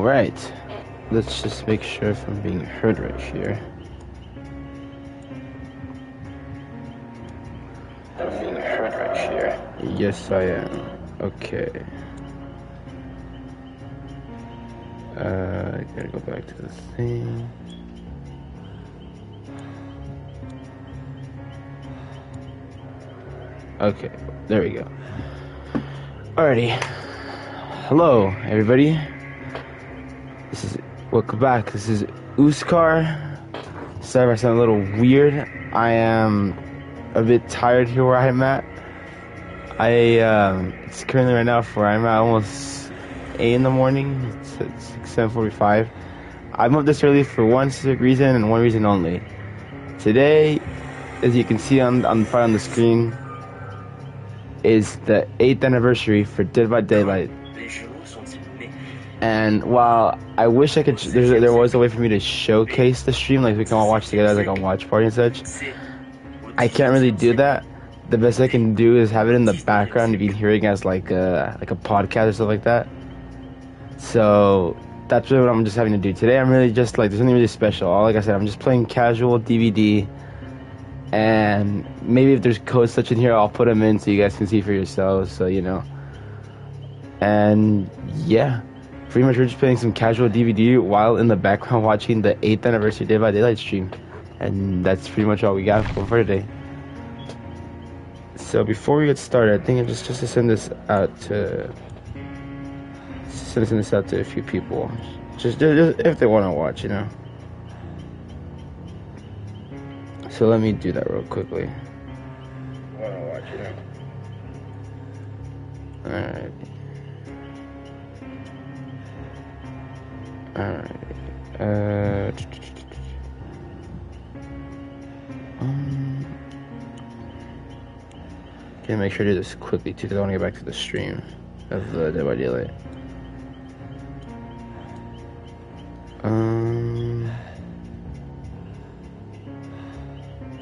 Alright, let's just make sure if I'm being heard right here. I'm being heard right here. Yes, I am. Okay. I gotta go back to the thing. Okay, there we go. Alrighty. Hello, everybody. Welcome back. This is Uskar. Sorry if I sound a little weird. I am a bit tired here where I'm at. It's currently right now where I'm at almost 8 in the morning. It's 7:45. I'm up this early for one specific reason and one reason only. Today, as you can see on the screen, is the 8th anniversary for Dead by Daylight. And while I wish I could, there was a way for me to showcase the stream, like we can all watch together as like a watch party and such. I can't really do that. The best I can do is have it in the background if you can hear it as like a podcast or stuff like that. So that's really what I'm just having to do today. I'm really just like, there's nothing really special. Like I said, I'm just playing casual DBD. And maybe if there's codes such in here, I'll put them in so you guys can see for yourselves. So, you know. And yeah, pretty much we're just playing some casual DBD while in the background watching the 8th anniversary Dead by Daylight stream. And that's pretty much all we got for today. So before we get started, I think just to send this out to a few people, just if they want to watch, you know. So let me do that real quickly. Want to watch, you know. Alright. Okay, make sure to do this quickly too, because I want to get back to the stream of the Dead by Daylight.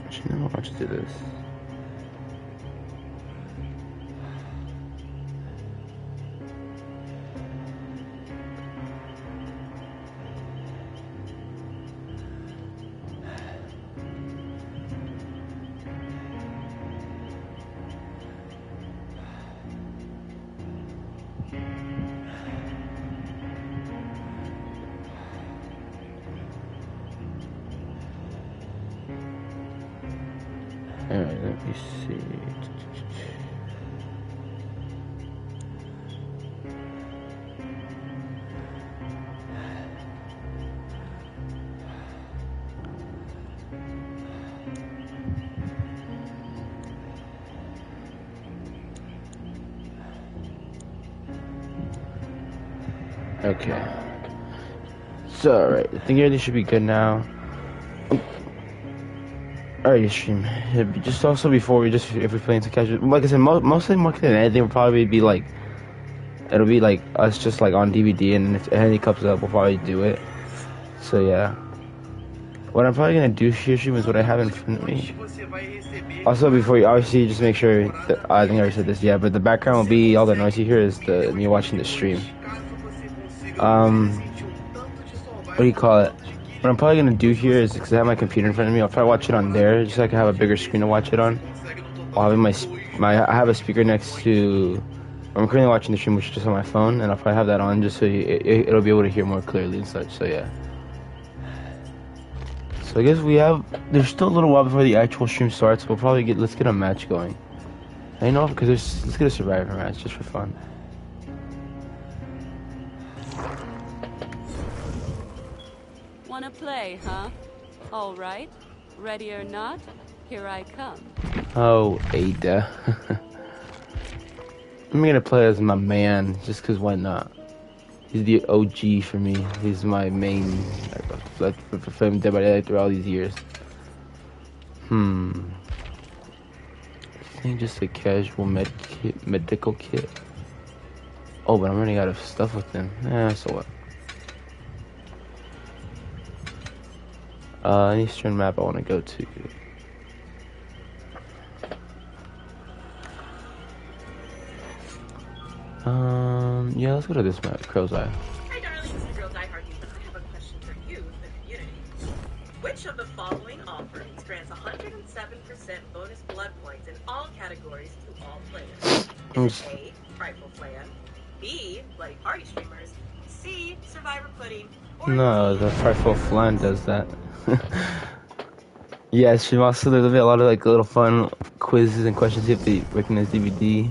Actually, no, I'll just do this. Alright, let me see. Okay. So, alright, I think everything should be good now. Alright, stream. Just also before if we're playing some casual, like I said, mostly more than anything will probably be like, it'll be like us just like on DVD, and if anything comes up, we'll probably do it. So yeah. What I'm probably gonna do here, stream, is what I have in front of me. Also, before you obviously just make sure that, I think I already said this, yeah, but the background will be, all the noise you hear is me watching the stream. What do you call it? What I'm probably gonna do here is, because I have my computer in front of me, I'll probably watch it on there, just so I can have a bigger screen to watch it on. I'll have I have a speaker next to, I'm currently watching the stream, which is just on my phone, and I'll probably have that on just so it'll be able to hear more clearly and such. So yeah. So I guess there's still a little while before the actual stream starts. We'll probably let's get a match going. I know, because let's get a Survivor match just for fun. Wanna play, huh? All right. Ready or not, here I come. Oh, Ada. I'm gonna play as my man, just cause why not? He's the OG for me. He's my main, like, for him Dead by Daylight through all these years. I think just a casual medical kit. Oh, but I'm running out of stuff with him. So what? Any Eastern map I want to go to. Yeah, let's go to this map, Crow's Eye. Hi, darlings. Crow's Which of the following offerings grants 107% bonus blood points in all categories to all players? Is it A, Frightful Flan, B, Bloody Party Streamers, C, Survivor Pudding, or No, D, the Frightful Flan does that. Yeah, stream also there's a lot of like little fun quizzes and questions you have to recognize DBD.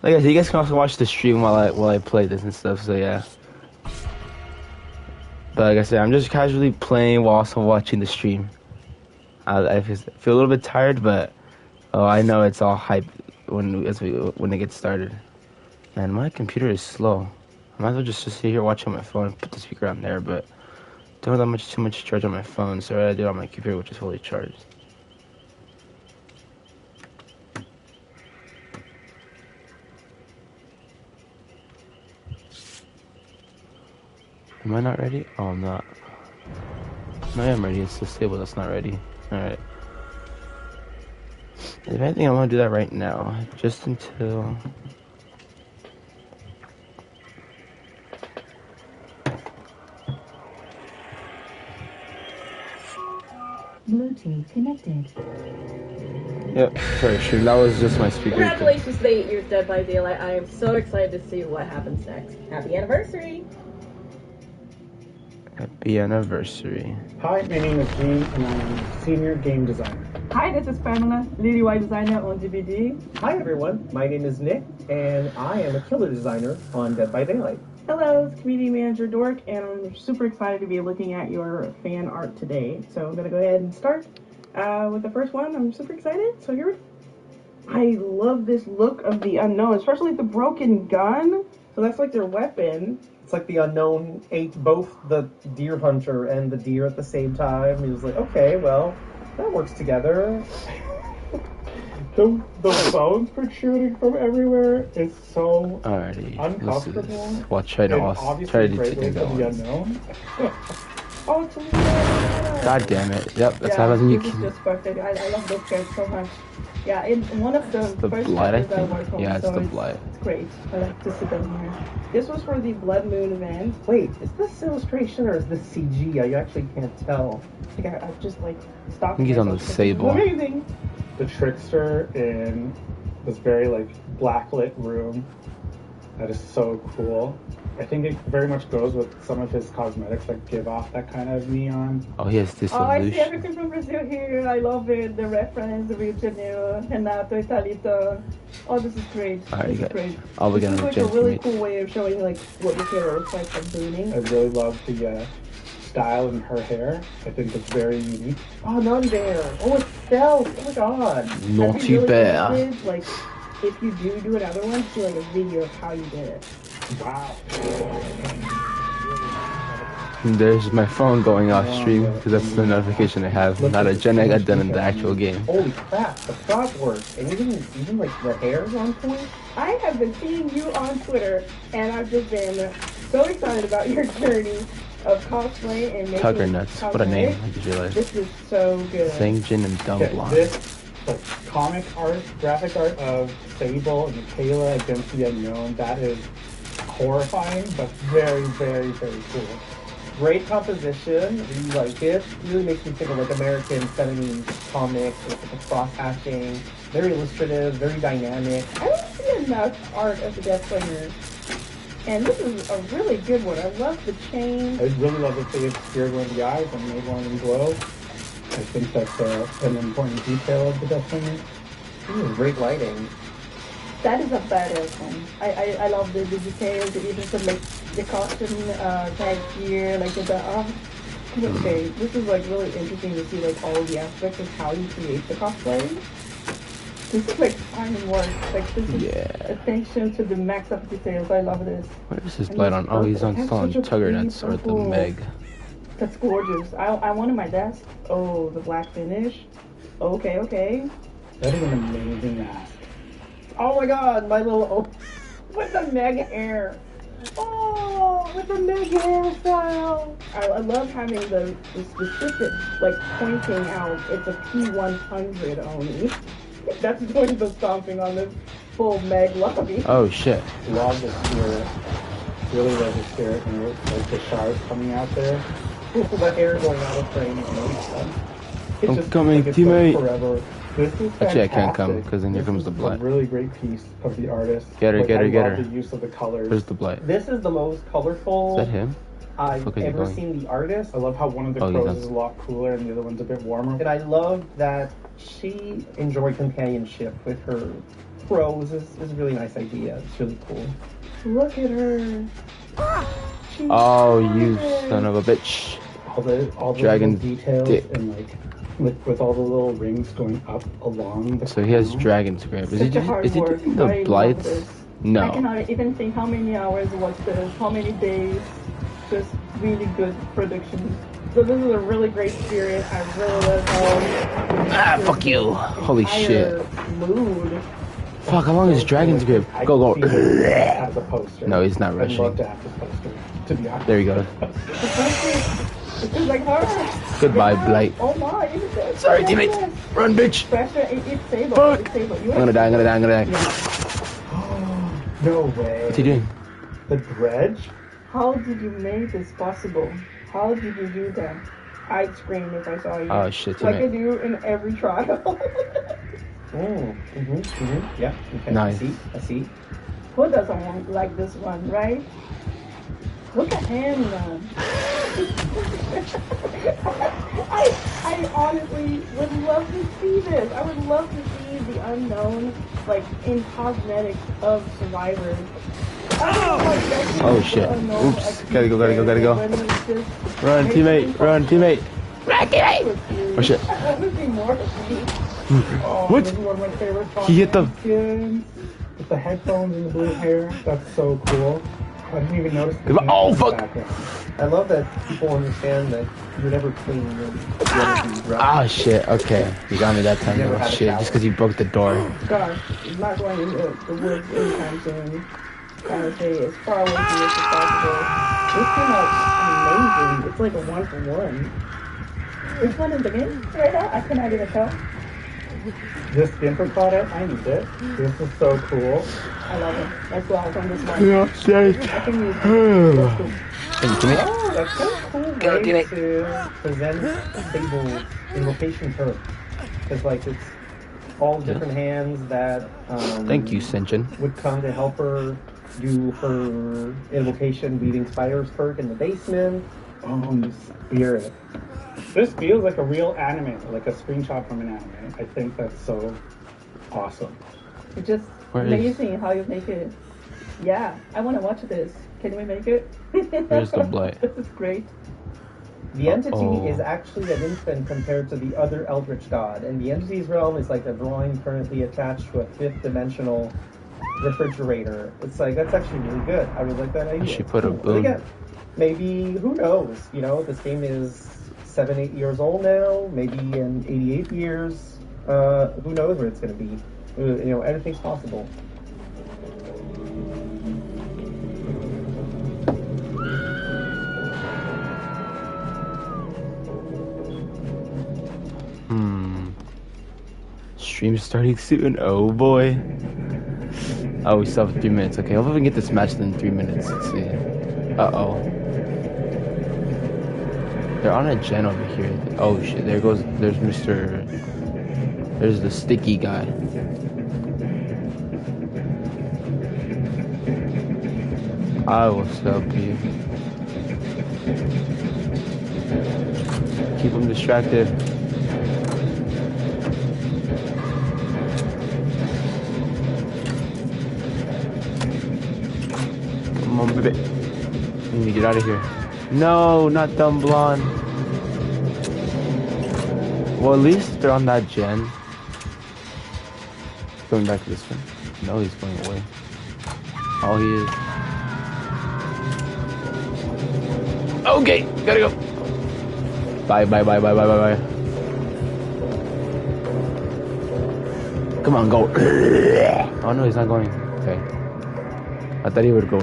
Like I said, you guys can also watch the stream while I play this and stuff. So yeah. But like I said, I'm just casually playing while also watching the stream. I feel a little bit tired, but I know it's all hype when it gets started. Man, my computer is slow. I might as well just sit here watching on my phone and put the speaker on there, but don't have too much charge on my phone, so I do it on my computer, which is fully charged. Am I not ready? Oh, I'm not. No, I am ready. It's disabled. That's not ready. Alright. If anything, I want to do that right now. Just until... Bluetooth connected. Yep, sorry, sure. That was just my speaker. Congratulations to 8 years Dead by Daylight. I am so excited to see what happens next. Happy anniversary! Happy anniversary. Hi, my name is Gene, and I'm a senior game designer. Hi, this is Pamela, Lady Y designer on DBD. Hi everyone, my name is Nick, and I am a killer designer on Dead by Daylight. Hello, it's Community Manager Dork, and I'm super excited to be looking at your fan art today. So I'm going to go ahead and start with the first one. I'm super excited, so here I love this look of the unknown, especially the broken gun. So that's like their weapon. It's like the unknown ate both the deer hunter and the deer at the same time. He was like, okay, well, that works together. The bones protruding from everywhere is so Alrighty, uncomfortable. Well, try to obviously do great chicken ways of the going. unknown. Oh, it's a God damn it. Yep, that's yeah, how you this is can... just perfect. I love those guys so much. Yeah, in one of the The first blood, I chapters I think? worked on, Yeah, it's so the blood. It's great. I like to see them here. This was for the Blood Moon event. Wait, is this illustration or is this CG? I actually can't tell. Like I just like stopped. I think he's on the myself. sable. Amazing. The trickster in this very like blacklit room. That is so cool. I think it very much goes with some of his cosmetics that give off that kind of neon. Oh, he has Oh, I see dissolution. everything from Brazil here. I love it. The reference, the Rio de Janeiro, Renato, Italito. Oh, this is great. Alright, This you is got great. all we This got is on like the a really Gen cool way of showing like what your hero looks like from booning. I really love the style in her hair. I think it's very unique. Oh, non-bear. Oh, it's stealth. Oh my god. I'd be Naughty really bear. interested, like, if you do another one, see like a video of how you did it. Wow. There's my phone going off stream because that's the notification I have. Not a gen I got done in the actual game. Holy crap, the prop work. And even like the hair's on point. I have been seeing you on Twitter, and I've just been so excited about your journey of cosplay and making Tugger Nuts. What a name. I just realized. This is so good. Sangjin and Dumb Okay, Blonde. this like comic art, graphic art of Sable and Michaela against the unknown, that is horrifying, but very, very, very cool. Great composition, really like it. Really makes me think of like American 70s comics with like the cross hatching. Very illustrative, very dynamic. I don't see enough art of the Death Players. And this is a really good one. I love the chain. I really love that they obscured one of the eyes and made one of them glow. I think that's an important detail of the Death Singer. Ooh, great lighting. That is a badass one. I love the details, the even some like the costume tag here, like the okay, this is like really interesting to see like all the aspects of how you create the cosplay. This is like fine work. Like this is attention to the max of details. I love this. Where is his blood on? Oh, he's on still on Tugger Nuts or the Meg. That's gorgeous. I wanted my desk. Oh, the black finish. Okay, okay. That is an amazing mask. Oh my god, my little with the Meg hair. Oh, with the Meg hairstyle. I love having the specific, like pointing out it's a P100 only. That's doing the stomping on the full Meg lobby. Oh shit. Love the spirit. Really love the spirit and like the shards coming out there. the hair going out of frame is really fun. It's I'm just coming, like, it's teammate. like forever. This is Actually, I can't come, fantastic. 'cause then here This comes is the blight. A really great piece of the artist. Get her, Like, get her, I get love her. the use of the colors. Where's the blight? This is the most colorful Is that him? I've Okay, ever going. seen the artist. I love how one of the Oh, he's crows on- is a lot cooler and the other one's a bit warmer. And I love that she enjoyed companionship with her crows. It's a really nice idea. It's really cool. Look at her. She's Oh, you gorgeous. son of a bitch. All the Dragon little details dick. and with all the little rings going up along the So he has crown. dragon's grip. Is he Such a hard is he work. doing I the love blights? this. I No. cannot even think how many hours was this, how many days. Just really good production. So this is a really great spirit. I really love how Fuck you. Holy shit. Mood. Fuck, how long is dragon's grip? I Go, could see go. this as a poster. No, he's not I'd rushing. love to have this poster, to be honest. There he goes. It's like her. Goodbye, Yeah. Blight. Oh my, look at this. Sorry, Yes, teammate. yes. Run, bitch. Pressure, it's stable. Fuck. It's stable. I'm gonna die, I'm gonna die, I'm gonna die. No way. What's he doing? The dredge? How did you make this possible? How did you do that? I'd scream if I saw you. Oh shit, Like I teammate. do in every trial. Yeah. Okay. Nice. I see. Who doesn't want like this one, right? Look at him. I honestly would love to see this. I would love to see the unknown, like in cosmetics of survivors. Oh, shit. Oops. Gotta go, gotta go, gotta go. Run, teammate. Run, teammate. Run, teammate. Oh shit. That would be more of me. Oh, What? this is one of my favorite He hit the. Skins with the headphones and the blue hair. That's so cool. I didn't even notice. the Goodbye. Oh, in the fuck. background. I love that people understand that you're never clean when the energy drops. Ah shit. Okay, you got me that time. Never Oh had a shit, shower. just because you broke the door. Gosh, it's not going in the woods anytime soon. Trying to stay as far away from this as possible. This came out amazing. It's like a 1-for-1. Which one is the game right now? I cannot even tell. This skin for Claudette, I need it. This is so cool. I love it. Let's go out on this one. Yeah, shit. I can use it. That's cool. Thank you, teammate. Oh, that's so cool Go, way teammate. to present stable invocation turret. Because like it's all different hands that Thank you, Senshin. would come to help her do her invocation beating spiders perk in the basement. Oh, spirit. This feels like a real anime, like a screenshot from an anime. I think that's so awesome. It's just Where is- amazing how you make it. Yeah, I want to watch this. Can we make it? Where's the blight? This is great. The entity Uh-oh. is actually an infant compared to the other Eldritch God, and the entity's realm is like a drawing currently attached to a fifth dimensional refrigerator. It's like, that's actually really good. I really like that idea. She put a Cool. And boom. again, maybe, who knows? You know, this game is 7-8 years old now, maybe in 88 years. Who knows where it's going to be? You know, anything's possible. Stream starting soon. Oh boy. Oh, we still have 3 minutes. Okay, hopefully we can get this matched in 3 minutes. Let's see. Uh-oh. They're on a gen over here. Oh shit, there goes, there's Mr. There's the sticky guy. I will help you. Keep him distracted. Come on, baby. We need to get out of here. No, not dumb blonde. Well, at least they're on that gen. Going back to this one. No, he's going away. Oh, he is. Okay, gotta go. Bye, bye, bye, bye, bye, bye, bye. Come on, go. Oh no, he's not going. Okay. I thought he would go.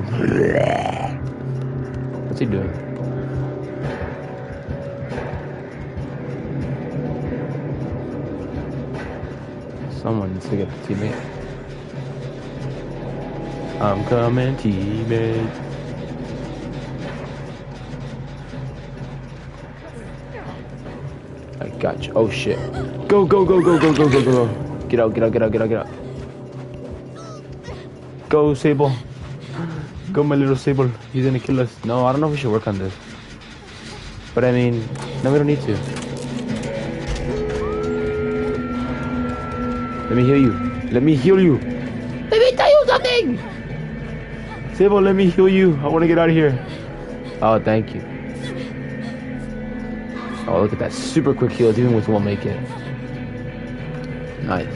What's he doing? Someone needs to get the teammate. I'm coming, teammate. I got you. Oh shit. Go, go, go, go, go, go, go, go, go. Get out, get out, get out, get out, get out. Go, Sable. Go, my little Sable. He's gonna kill us. No, I don't know if we should work on this. But I mean, no, we don't need to. Let me heal you. Let me heal you. Let me tell you something. Sable, let me heal you. I want to get out of here. Oh, thank you. Oh, look at that super quick heal. Even with won't make it. Nice.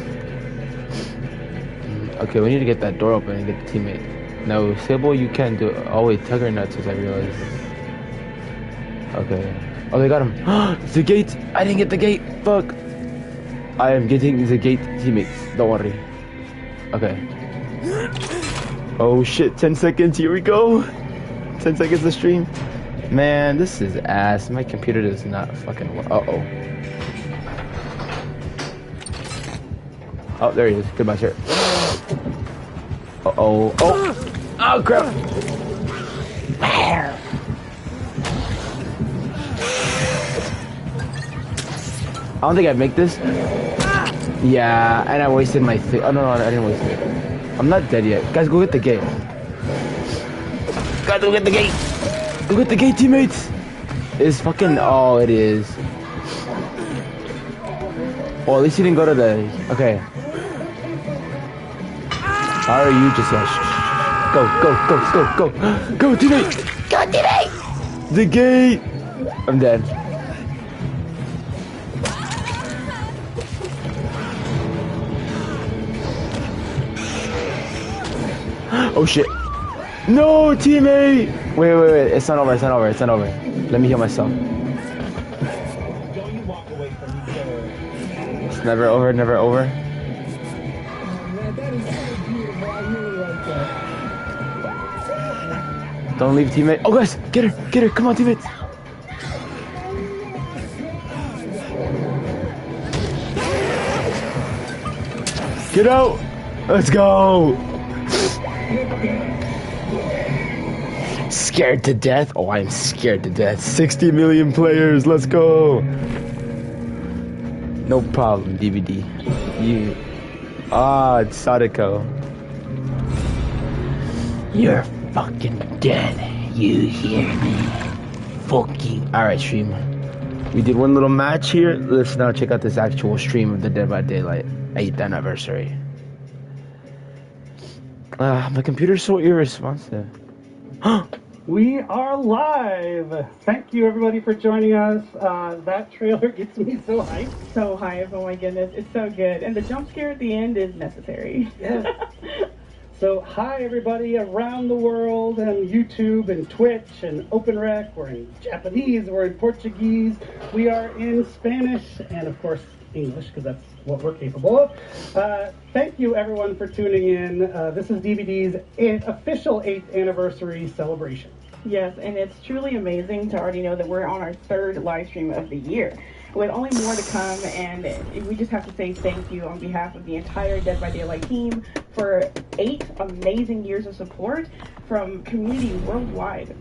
Okay, we need to get that door open and get the teammate. No, Sable, you can't do it. Oh wait, Tugger nuts, as I realized. Okay. Oh, they got him. It's the gate. I didn't get the gate. Fuck. I am getting the gate, teammates. Don't worry. Okay. Oh shit, 10 seconds. Here we go. 10 seconds to stream. Man, this is ass. My computer does not fucking work. Uh-oh. Oh, there he is. Goodbye, sir. Uh-oh. Oh. Oh, crap. I don't think I'd make this. Yeah, and I wasted my thing. Oh, no, I didn't waste it. I'm not dead yet. Guys, go get the gate. Guys, go get the gate. Go get the gate, teammates. It's fucking... Oh, it is. Oh, at least you didn't go to the... Okay. How are you just... Go, go, go, go, go. Go, teammate. Go, teammate. The gate. I'm dead. Oh shit. No, teammate! Wait, wait, wait. It's not over, it's not over, it's not over. Let me heal myself. It's never over, never over. Don't leave, teammate. Oh, guys! Get her! Get her! Come on, teammates! Get out! Let's go! Scared to death? Oh, I'm scared to death. 60 million players, let's go! No problem, DBD. You... Ah, it's Sadako. You're fucking dead. You hear me? Fucking... Alright, stream. We did one little match here. Let's now check out this actual stream of the Dead by Daylight 8th anniversary. My computer's so irresponsive. We are live! Thank you everybody for joining us. That trailer gets me so hyped. So hype, oh my goodness, it's so good. And the jump scare at the end is necessary. Yeah. So hi everybody around the world and YouTube and Twitch and OpenRec. We're in Japanese, we're in Portuguese, we are in Spanish, and of course English, because that's what we're capable of. Thank you everyone for tuning in. This is DBD's official 8th anniversary celebration. Yes, and it's truly amazing to already know that we're on our 3rd live stream of the year, with only more to come, and we just have to say thank you on behalf of the entire Dead by Daylight team for 8 amazing years of support from community worldwide.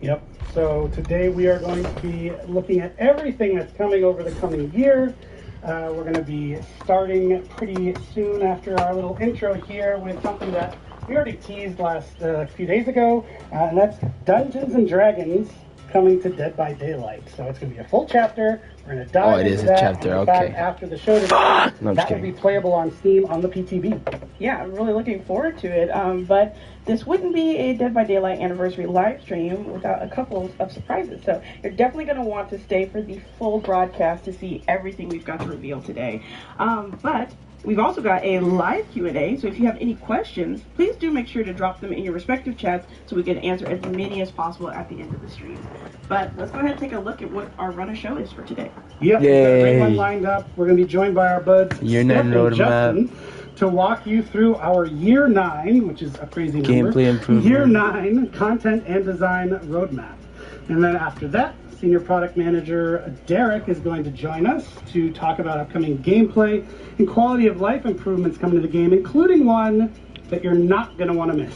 Yep, so today we are going to be looking at everything that's coming over the coming year. We're going to be starting pretty soon after our little intro here with something that we already teased last few days ago, and that's Dungeons and Dragons coming to Dead by Daylight. So it's going to be a full chapter. We're going to dive into that. Oh, it is a chapter, okay. After the show today, no, that will be playable on Steam on the PTB. Yeah, I'm really looking forward to it. But this wouldn't be a Dead by Daylight anniversary live stream without a couple of surprises. So you're definitely going to want to stay for the full broadcast to see everything we've got to reveal today. But we've also got a live Q&A, so if you have any questions, please do make sure to drop them in your respective chats so we can answer as many as possible at the end of the stream. But let's go ahead and take a look at what our run of show is for today. Yep, we've got a great one lined up. We're going to be joined by our buds, Steph and Justin, to walk you through our Year 9, which is a crazy number, gameplay improvement. Year 9 content and design roadmap. And then after that, Senior Product Manager Derek is going to join us to talk about upcoming gameplay and quality of life improvements coming to the game, including one that you're not going to want to miss.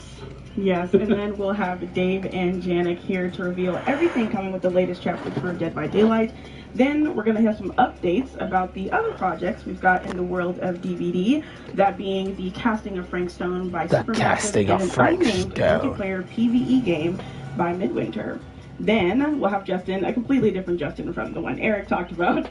Yes, and then we'll have Dave and Janik here to reveal everything coming with the latest chapters for Dead by Daylight. Then we're going to have some updates about the other projects we've got in the world of DBD, that being the casting of Frank Stone by The Supermassive casting and of an Frank unnamed Stone. multiplayer PvE game by Midwinter. Then we'll have Justin, a completely different Justin from the one Eric talked about,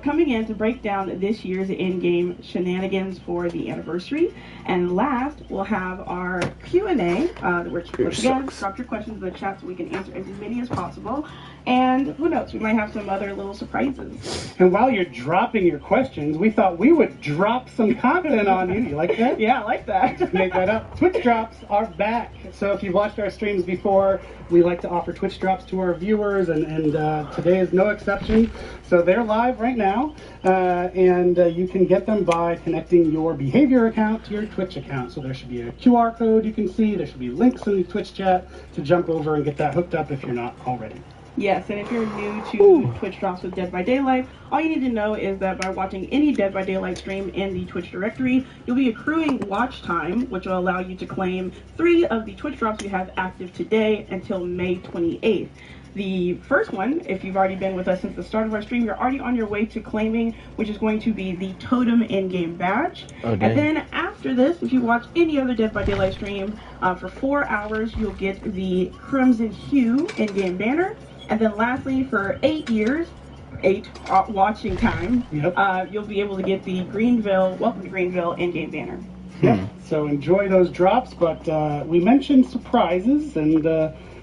coming in to break down this year's in-game shenanigans for the anniversary. And last, we'll have our Q&A, which once again, drop your questions in the chat so we can answer as many as possible. And who knows, we might have some other little surprises. And while you're dropping your questions, we thought we would drop some content on you. You like that? Yeah, I like that. Make that up. Twitch drops are back. So if you've watched our streams before, we like to offer Twitch drops to our viewers, and today is no exception. So they're live right now, and you can get them by connecting your behavior account to your Twitch account. So there should be a QR code you can see. There should be links in the Twitch chat to jump over and get that hooked up if you're not already. Yes, and if you're new to Twitch Drops with Dead by Daylight, all you need to know is that by watching any Dead by Daylight stream in the Twitch directory, you'll be accruing watch time, which will allow you to claim 3 of the Twitch Drops you have active today until May 28th. The first one, if you've already been with us since the start of our stream, you're already on your way to claiming, which is going to be the Totem in-game badge. Okay. And then after this, if you watch any other Dead by Daylight stream, for 4 hours, you'll get the Crimson Hue in-game banner. And then lastly, for 8 years, 8 watching time, you'll be able to get the Greenville, Welcome to Greenville in-game banner. Yep. So enjoy those drops, but we mentioned surprises, and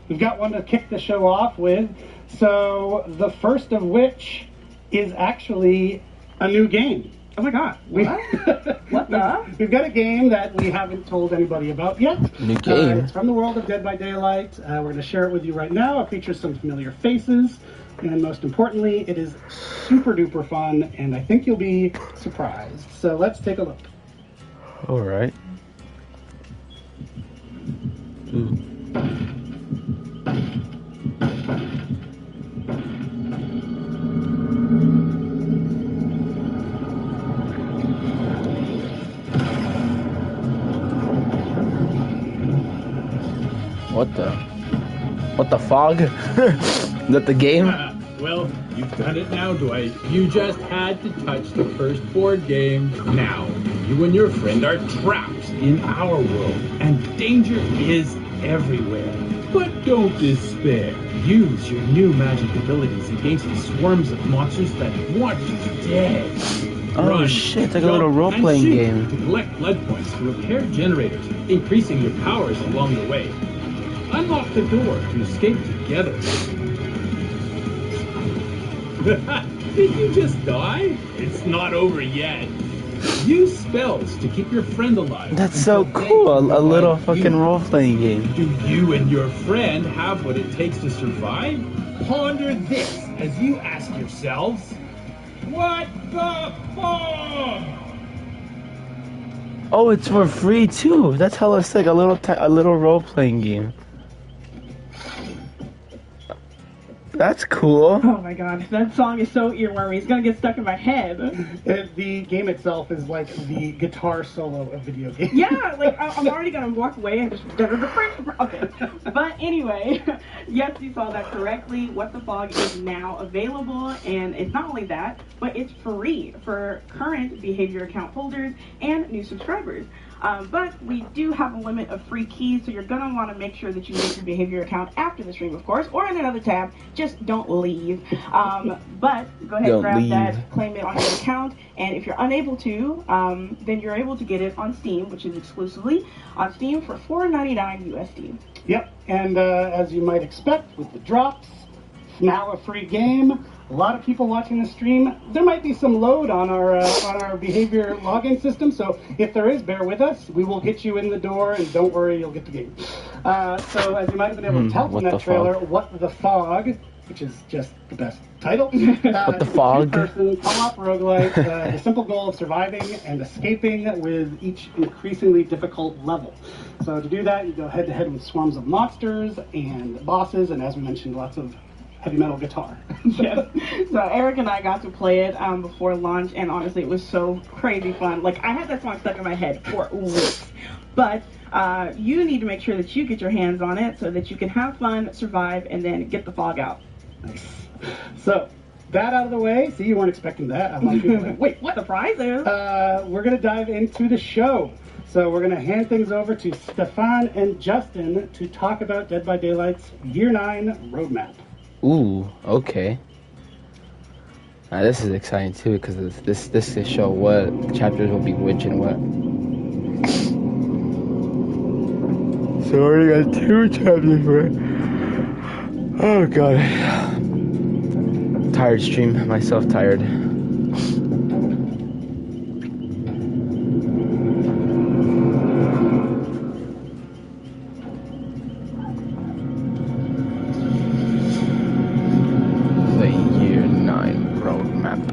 we've got one to kick the show off with. So the first of which is actually a new game. Oh my god. What the? We've got a game that we haven't told anybody about yet. New game. It's from the world of Dead by Daylight. We're going to share it with you right now. It features some familiar faces. And most importantly, it is super duper fun. And I think you'll be surprised. So let's take a look. All right. Ooh. What the fog? Is that the game? Well, you've done it now, Dwight. You just had to touch the first board game. Now, you and your friend are trapped in our world, and danger is everywhere. But don't despair. Use your new magic abilities against the swarms of monsters that want you dead. Oh Run, shit, like a jump, little role-playing and shoot game. to collect blood points to repair generators, increasing your powers along the way. Unlock the door to escape together. Did you just die? It's not over yet. Use spells to keep your friend alive. That's so cool. A little fucking role-playing game. Do you and your friend have what it takes to survive? Ponder this as you ask yourselves, what the fuck? Oh, it's for free too. That's hella sick. A little role-playing game. That's cool. Oh my god, that song is so earwormy. It's gonna get stuck in my head. The game itself is like the guitar solo of video games. Yeah, like I'm already gonna walk away and just okay. But anyway, yes, you saw that correctly. What the Fog is now available, and it's not only that, but it's free for current behavior account holders and new subscribers. But we do have a limit of free keys, so you're gonna want to make sure that you make your behavior account after the stream, of course, or in another tab. Just don't leave. But go ahead and grab that, claim it on your account, and if you're unable to, then you're able to get it on Steam, which is exclusively on Steam for $4.99 USD. Yep, and as you might expect with the drops, now a free game. A lot of people watching the stream. There might be some load on our behavior login system, so if there is, bear with us. We will get you in the door, and don't worry, you'll get the game. So as you might have been able to tell from that trailer, What the Fog, which is just the best title. What the Fog? Two-person co-op roguelite. The simple goal of surviving and escaping with each increasingly difficult level. So to do that, you go head-to-head with swarms of monsters and bosses, and as we mentioned, lots of heavy metal guitar. Yes. So Eric and I got to play it before launch, and honestly, it was so crazy fun. Like, I had that song stuck in my head for weeks. But you need to make sure that you get your hands on it so that you can have fun, survive, and then get the fog out. Nice. So, that out of the way, see, you weren't expecting that. I'm like, wait, what? The prize is? We're going to dive into the show. So we're going to hand things over to Stefan and Justin to talk about Dead by Daylight's Year 9 roadmap. Ooh, okay. This is exciting too because this will show what chapters will be which and what. So we already got 2 chapters for it. Oh god. Tired stream, myself tired. The Year 9 roadmap.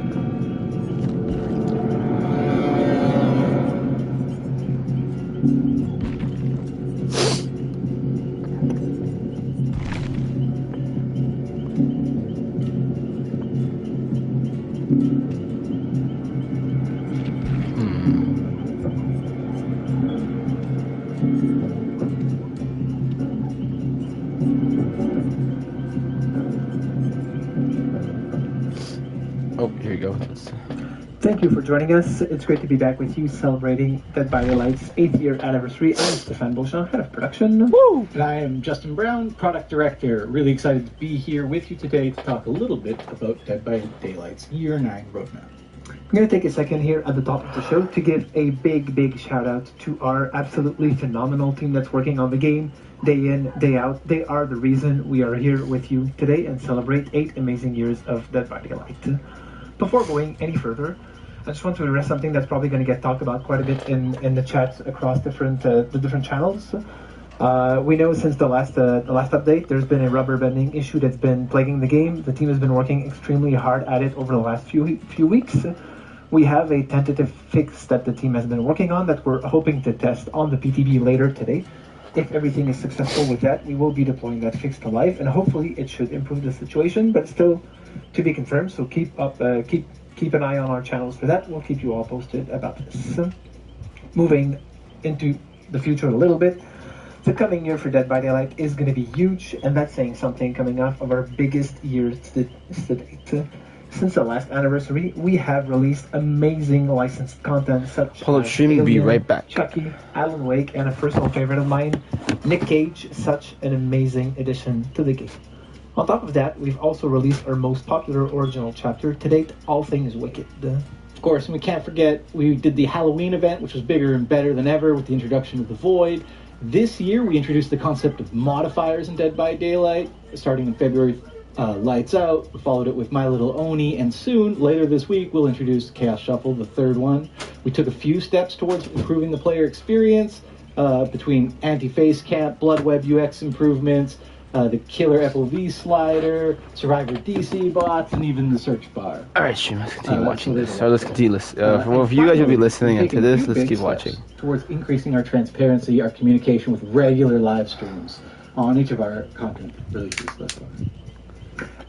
Oh, here you go. Thank you for joining us. It's great to be back with you celebrating Dead by Daylight's 8th year anniversary. I'm Stefan Beauchamp, head of production. Woo! And I am Justin Brown, product director. Really excited to be here with you today to talk a little bit about Dead by Daylight's Year 9 roadmap. I'm going to take a second here at the top of the show to give a big shout out to our absolutely phenomenal team that's working on the game day in, day out. They are the reason we are here with you today and celebrate 8 amazing years of Dead by Daylight. Before going any further, I just want to address something that's probably going to get talked about quite a bit in the chats across the different channels. We know since the last update, there's been a rubber banding issue that's been plaguing the game. The team has been working extremely hard at it over the last few weeks. We have a tentative fix that the team has been working on that we're hoping to test on the PTB later today. If everything is successful with that, we will be deploying that fix to live, and hopefully it should improve the situation, but still to be confirmed. So keep an eye on our channels for that. We'll keep you all posted about this. Moving into the future a little bit, the coming year for Dead by Daylight is going to be huge, and that's saying something coming off of our biggest years to date. Since the last anniversary, we have released amazing licensed content such Hold up, as stream, be right back. Chucky, Alan Wake, and a personal favorite of mine, Nick Cage, such an amazing addition to the game. On top of that, we've also released our most popular original chapter to date, All Things Wicked. Of course, and we can't forget, we did the Halloween event, which was bigger and better than ever with the introduction of the Void. This year, we introduced the concept of modifiers in Dead by Daylight, starting in February. Lights Out, we followed it with My Little Oni, and soon, later this week, we'll introduce Chaos Shuffle, the 3rd one. We took a few steps towards improving the player experience between anti-face camp, blood web UX improvements, the killer FOV slider, survivor DC bots, and even the search bar. Alright, stream, let's continue watching this. So let's continue listening. For you guys will be listening into this, let's keep watching. Towards increasing our transparency, our communication with regular live streams on each of our content releases thus far.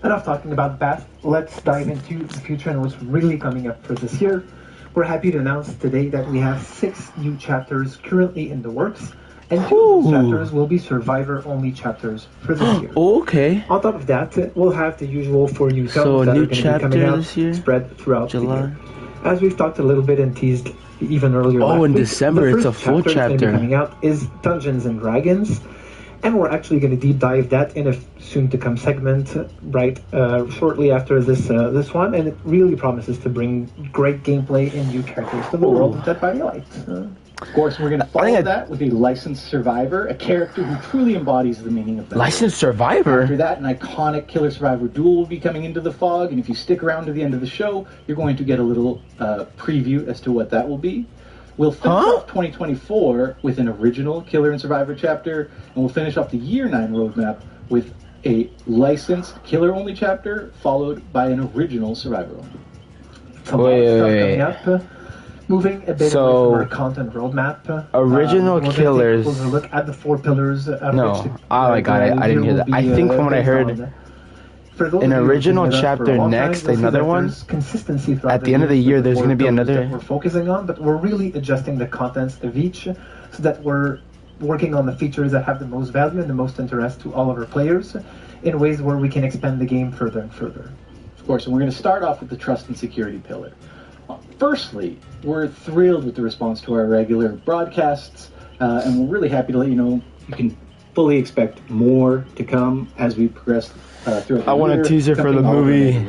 Enough talking about that, let's dive into the future and what's really coming up for this year. We're happy to announce today that we have 6 new chapters currently in the works, and 2 of those chapters will be survivor-only chapters for this year. Okay. On top of that, we'll have the usual for you So a that new are going to be chapter coming out this year? spread throughout July? the year. As we've talked a little bit and teased even earlier last in week, December, the it's a first full chapter that's gonna chapter. be coming out is Dungeons and Dragons. And we're actually going to deep dive that in a soon-to-come segment shortly after this one, and it really promises to bring great gameplay and new characters to the world of Dead by Daylight. Of course, we're going to follow that with a licensed survivor, a character who truly embodies the meaning of that. Licensed survivor? After that, an iconic killer survivor duel will be coming into the fog, and if you stick around to the end of the show, you're going to get a little preview as to what that will be. We'll finish off 2024 with an original Killer and Survivor chapter, and we'll finish off the Year 9 roadmap with a licensed Killer-only chapter, followed by an original Survivor-only. Wait. Moving a bit away from our content roadmap. Original we're Killers. We'll look at the 4 pillars. No. Oh my god, I didn't hear that. I think from what I heard, an original chapter next, another one. Consistency at the end of the year, there's going to be another. We're focusing on, but we're really adjusting the contents of each so that we're working on the features that have the most value and the most interest to all of our players in ways where we can expand the game further and further. Of course, and we're going to start off with the trust and security pillar. Firstly, we're thrilled with the response to our regular broadcasts, and we're really happy to let you know you can fully expect more to come as we progress throughout the year. I want a teaser for the movie.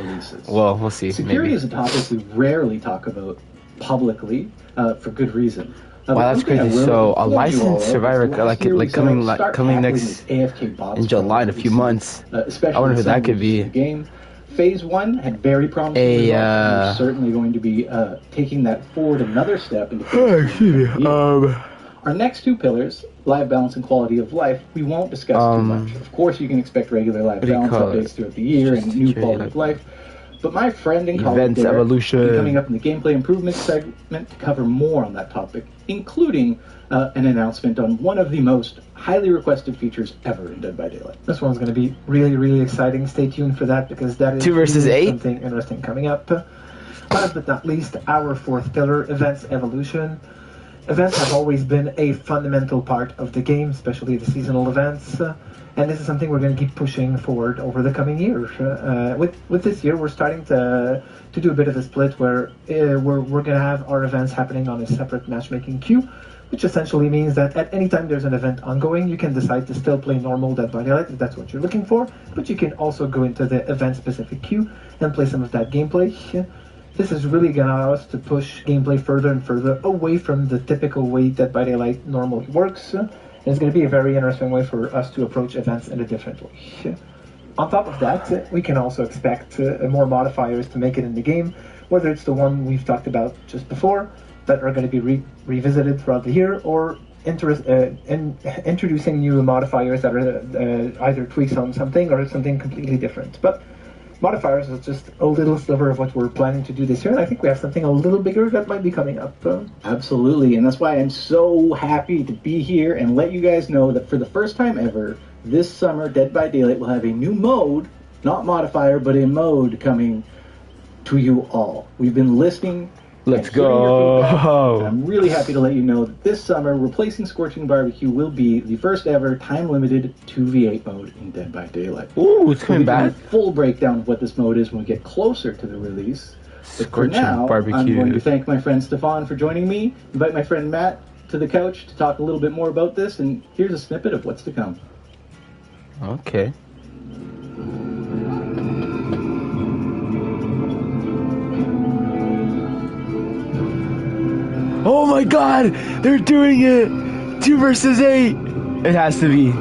Well, we'll see. Security Maybe. is a topic we rarely talk about publicly, for good reason. Wow, that's crazy. So a licensed survivor, like coming next in July in a few months. I wonder who that could be. Game. Phase 1 had very promising results, and we're certainly going to be taking that forward another step into our next two pillars, live balance and quality of life, we won't discuss too much. Of course, you can expect regular live balance updates throughout the year and new quality of life. But my friend and colleague Derek will be coming up in the gameplay improvement segment to cover more on that topic, including an announcement on one of the most highly requested features ever in Dead by Daylight. This one's going to be really, really exciting. Stay tuned for that, because that is 2 versus 8? Something interesting coming up. Last but not least, our fourth pillar, events evolution. Events have always been a fundamental part of the game, especially the seasonal events. And this is something we're going to keep pushing forward over the coming years. With this year, we're starting to do a bit of a split where we're going to have our events happening on a separate matchmaking queue, which essentially means that at any time there's an event ongoing, you can decide to still play normal Dead by Daylight if that's what you're looking for, but you can also go into the event-specific queue and play some of that gameplay. This is really going to allow us to push gameplay further and further away from the typical way Dead by Daylight normally works. And it's going to be a very interesting way for us to approach events in a different way. On top of that, we can also expect more modifiers to make it in the game, whether it's the one we've talked about just before, that are going to be revisited throughout the year, or introducing new modifiers that are either tweaks on something or something completely different. But modifiers is just a little sliver of what we're planning to do this year, and I think we have something a little bigger that might be coming up. Absolutely, and that's why I'm so happy to be here and let you guys know that for the first time ever, this summer, Dead by Daylight will have a new mode, not modifier, but a mode coming to you all. We've been listening. Let's go. I'm really happy to let you know that this summer, replacing Scorching Barbecue will be the first ever time-limited 2v8 mode in Dead by Daylight. Ooh, it's coming back. A full breakdown of what this mode is when we get closer to the release. But for now, Barbecue. I'm going to thank my friend Stefan for joining me, invite my friend Matt to the couch to talk a little bit more about this, and here's a snippet of what's to come. Okay. Oh my god! They're doing it! 2 versus 8! It has to be.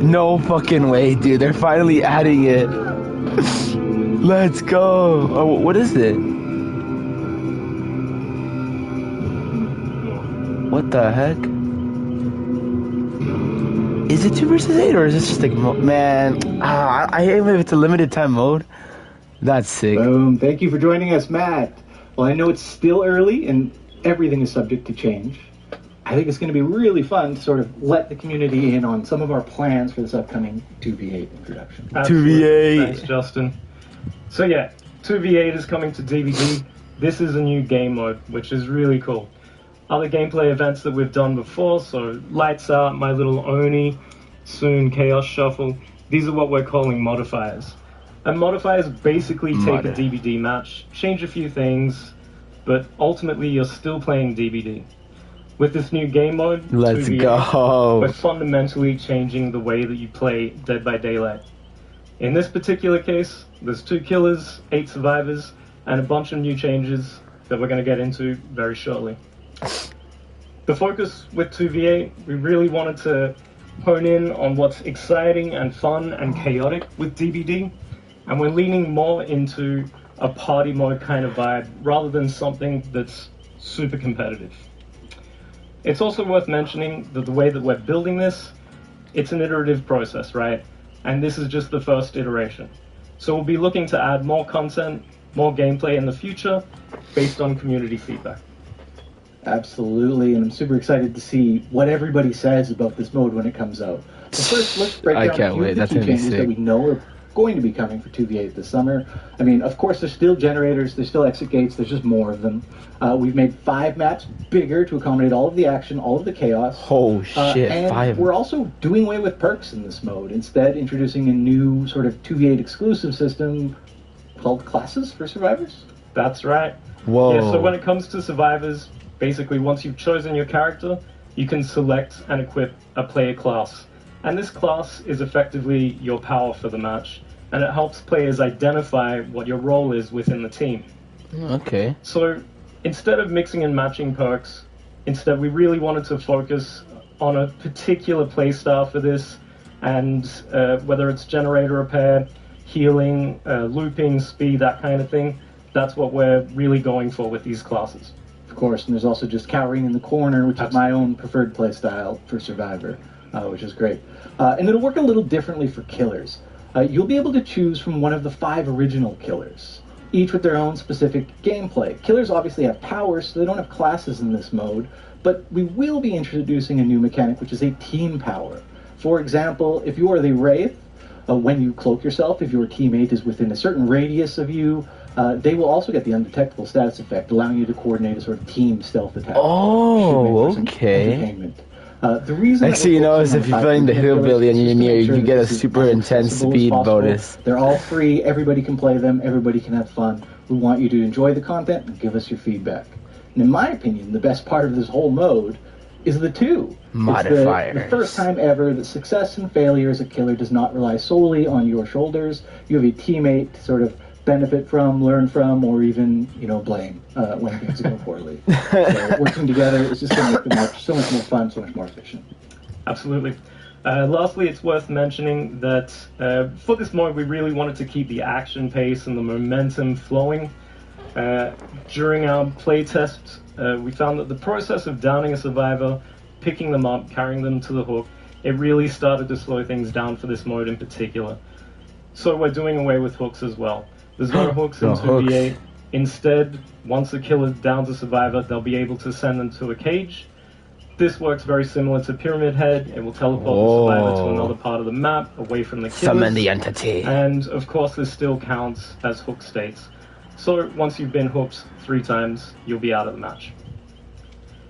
No fucking way, dude. They're finally adding it. Let's go. Oh, what is it? What the heck? Is it 2 versus 8 or is this just like, man? I hate if it's a limited time mode. That's sick. Boom. Thank you for joining us, Matt. Well, I know it's still early and everything is subject to change. I think it's going to be really fun to sort of let the community in on some of our plans for this upcoming 2v8 introduction. Absolutely. 2v8. Thanks, Justin. So yeah, 2v8 is coming to DBD. This is a new game mode, which is really cool. Other gameplay events that we've done before, so Lights Out, My Little Oni, soon Chaos Shuffle, these are what we're calling modifiers. And modifiers basically take a DBD match, change a few things, but ultimately you're still playing DBD. With this new game mode, Let's 2v8, go. we're fundamentally changing the way that you play Dead by Daylight. In this particular case, there's 2 killers, 8 survivors, and a bunch of new changes that we're going to get into very shortly. The focus with 2v8, we really wanted to hone in on what's exciting and fun and chaotic with DBD, and we're leaning more into a party mode kind of vibe rather than something that's super competitive. It's also worth mentioning that the way that we're building this, it's an iterative process, right? And this is just the first iteration. So we'll be looking to add more content, more gameplay in the future based on community feedback. Absolutely, and I'm super excited to see what everybody says about this mode when it comes out. But first, let's break down a few of the key changes that we know are going to be coming for 2v8 this summer. I mean, of course, there's still generators, there's still exit gates, there's just more of them. We've made 5 maps bigger to accommodate all of the action, all of the chaos. Oh shit, and 5. we're also doing away with perks in this mode, instead introducing a new sort of 2v8 exclusive system called classes for survivors. That's right. Whoa. Yeah, so when it comes to survivors, basically once you've chosen your character, you can select and equip a player class. And this class is effectively your power for the match, and it helps players identify what your role is within the team. Okay. So instead of mixing and matching perks, instead we really wanted to focus on a particular playstyle for this, and whether it's generator repair, healing, looping, speed, that kind of thing, that's what we're really going for with these classes. Of course, and there's also just cowering in the corner, which is my own preferred playstyle for Survivor, which is great. And it'll work a little differently for killers. You'll be able to choose from one of the 5 original killers, each with their own specific gameplay. Killers obviously have powers, so they don't have classes in this mode, but we will be introducing a new mechanic, which is a team power. For example, if you are the Wraith, when you cloak yourself, if your teammate is within a certain radius of you, they will also get the undetectable status effect, allowing you to coordinate a sort of team stealth attack. Oh, okay. The reason next thing you know is if you're playing the hillbilly and you're near, you get a super intense speed bonus. They're all free, everybody can play them, everybody can have fun. We want you to enjoy the content and give us your feedback. And in my opinion, the best part of this whole mode is the 2 modifiers. It's the first time ever that success and failure as a killer does not rely solely on your shoulders. You have a teammate to sort of benefit from, learn from, or even, blame when things go poorly. So working together is just going to make the match so much more fun, so much more efficient. Absolutely. Lastly, it's worth mentioning that for this mode, we really wanted to keep the action pace and the momentum flowing. During our playtest, we found that the process of downing a survivor, picking them up, carrying them to the hook, it really started to slow things down for this mode in particular. So we're doing away with hooks as well. There's no hooks in 2v8. Instead, once the killer downs a survivor, they'll be able to send them to a cage. This works very similar to Pyramid Head. It will teleport the survivor to another part of the map, away from the killers. Summon the entity. And, of course, this still counts as hook states. So once you've been hooked 3 times, you'll be out of the match.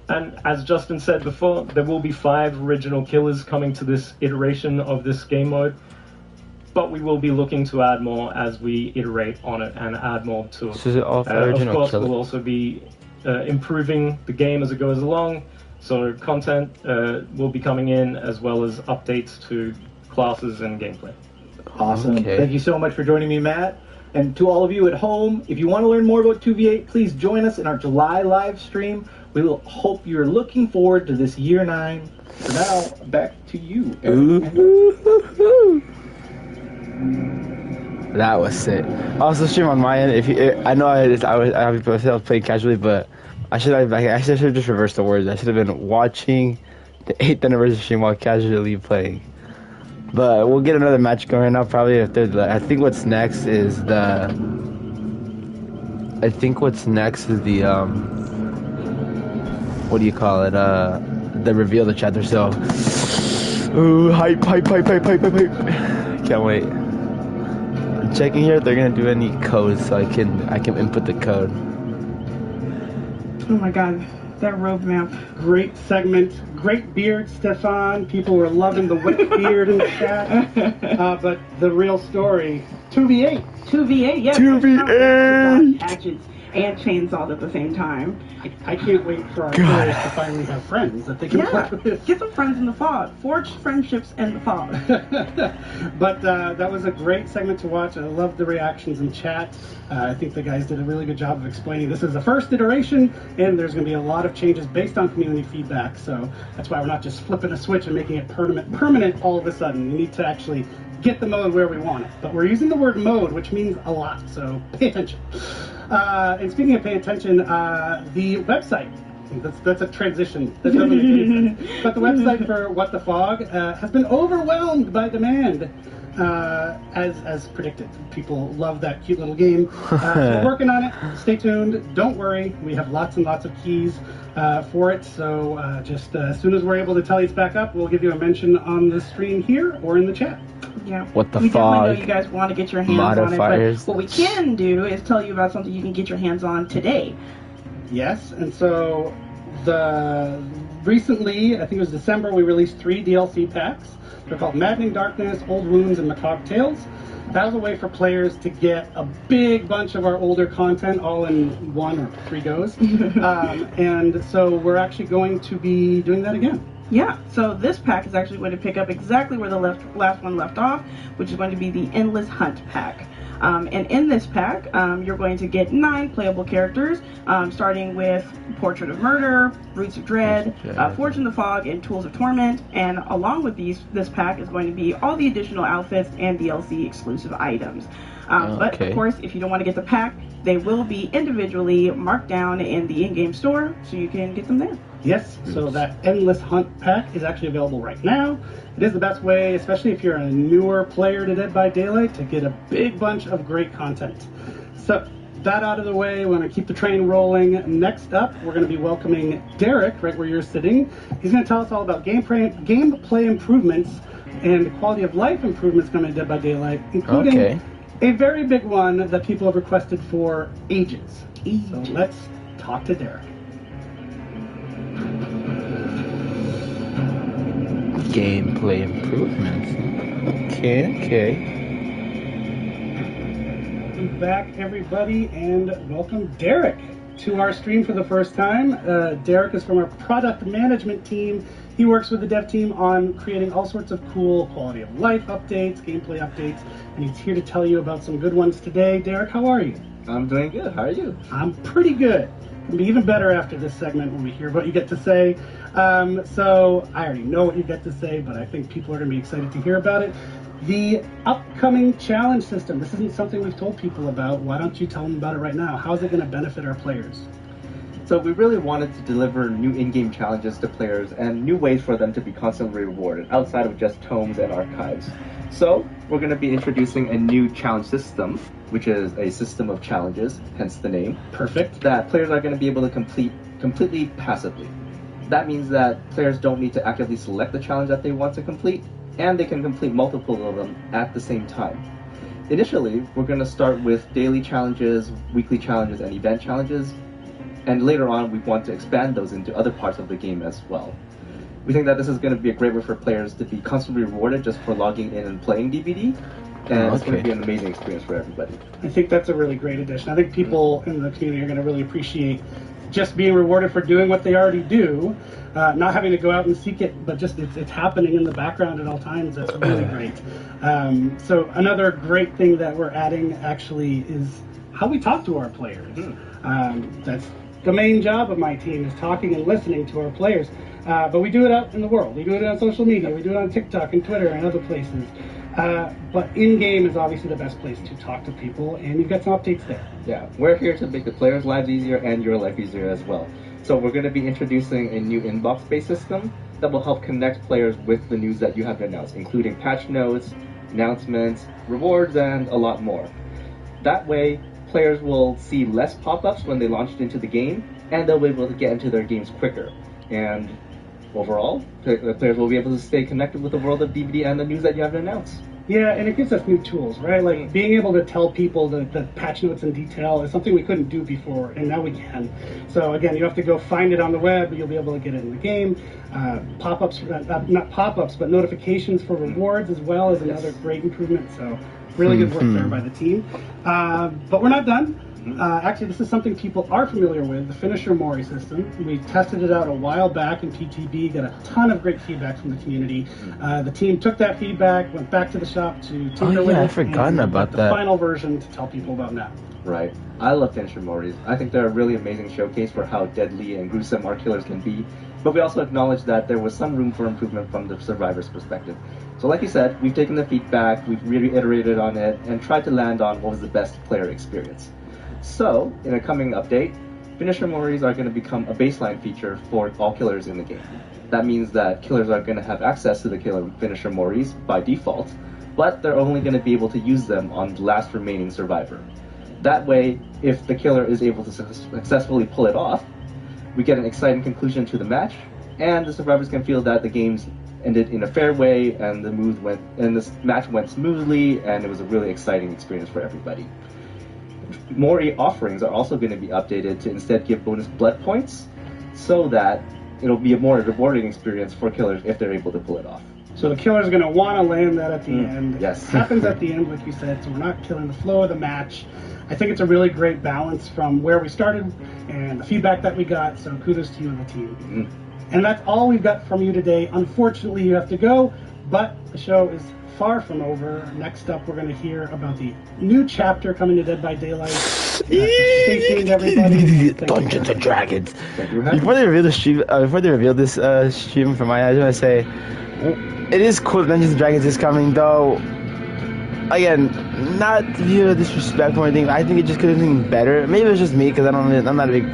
And as Justin said before, there will be 5 original killers coming to this iteration of this game mode. But we will be looking to add more as we iterate on it and add more to it. So is it all 5 original of course, killers? we'll also be improving the game as it goes along. So content will be coming in, as well as updates to classes and gameplay. Awesome. Okay. Thank you so much for joining me, Matt. And to all of you at home, if you want to learn more about 2v8, please join us in our July live stream. We will hope you're looking forward to this year 9. For now, back to you, Eric. That was sick. Also, stream on my end. If you, I know I was playing casually, but I should have just reversed the words. I should have been watching the 8th anniversary stream while casually playing. But we'll get another match going right now. Probably if there's, I think what's next is the. What do you call it? The reveal of the chapter. So, ooh, hype. Can't wait. I'm checking here if they're gonna do any codes so I can input the code. Oh my god, that roadmap. Great segment. Great beard, Stefan. People were loving the wet beard in the chat. But the real story, 2v8. 2v8, yes. 2v8! Hatchets and chainsaws at the same time. I can't wait for our players to finally have friends that they can play with. Get some friends in the fog. Forge friendships in the fog. But that was a great segment to watch. I loved the reactions in chat. I think the guys did a really good job of explaining this is the first iteration, and there's going to be a lot of changes based on community feedback. So that's why we're not just flipping a switch and making it permanent all of a sudden. We need to actually get the mode where we want it. But we're using the word mode, which means a lot. So pay attention. And speaking of pay attention, the website, that's a transition. That doesn't make any sense. But the website for What the Fog has been overwhelmed by demand. as predicted. People love that cute little game. So we're working on it. Stay tuned. Don't worry. We have lots and lots of keys for it. So just as soon as we're able to tell you it's back up, we'll give you a mention on the stream here or in the chat. Yeah. What the we fuck? definitely know you guys want to get your hands Modifiers. on it, but what we can do is tell you about something you can get your hands on today. Yes, and so recently, I think it was December, we released 3 DLC packs. They're called Maddening Darkness, Old Wounds, and Macabre Tales. That was a way for players to get a big bunch of our older content all in 1 or 3 goes. And so we're actually going to be doing that again. Yeah, so this pack is actually going to pick up exactly where the last one left off, which is going to be the Endless Hunt pack. And in this pack, you're going to get 9 playable characters, starting with Portrait of Murder, Roots of Dread, Fortune the Fog, and Tools of Torment. And along with this pack is going to be all the additional outfits and DLC exclusive items. But of course, if you don't want to get the pack, they will be individually marked down in the in-game store, so you can get them there. Yes, so that Endless Hunt pack is actually available right now. It is the best way, especially if you're a newer player to Dead by Daylight, to get a big bunch of great content. So that out of the way, we want to keep the train rolling. Next up, we're going to be welcoming Derek, right where you're sitting. He's going to tell us all about gameplay improvements and quality of life improvements coming to Dead by Daylight, including a very big one that people have requested for ages. So let's talk to Derek. Gameplay improvements. Okay. Welcome back, everybody, and welcome Derek to our stream for the first time. Derek is from our product management team. He works with the dev team on creating all sorts of cool quality of life updates, gameplay updates, and he's here to tell you about some good ones today. Derek, how are you? I'm doing good. How are you? I'm pretty good. It'll be even better after this segment when we hear what you get to say. So I already know what you get to say, but I think people are going to be excited to hear about it. The upcoming challenge system. This isn't something we've told people about. Why don't you tell them about it right now? How is it going to benefit our players? So we really wanted to deliver new in-game challenges to players and new ways for them to be constantly rewarded outside of just tomes and archives. So we're going to be introducing a new challenge system, which is a system of challenges, hence the name. Perfect. That players are going to be able to complete completely passively. That means that players don't need to actively select the challenge that they want to complete, and they can complete multiple of them at the same time. Initially, we're going to start with daily challenges, weekly challenges, and event challenges, and later on we want to expand those into other parts of the game as well. We think that this is going to be a great way for players to be constantly rewarded just for logging in and playing DBD, and it's going to be an amazing experience for everybody. I think that's a really great addition. I think people in the community are going to really appreciate just being rewarded for doing what they already do, not having to go out and seek it, but just it's happening in the background at all times. That's really great. So another great thing that we're adding actually is how we talk to our players. That's the main job of my team, is talking and listening to our players. But we do it out in the world. We do it on social media. We do it on TikTok and Twitter and other places. But in-game is obviously the best place to talk to people, and you've got some updates there. Yeah, we're here to make the players' lives easier and your life easier as well. So we're going to be introducing a new inbox-based system that will help connect players with the news that you have announced, including patch notes, announcements, rewards, and a lot more. That way, players will see less pop-ups when they launch into the game, and they'll be able to get into their games quicker. And overall, the players will be able to stay connected with the world of DBD and the news that you have announced. Yeah, and it gives us new tools, right? Like being able to tell people the patch notes in detail is something we couldn't do before, and now we can. So again, you have to go find it on the web, but you'll be able to get it in the game. Pop-ups, not pop-ups, but notifications for rewards as well is another great improvement. So really good work there by the team. But we're not done. Actually, this is something people are familiar with, the Finisher Mori system. We tested it out a while back in PTB, got a ton of great feedback from the community. The team took that feedback, went back to the shop to tinker with it. I've forgotten about the that. final version to tell people about now. Right. I love Finisher Moris. I think they're a really amazing showcase for how deadly and gruesome our killers can be. But we also acknowledge that there was some room for improvement from the survivor's perspective. So like you said, we've taken the feedback, we've reiterated on it, and tried to land on what was the best player experience. So, in a coming update, Finisher Moris are going to become a baseline feature for all killers in the game. That means that killers are going to have access to the killer Finisher Moris by default, but they're only going to be able to use them on the last remaining survivor. That way, if the killer is able to successfully pull it off, we get an exciting conclusion to the match, and the survivors can feel that the game's ended in a fair way, and this match went smoothly, and it was a really exciting experience for everybody. More offerings are also going to be updated to instead give bonus blood points, so that it'll be a more rewarding experience for killers if they're able to pull it off. So the killer's going to want to land that at the end. Yes. It happens at the end, like you said, so we're not killing the flow of the match. I think it's a really great balance from where we started and the feedback that we got, so kudos to you and the team. And that's all we've got from you today. Unfortunately, you have to go, but the show is far from over. Next up, we're going to hear about the new chapter coming to Dead by Daylight. Stay tuned, everybody. Dungeons and Dragons. Before they reveal the stream, this stream from my eyes, I want to say it is cool. Dungeons and Dragons is coming, though. Again, not to be disrespectful or anything. I think it just could have been better. Maybe it's just me because I'm not a big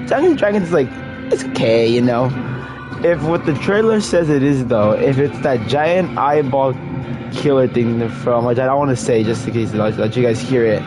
Dungeons and Dragons is it's okay, you know. If what the trailer says it is, though, if it's that giant eyeball killer thing from, which I don't want to say just in case I'll let you guys hear it,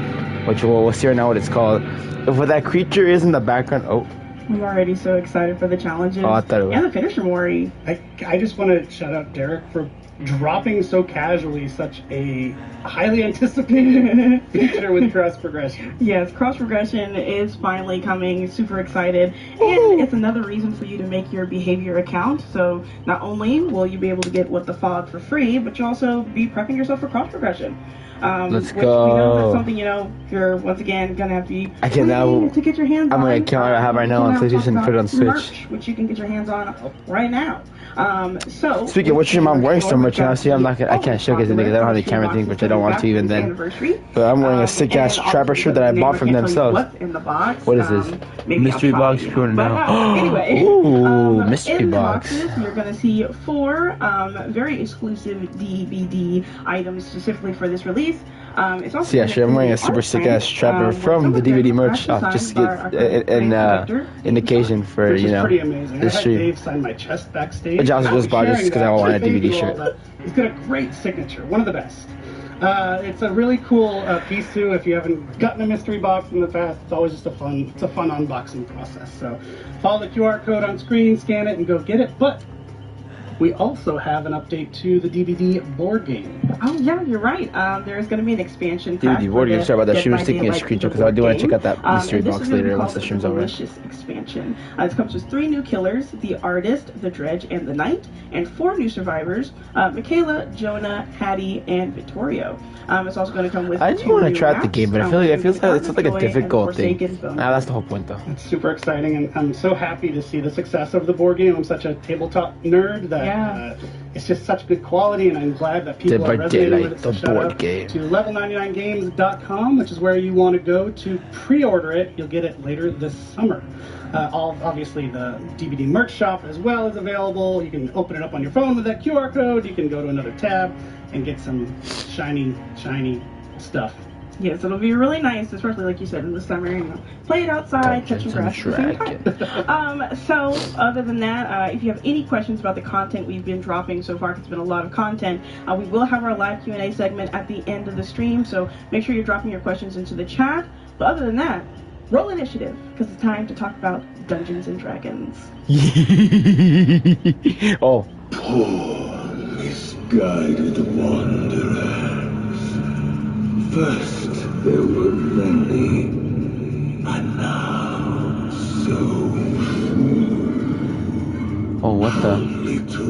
which we'll see right now what it's called. If what that creature is in the background, I'm already so excited for the challenges I thought it was. and the finisher, Maury. I just want to shout out Derek for dropping so casually such a highly anticipated feature with cross progression. Yes, cross progression is finally coming. Super excited. And it's another reason for you to make your behavior account. So not only will you be able to get What the Fog for free, but you'll also be prepping yourself for cross progression. Let's which go. We know that's something, you're once again going to have to be I can now to get your hands I'm on. going to account I have right now on PlayStation and put it on Switch. Merch, which you can get your hands on right now. So speaking of which, I'm wearing so much now. See, I can't showcase it because I don't have the camera thing, which I don't want to even then. But I'm wearing a sick ass Trapper shirt that I bought from themselves. What is this? Mystery box pure now. Anyway, ooh, mystery in box. The boxes, you're going to see 4 very exclusive DBD items specifically for this release. It's also I'm wearing a super sick ass Trapper from the DVD merch shop just to get an indication for Which is pretty amazing. this I had stream. Dave sign my chest backstage. Which I also just bought just because I wanted a DVD shirt. He's got a great signature, one of the best. It's a really cool piece too. If you haven't gotten a mystery box in the past, it's always just a fun unboxing process. So follow the QR code on screen, scan it, and go get it. But we also have an update to the DVD board game. Oh yeah, you're right. There's going to be an expansion pack. DVD board game. Sorry about that. She was taking a screenshot because I do want to check out that mystery box later once the stream's over. Delicious expansion. It comes with 3 new killers: the Artist, the Dredge, and the Knight, and 4 new survivors: Michaela, Jonah, Hattie, and Vittorio. It's also going to come with. I just want to try out the game, but I feel like it's like a difficult thing. That's the whole point, though. It's super exciting, and I'm so happy to see the success of the board game. I'm such a tabletop nerd that it's just such good quality, and I'm glad that people are resonating with it. So shout out to level99games.com, which is where you want to go to pre-order it. You'll get it later this summer. Obviously, the DVD merch shop as well is available. You can open it up on your phone with that QR code. You can go to another tab and get some shiny stuff. Yes, it'll be really nice, especially like you said in the summer. Play it outside, touch some grass at the same time. So, other than that, if you have any questions about the content we've been dropping so far, 'cause it's been a lot of content, we will have our live Q&A segment at the end of the stream. So make sure you're dropping your questions into the chat. But other than that, roll initiative, because it's time to talk about Dungeons and Dragons. Oh. Poor misguided wanderers. First there were many, and now so few. Oh, what the? Only to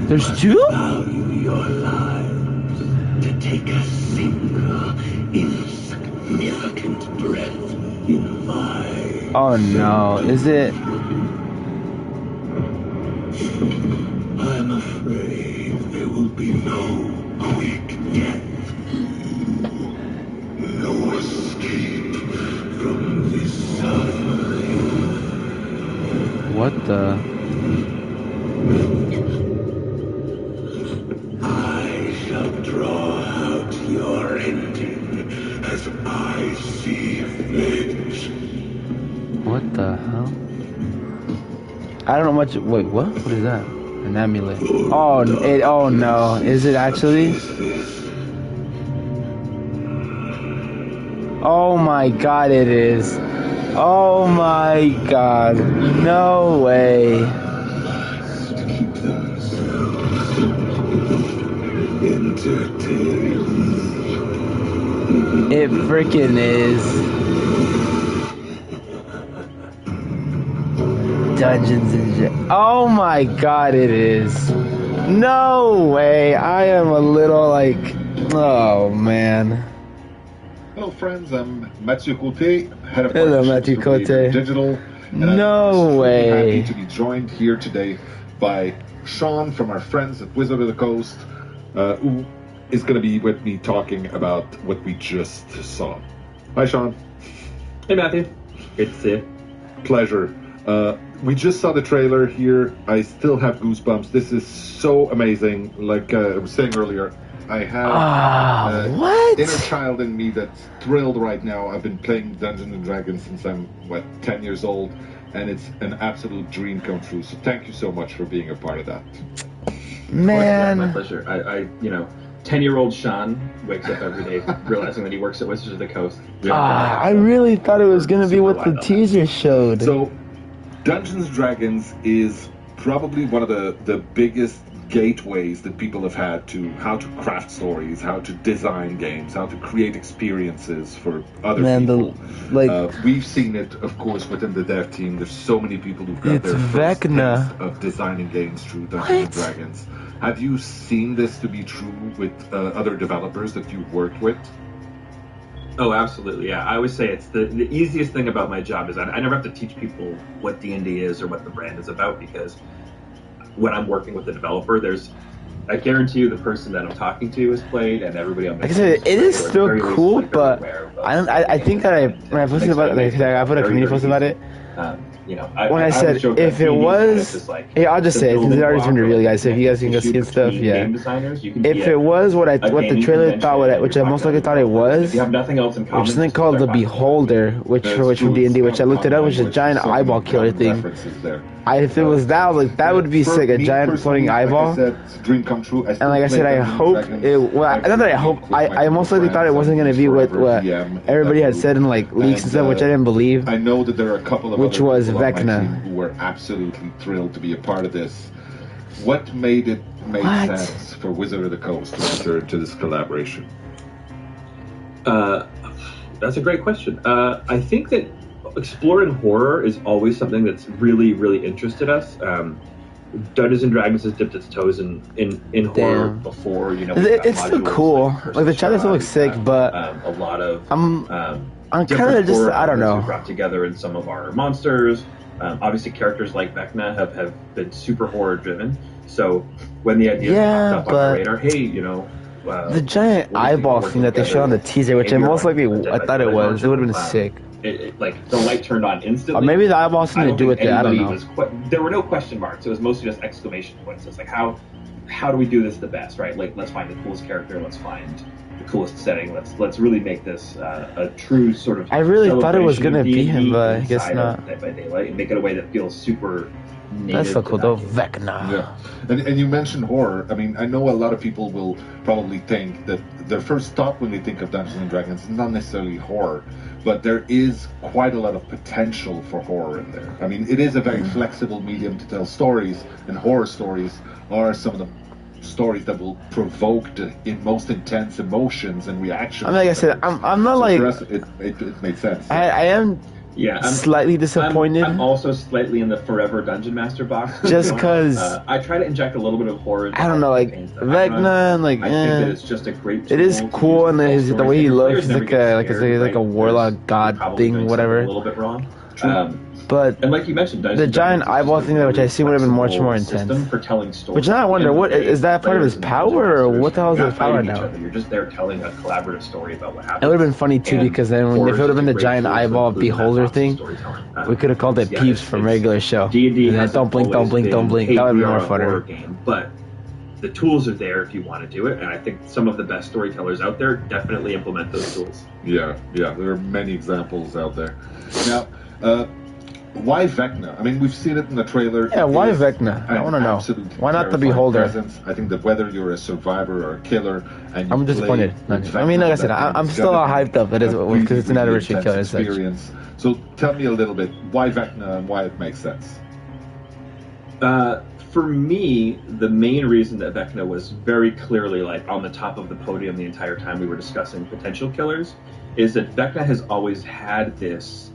There's 2? value your lives, to take a single insignificant breath in my. Oh no, is it? I'm afraid there will be no quick death. No escape from this suffering. What the? I shall draw out your ending as I see fit. What the hell? I don't know much. Wait, what? What is that? An amulet. Oh, oh no. Is it actually? Oh my god, it is. Oh my god. No way. It freaking is. Dungeons and oh my god, it is. No way. I am a little like, oh man. Hello friends, I'm Mathieu Cote, head of Hello, Mathieu partnerships Cote. with Digital. And No I'm way. happy to be joined here today by Sean from our friends at Wizard of the Coast, who is going to be with me talking about what we just saw. Hi, Sean. Hey, Matthew. Great to see you. Pleasure. We just saw the trailer here. I still have goosebumps. This is so amazing. Like I was saying earlier, I have what? inner child in me that's thrilled right now. I've been playing Dungeons and Dragons since I'm 10 years old, and it's an absolute dream come true. So thank you so much for being a part of that. Man, my pleasure. I 10-year-old Sean wakes up every day realizing that he works at Wizards of the Coast. I really thought it was gonna be what the teaser showed. So, Dungeons & Dragons is probably one of the biggest gateways that people have had to how to craft stories, how to design games, how to create experiences for other people. We've seen it, of course, within the dev team. There's so many people who've got their first taste of designing games through Dungeons & Dragons. Have you seen this to be true with other developers that you've worked with? Oh, absolutely, yeah. I always say it's the easiest thing about my job is I never have to teach people what D&D is or what the brand is about, because when I'm working with the developer, I guarantee you the person that I'm talking to has played, and everybody on my like I said, it is still cool, but I think that when I posted about it, I put a community post about it. When I said if it was, I'll just say it since it already been revealed, guys. So if you guys can go see stuff, yeah. If it was what the trailer thought, which I most likely thought it was, you have nothing else in common, which is something called the Beholder, which from D&D, which I looked it up, which is a giant eyeball killer thing. If it was that, that would be sick, a giant floating eyeball. Dream come true. And like I said, I hope it. Well, not that I hope. I most likely thought it wasn't going to be what everybody had said in leaks and stuff, which I didn't believe. I know that there are a couple of which was Vecna, who were absolutely thrilled to be a part of this. What made it make sense for Wizard of the Coast to enter into this collaboration? That's a great question. I think that exploring horror is always something that's really, really interested us. Dungeons and Dragons has dipped its toes in horror before. It's still cool. Like the trailer still looks sick, but a lot of I'm kind of just I don't know. Brought together in some of our monsters. Obviously, characters like Vecna have been super horror driven. So when the idea popped up on the radar, hey, the giant eyeball thing that they showed on the teaser, which I most likely I thought it was, it would have been sick. Like the light turned on instantly. Or maybe the eyeballs something to do with it. I don't know. There were no question marks. It was mostly just exclamation points. It's like how do we do this the best, right? Like let's find the coolest character. Let's find the coolest setting. Let's really make this a true sort of. I really thought it was gonna be him, but I guess not. Dead by Daylight, and make it a way that feels super. That's so cool though, Vecna. Yeah, and you mentioned horror. I mean, I know a lot of people will probably think that their first thought when they think of Dungeons and Dragons is not necessarily horror, but there is quite a lot of potential for horror in there. I mean, it is a very flexible medium to tell stories, and horror stories are some of the stories that will provoke the most intense emotions and reactions. I mean, like I said, I'm not like it made sense. I am. Yeah, I'm slightly disappointed. I'm also slightly in the Forever Dungeon Master box. Just because I try to inject a little bit of horror. I don't know, like Vecna, like I think that it's just a great. It is cool, and the way he looks, like a warlock god thing, whatever. A little bit wrong. But and like you mentioned, the giant eyeball thing, which I see would have been much more intense. For telling stories. Which now I wonder, what is that part of his power, or what the hell is his power now? You're just there telling a collaborative story about what happened. It would have been funny too, because then if it would have been the giant eyeball beholder thing, we could have called it Peeps from regular show. D&D and then don't blink, don't blink, don't blink. That would be more funner. But the tools are there if you want to do it, and I think some of the best storytellers out there definitely implement those tools. Yeah, there are many examples out there. Now, why Vecna? I mean, we've seen it in the trailer. Yeah, why Vecna? I want to know. Why not the Beholder? Presence. I think that whether you're a survivor or a killer, and I'm disappointed. I mean, like I said, I'm still hyped up. It is because it's an anniversary killer. Experience. So tell me a little bit why Vecna and why it makes sense. For me, the main reason that Vecna was very clearly like on the top of the podium the entire time we were discussing potential killers is that Vecna has always had this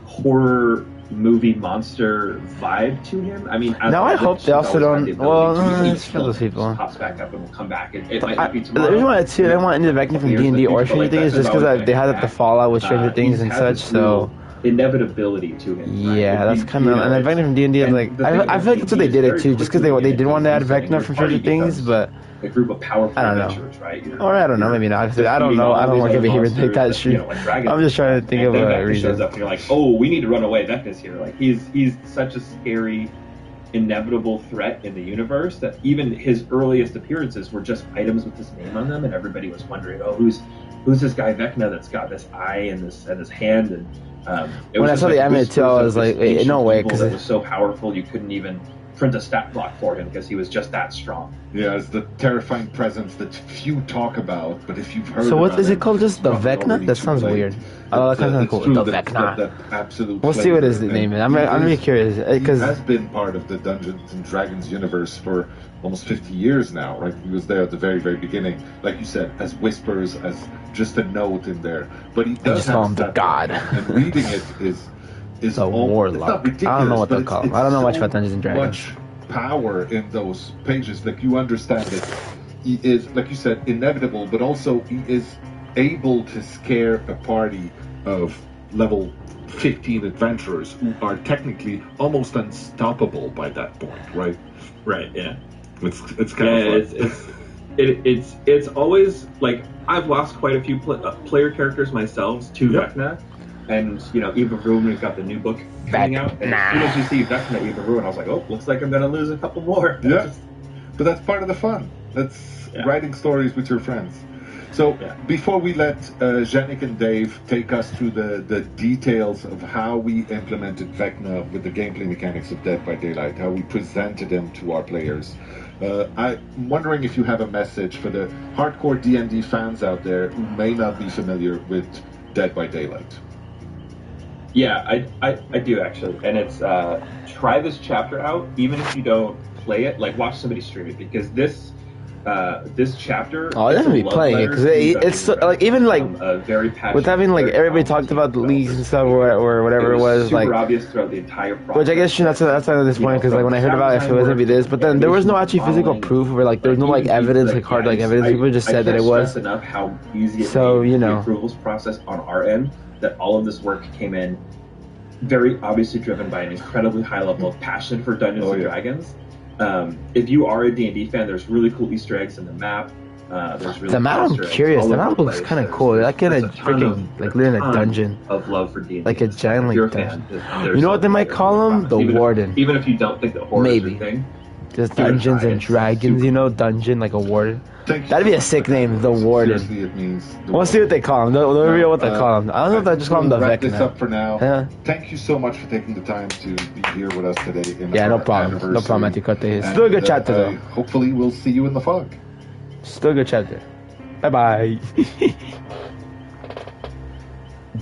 horror movie monster vibe to him. I mean, now I hope they also don't. Well, it's for those people. Pops back up and will come back. It might not be tomorrow. The reason why I didn't want any Vecna from D&D or Stranger Things is just because they had the fallout with Stranger Things and such. So. Inevitability to him. Right? Yeah, that's kind of, and Vecna from D&D. Like, I feel like that's what they did it too, just because they did want to add Vecna from Stranger Things, but a group of powerful I don't adventurers, right? Or I don't know, maybe not. I don't know. I don't want to even think that shit. I'm just trying to think of a reason. Shows up and you're like, oh, we need to run away. Vecna's here. Like he's such a scary, inevitable threat in the universe that even his earliest appearances were just items with his name on them, and everybody was wondering, oh, who's this guy Vecna that's got this eye and this hand and. When I saw the anime too, I was like, no way, because it was so powerful you couldn't even print a stat block for him because he was just that strong. Yeah, it's the terrifying presence that few talk about, but if you've heard. So what is it called? Just the Vecna? That sounds weird. Oh, that kind of cool. The Vecna. That absolute. We'll see what his name is. I'm really curious because he has been part of the Dungeons and Dragons universe for almost 50 years now, right? He was there at the very, very beginning, like you said, as whispers, as just a note in there. But he does just call him the god. And reading it is a warlock. I don't know what they'll call him. I don't know much about Dungeons and Dragons. Much power in those pages. Like you understand that he is, like you said, inevitable, but also he is able to scare a party of level 15 adventurers who are technically almost unstoppable by that point, right? Right. Yeah. It's kind of fun. It's always like I've lost quite a few player characters myself to Vecna, and Eva Ruin has got the new book coming out. And as soon as you see Vecna, Eva Ruin, I was like, oh, looks like I'm gonna lose a couple more. Yeah, but that's part of the fun. That's writing stories with your friends. So before we let Yannick and Dave take us through the details of how we implemented Vecna with the gameplay mechanics of Dead by Daylight, how we presented them to our players, I'm wondering if you have a message for the hardcore D&D fans out there who may not be familiar with Dead by Daylight. Yeah, I do actually, and it's try this chapter out, even if you don't play it. Like watch somebody stream it because this chapter. Oh, I'm gonna be playing it because it's like even like very with having like everybody talked about the leaks and stuff or whatever it was super like obvious throughout the entire process. Which I guess that's not this point because like when I heard about it, if it was gonna be this, but then there was no actually physical proof or like there was no like evidence like hard like evidence. People just said that it was. Enough how easy it so made the approvals process on our end that all of this work came in very obviously driven by an incredibly high level of passion for Dungeons and Dragons. If you are a D&D fan, there's really cool Easter eggs in the map. There's really the map. I'm curious. The map looks kind of cool. Like in a freaking like live in a dungeon. Of love for D&D. Like a giant like dungeon. You know what they might call him? The Warden. Even if you don't think the horror is a thing. Just Dungeons and Dragons, dungeon like a warden. That'd be a sick name, the Warden. It means we'll see what they call him. They'll reveal what they call him. I don't know if they just call him the Vecna. Wrap this up for now. Yeah. Thank you so much for taking the time to be here with us today. No problem. No problem, Matthew. Still a good chapter though. Hopefully we'll see you in the fog. Still a good chapter. Bye-bye.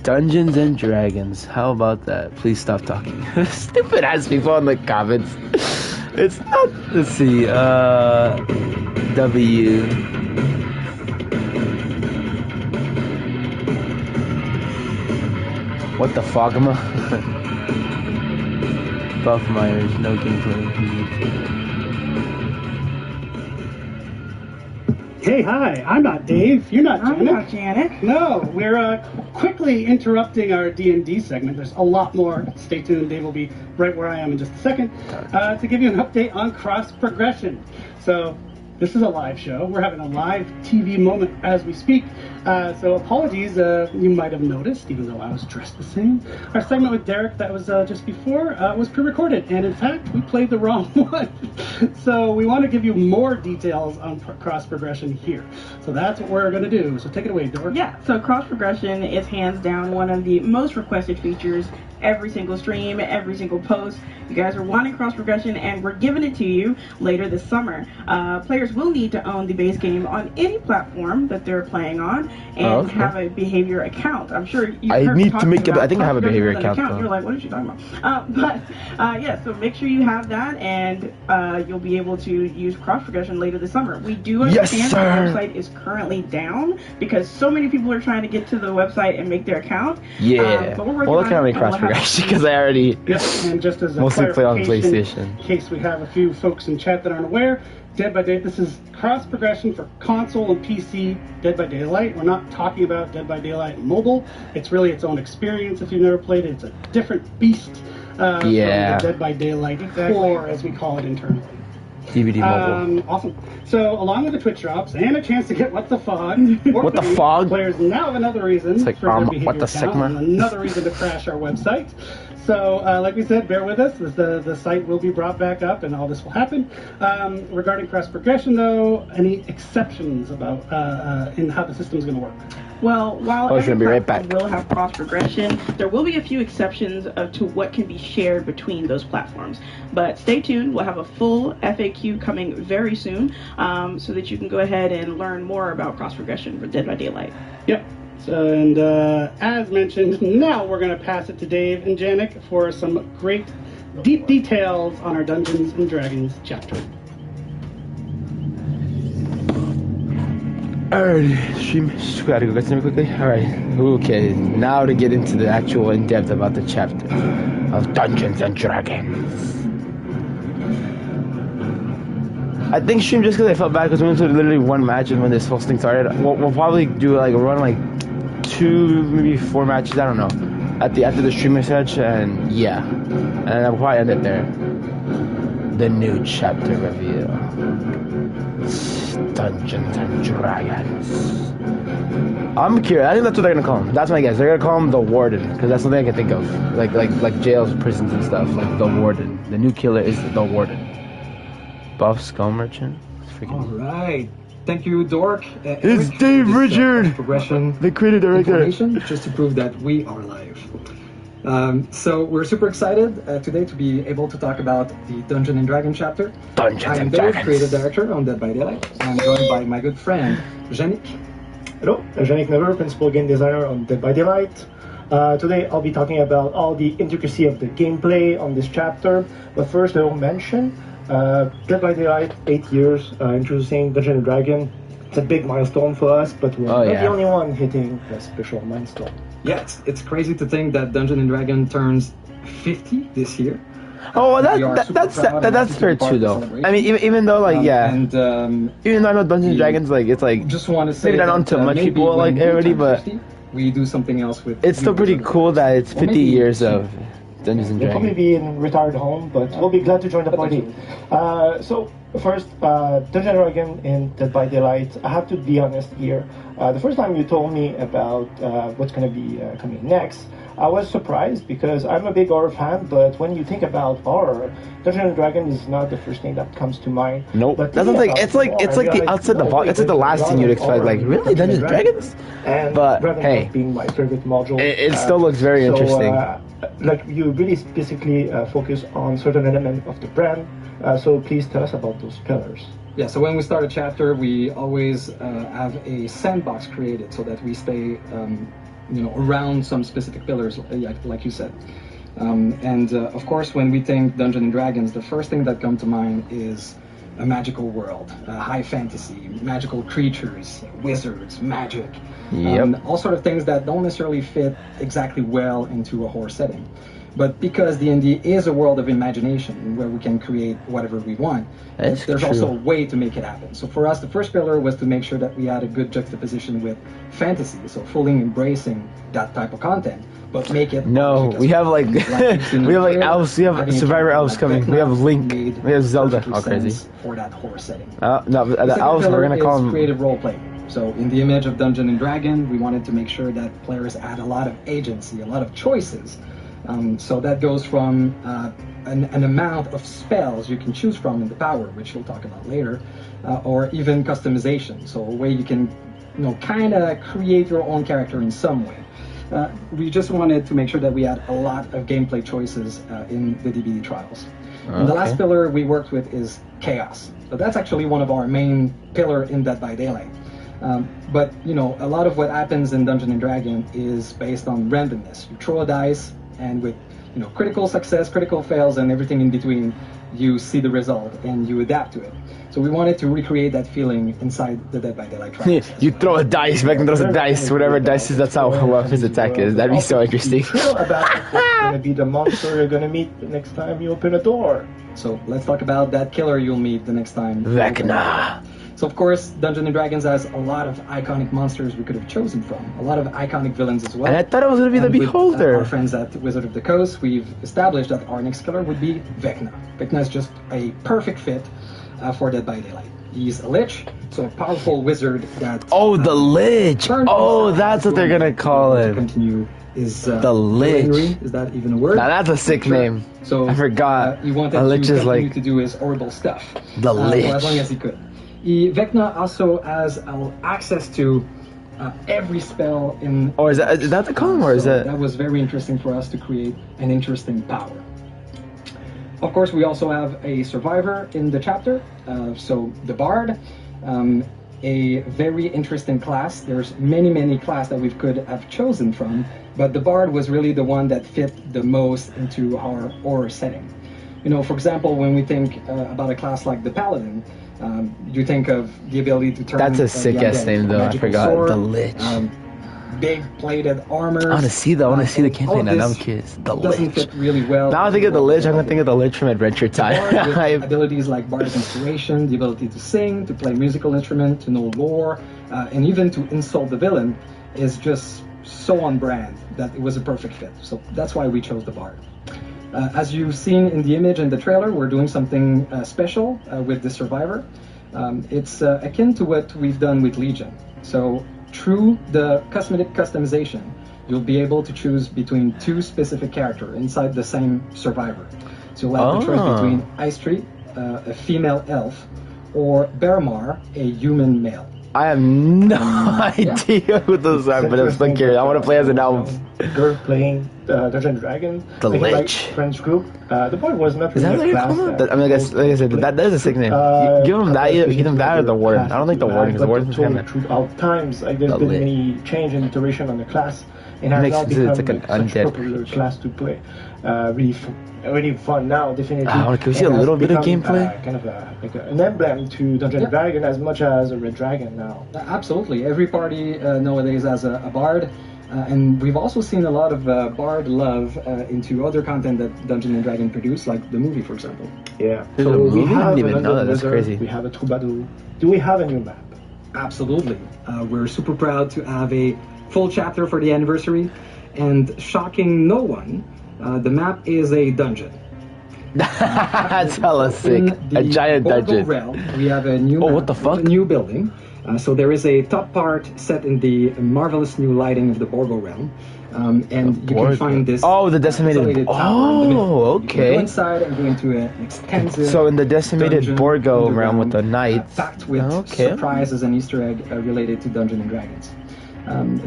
Dungeons and Dragons. How about that? Please stop talking. Stupid ass people in the comments. It's not. Let's see. W. What the fogma? Buff Myers, no gameplay. Hey, hi, I'm not Dave. You're not Janet. I'm not Janet. No, we're quickly interrupting our D&D segment. There's a lot more. Stay tuned. Dave will be right where I am in just a second to give you an update on cross progression. So this is a live show. We're having a live TV moment as we speak. So apologies, you might have noticed, even though I was dressed the same. Our segment with Derek that was just before was pre-recorded, and in fact, we played the wrong one. So we want to give you more details on cross-progression here. So that's what we're going to do. So take it away, Dork. Yeah, so cross-progression is hands down one of the most requested features every single stream, every single post. You guys are wanting cross-progression, and we're giving it to you later this summer. Players will need to own the base game on any platform that they're playing on and have a behavior account. I'm sure you've heard me talking about I think I have a behavior account. You're like, what is she talking about? Yeah, so make sure you have that, and you'll be able to use cross-progression later this summer. We do understand the website is currently down because so many people are trying to get to the website and make their account. Yeah. But we're working Well, look how many on it, cross-progression because I already and just as a mostly play on PlayStation. In case we have a few folks in chat that aren't aware, Dead by Daylight, this is cross-progression for console and PC Dead by Daylight. We're not talking about Dead by Daylight mobile. It's really its own experience if you've never played it. It's a different beast from the Dead by Daylight core, as we call it internally. DBD mobile. Awesome. So, along with the Twitch drops and a chance to get What the Fog, What the Fog? Players now have another reason like, for their behavior what the account, Sigma? and another reason to crash our website. So, like we said, bear with us. The site will be brought back up, and all this will happen. Regarding cross progression, though, any exceptions about in how the system is going to work? Well, while it's gonna be right back. will have cross progression, there will be a few exceptions to what can be shared between those platforms. But stay tuned. We'll have a full FAQ coming very soon, so that you can go ahead and learn more about cross progression for Dead by Daylight. Yep. So, and as mentioned, now we're going to pass it to Dave and Janik for some great deep details on our Dungeons and Dragons chapter. Alright, stream. Just gotta go get some quickly. Alright, okay. Now to get into the actual in-depth about the chapter of Dungeons and Dragons. I think stream just because I felt bad because we went through literally one match and when this whole thing started. We'll probably do like a run like 2, maybe 4 matches. I don't know. After the streamer session, and yeah, and I'll probably end it there. The new chapter reveal. Dungeons and Dragons. I'm curious. I think that's what they're gonna call him. That's my guess. They're gonna call him the Warden because that's something I can think of. Like jails, prisons, and stuff. Like the Warden. The new killer is the Warden. Buff Skull Merchant. All right. Thank you, Dork. It's Dave Richard, progression, the creative director. Just to prove that we are live. So we're super excited today to be able to talk about the Dungeon and Dragon chapter. I'm Dave, creative director on Dead by Daylight. I'm joined by my good friend, Janik. Hello, I'm Janik Never, principal game designer on Dead by Daylight. Today I'll be talking about all the intricacy of the gameplay on this chapter. But first I will mention Dead by Daylight, 8 years introducing Dungeon and Dragon. It's a big milestone for us, but we're not the only one hitting a special milestone. Yeah, it's crazy to think that Dungeon and Dragon turns 50 this year. Oh, that's fair too, though. I mean, even though even though I know Dungeons and Dragons, like it's like just want to say maybe not too much people like already, but 50, we do something else with. It's still pretty cool that it's 50 years of Dungeons and You'll Dragons. probably be in retired home, but we'll be glad to join the party. So first, Dungeon and Dragon in Dead by Daylight. I have to be honest here. The first time you told me about what's going to be coming next, I was surprised because I'm a big horror fan, but when you think about horror, Dungeons and Dragons is not the first thing that comes to mind. Nope. But That's like it's like the outside the box. It's like the last thing you'd expect. Like really, Dungeons and Dragons? And but Dragon hey, being my favorite module, it still looks very interesting. Like you really specifically focus on certain element of the brand. So please tell us about those pillars. Yeah, so when we start a chapter, we always have a sandbox created so that we stay, around some specific pillars, like you said. Of course, when we think Dungeons and Dragons, the first thing that comes to mind is a magical world, high fantasy, magical creatures, wizards, magic, all sort of things that don't necessarily fit exactly well into a horror setting. But because D&D is a world of imagination where we can create whatever we want, there's also a way to make it happen. So for us, the first pillar was to make sure that we had a good juxtaposition with fantasy, so fully embracing that type of content, but make it... No, we have like we have like elves, we have Survivor elves coming, we have Link, we have Zelda. Oh, crazy. For that horror setting. No, the elves, we're gonna call them... creative role-playing. So in the image of Dungeon and Dragon, we wanted to make sure that players had a lot of agency, a lot of choices. So that goes from an amount of spells you can choose from in the power, which we'll talk about later, or even customization. So a way you can, kind of create your own character in some way. We just wanted to make sure that we had a lot of gameplay choices in the DBD trials. And the last pillar we worked with is chaos. So that's actually one of our main pillar in Dead by Daylight. But a lot of what happens in Dungeon and Dragon is based on randomness. You throw a dice, and with critical success, critical fails, and everything in between, you see the result and you adapt to it. So we wanted to recreate that feeling inside the Dead by Daylight trials. You throw a dice, Vecna throws a dice, whatever dice is, that's how well his attack is. That'd be so interesting. About what's going to be the monster you're going to meet the next time you open a door. So let's talk about that killer you'll meet the next time. Vecna. So of course, Dungeons and Dragons has a lot of iconic monsters we could have chosen from, a lot of iconic villains as well. And I thought it was going to be the Beholder. With our friends at Wizard of the Coast, we've established that our next killer would be Vecna. Vecna is just a perfect fit for Dead by Daylight. He's a lich, so a powerful wizard that... Oh, the Lich! Oh, that's what they're going to call him. Continue is the Lich. Is that even a word? Now that's a sick name. So I forgot. He wanted Lich to is continue like to do his horrible stuff. The Lich. For as long as he could. Vecna also has access to every spell in... Oh, is that the column, or is that... That was very interesting for us to create an interesting power. Of course, we also have a survivor in the chapter, so the Bard, a very interesting class. There's many classes that we could have chosen from, but the Bard was really the one that fit the most into our horror setting. For example, when we think about a class like the Paladin, you think of the ability to turn... That's a sick-ass name, though. I forgot. Sword, the Lich. Big plated armor. I want to see the campaign now. I'm curious. The doesn't Lich. fit really well. Now I think of the Lich, I'm going to think of the Lich from Adventure Time. With abilities like Bard's Inspiration, the ability to sing, to play musical instrument, to know lore, and even to insult the villain is just so on brand that it was a perfect fit. So that's why we chose the Bard. As you've seen in the image and the trailer, we're doing something special with the Survivor. It's akin to what we've done with Legion. So through the cosmetic customization, you'll be able to choose between two specific characters inside the same Survivor. So you'll have the choice between Ice Tree, a female elf, or Bearmar, a human male. I have no idea who those are, but I'm so curious. I want to play as an elf. Girl playing Dungeons and Dragons. The Lich. Like French group. The boy was not Is really that a what class. I mean, like I said, that is a sick name. Give him that, either that or the Warden. I don't think the Warden, because the Warden's kind of... Throughout times, like, there's been any change in iteration on the class. It has now become like an such a popular undead class to play. Really fun now, definitely. Can we see a little bit of gameplay? Kind of an emblem to Dungeons and Dragons as much as a Red Dragon now. Absolutely. Every party nowadays has a Bard. And we've also seen a lot of Bard love into other content that Dungeons and Dragons produce, like the movie, for example. Yeah. There's a movie? I didn't even know that. That's crazy. We have a Troubadour. Do we have a new map? Absolutely. We're super proud to have a full chapter for the anniversary. And shocking no one, the map is a dungeon. That's hella sick. A giant dungeon. Realm, we have a new map, what the fuck? A new building. So there is a top part set in the marvelous new lighting of the Borgo realm, and you can find this. Oh, the decimated. Oh, okay. You go inside and go into an extensive. So in the decimated Borgo realm with the knights, packed with surprises and Easter egg related to Dungeons and Dragons.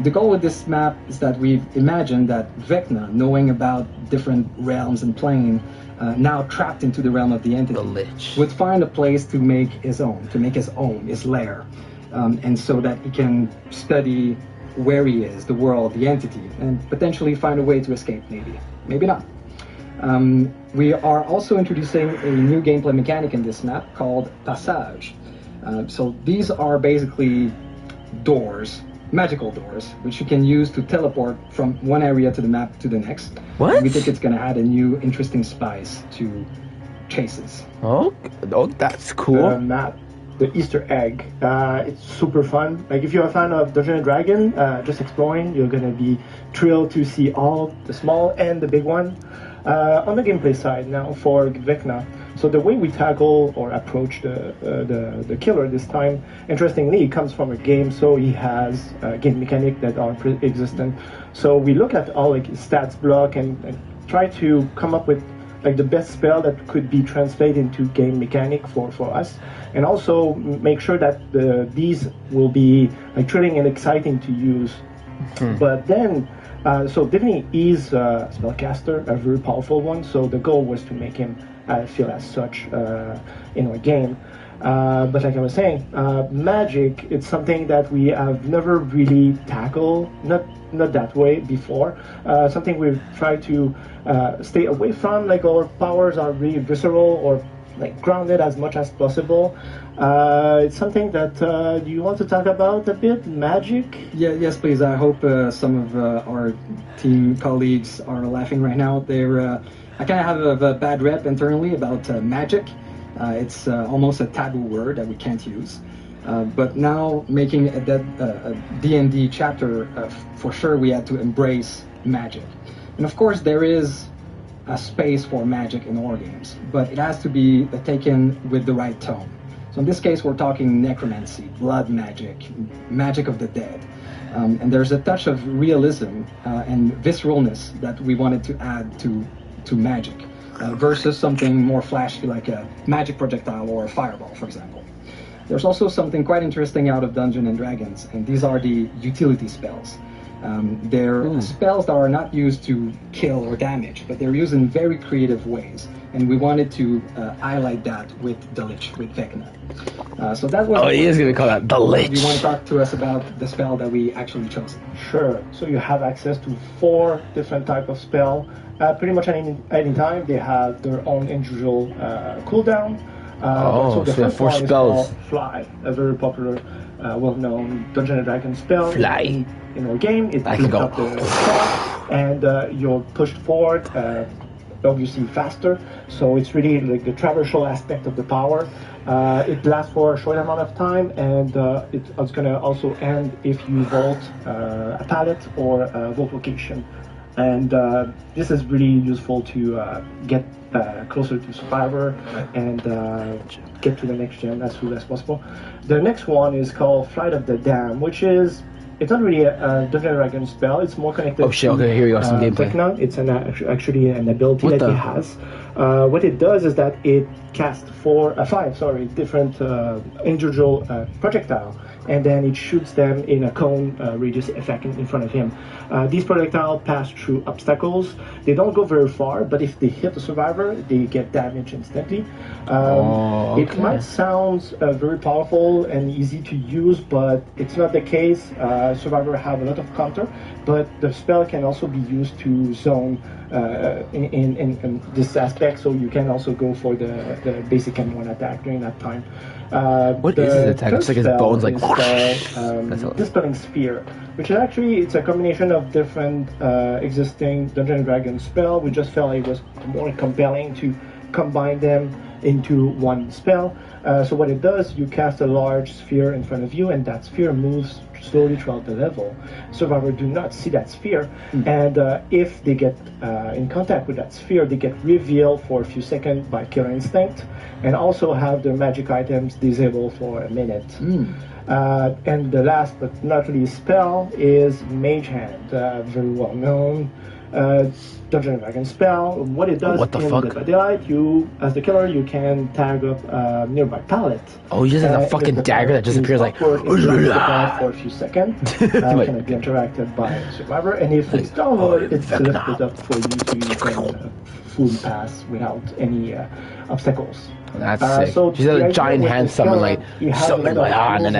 The goal with this map is that we've imagined that Vecna, knowing about different realms and plane, now trapped into the realm of the entity, would find a place to make his own, his lair. And so that he can study where he is, the world, the entity, and potentially find a way to escape, maybe not. We are also introducing a new gameplay mechanic in this map called Passage. So these are basically doors, magical doors, which you can use to teleport from one area to the map to the next. What? We think it's going to add a new interesting spice to chases. Oh, that's cool. The map. The Easter egg. It's super fun. Like if you're a fan of Dungeons and Dragons, just exploring, you're gonna be thrilled to see all the small and the big one. On the gameplay side now for Vecna. So the way we tackle or approach the killer this time, interestingly, it comes from a game, so he has game mechanics that are pre-existent. So we look at all like stats block and try to come up with like the best spell that could be translated into game mechanic for us, and also make sure that these will be like thrilling and exciting to use. But then, so definitely he's a spellcaster, a very powerful one. So the goal was to make him feel as such in our game. But like I was saying, magic, it's something that we have never really tackled, not that way before. Something we've tried to stay away from. Like our powers are really visceral or like grounded as much as possible. It's something that do you want to talk about a bit? Magic? Yes, please. I hope some of our team colleagues are laughing right now. I kind of have a bad rep internally about magic. It's almost a taboo word that we can't use. But now making a D&D chapter, for sure we had to embrace magic. And of course there is a space for magic in our games, but it has to be taken with the right tone. So in this case we're talking necromancy, blood magic, magic of the dead. And there's a touch of realism and visceralness that we wanted to add to magic, versus something more flashy like a magic projectile or a fireball, for example. There's also something quite interesting out of Dungeons and Dragons, and these are the utility spells. They're spells that are not used to kill or damage, but they're used in very creative ways. And we wanted to highlight that with the Lich, with Vecna. So that was. Oh, he is going to call that the Lich. Do you want to talk to us about the spell that we actually chose? Sure. So you have access to 4 different type of spell. Pretty much any time they have their own individual cooldown. So the first 4 one spells. is called Fly, a very popular, well-known Dungeons and Dragons spell. Fly. In our game, it I can picks go. up the spell, and you're pushed forward, obviously faster. So it's really like the traversal aspect of the power. It lasts for a short amount of time, and it's going to also end if you vault a pallet or a vault location. And this is really useful to get closer to Survivor and get to the next gen as soon as possible. The next one is called Flight of the Dam, which is, it's not really a Dungeons and Dragons spell, it's more connected to okay, here we go, some gameplay. Vecna. It's actually an ability that he has. What it does is that it casts 5 different individual projectile, and then it shoots them in a cone radius effect in front of him. These projectiles pass through obstacles. They don't go very far, but if they hit the survivor, they get damaged instantly. It might sound very powerful and easy to use, but it's not the case. Survivor have a lot of counter, but the spell can also be used to zone in this aspect, so you can also go for the basic M1 attack during that time. What is his attack? It's like his bones like Dispelling Sphere, which is actually, it's a combination of different existing Dungeons and Dragons spell. We just felt it was more compelling to combine them into one spell. So what it does, you cast a large sphere in front of you, and that sphere moves slowly throughout the level. Survivors do not see that sphere, and if they get in contact with that sphere, they get revealed for a few seconds by Killer Instinct, and also have their magic items disabled for a minute. And the last but not least spell is Mage Hand, very well known Dungeons and Dragons spell. What it does the daylight, you, as the killer, you can tag up a nearby pallet. Oh, he just has a fucking dagger that just appears like for a few seconds. Can be interacted by a survivor, and if it's downloaded, it's lifted up for you so you can fully pass without any obstacles. That's sick. So she's a giant hand summon like something like and then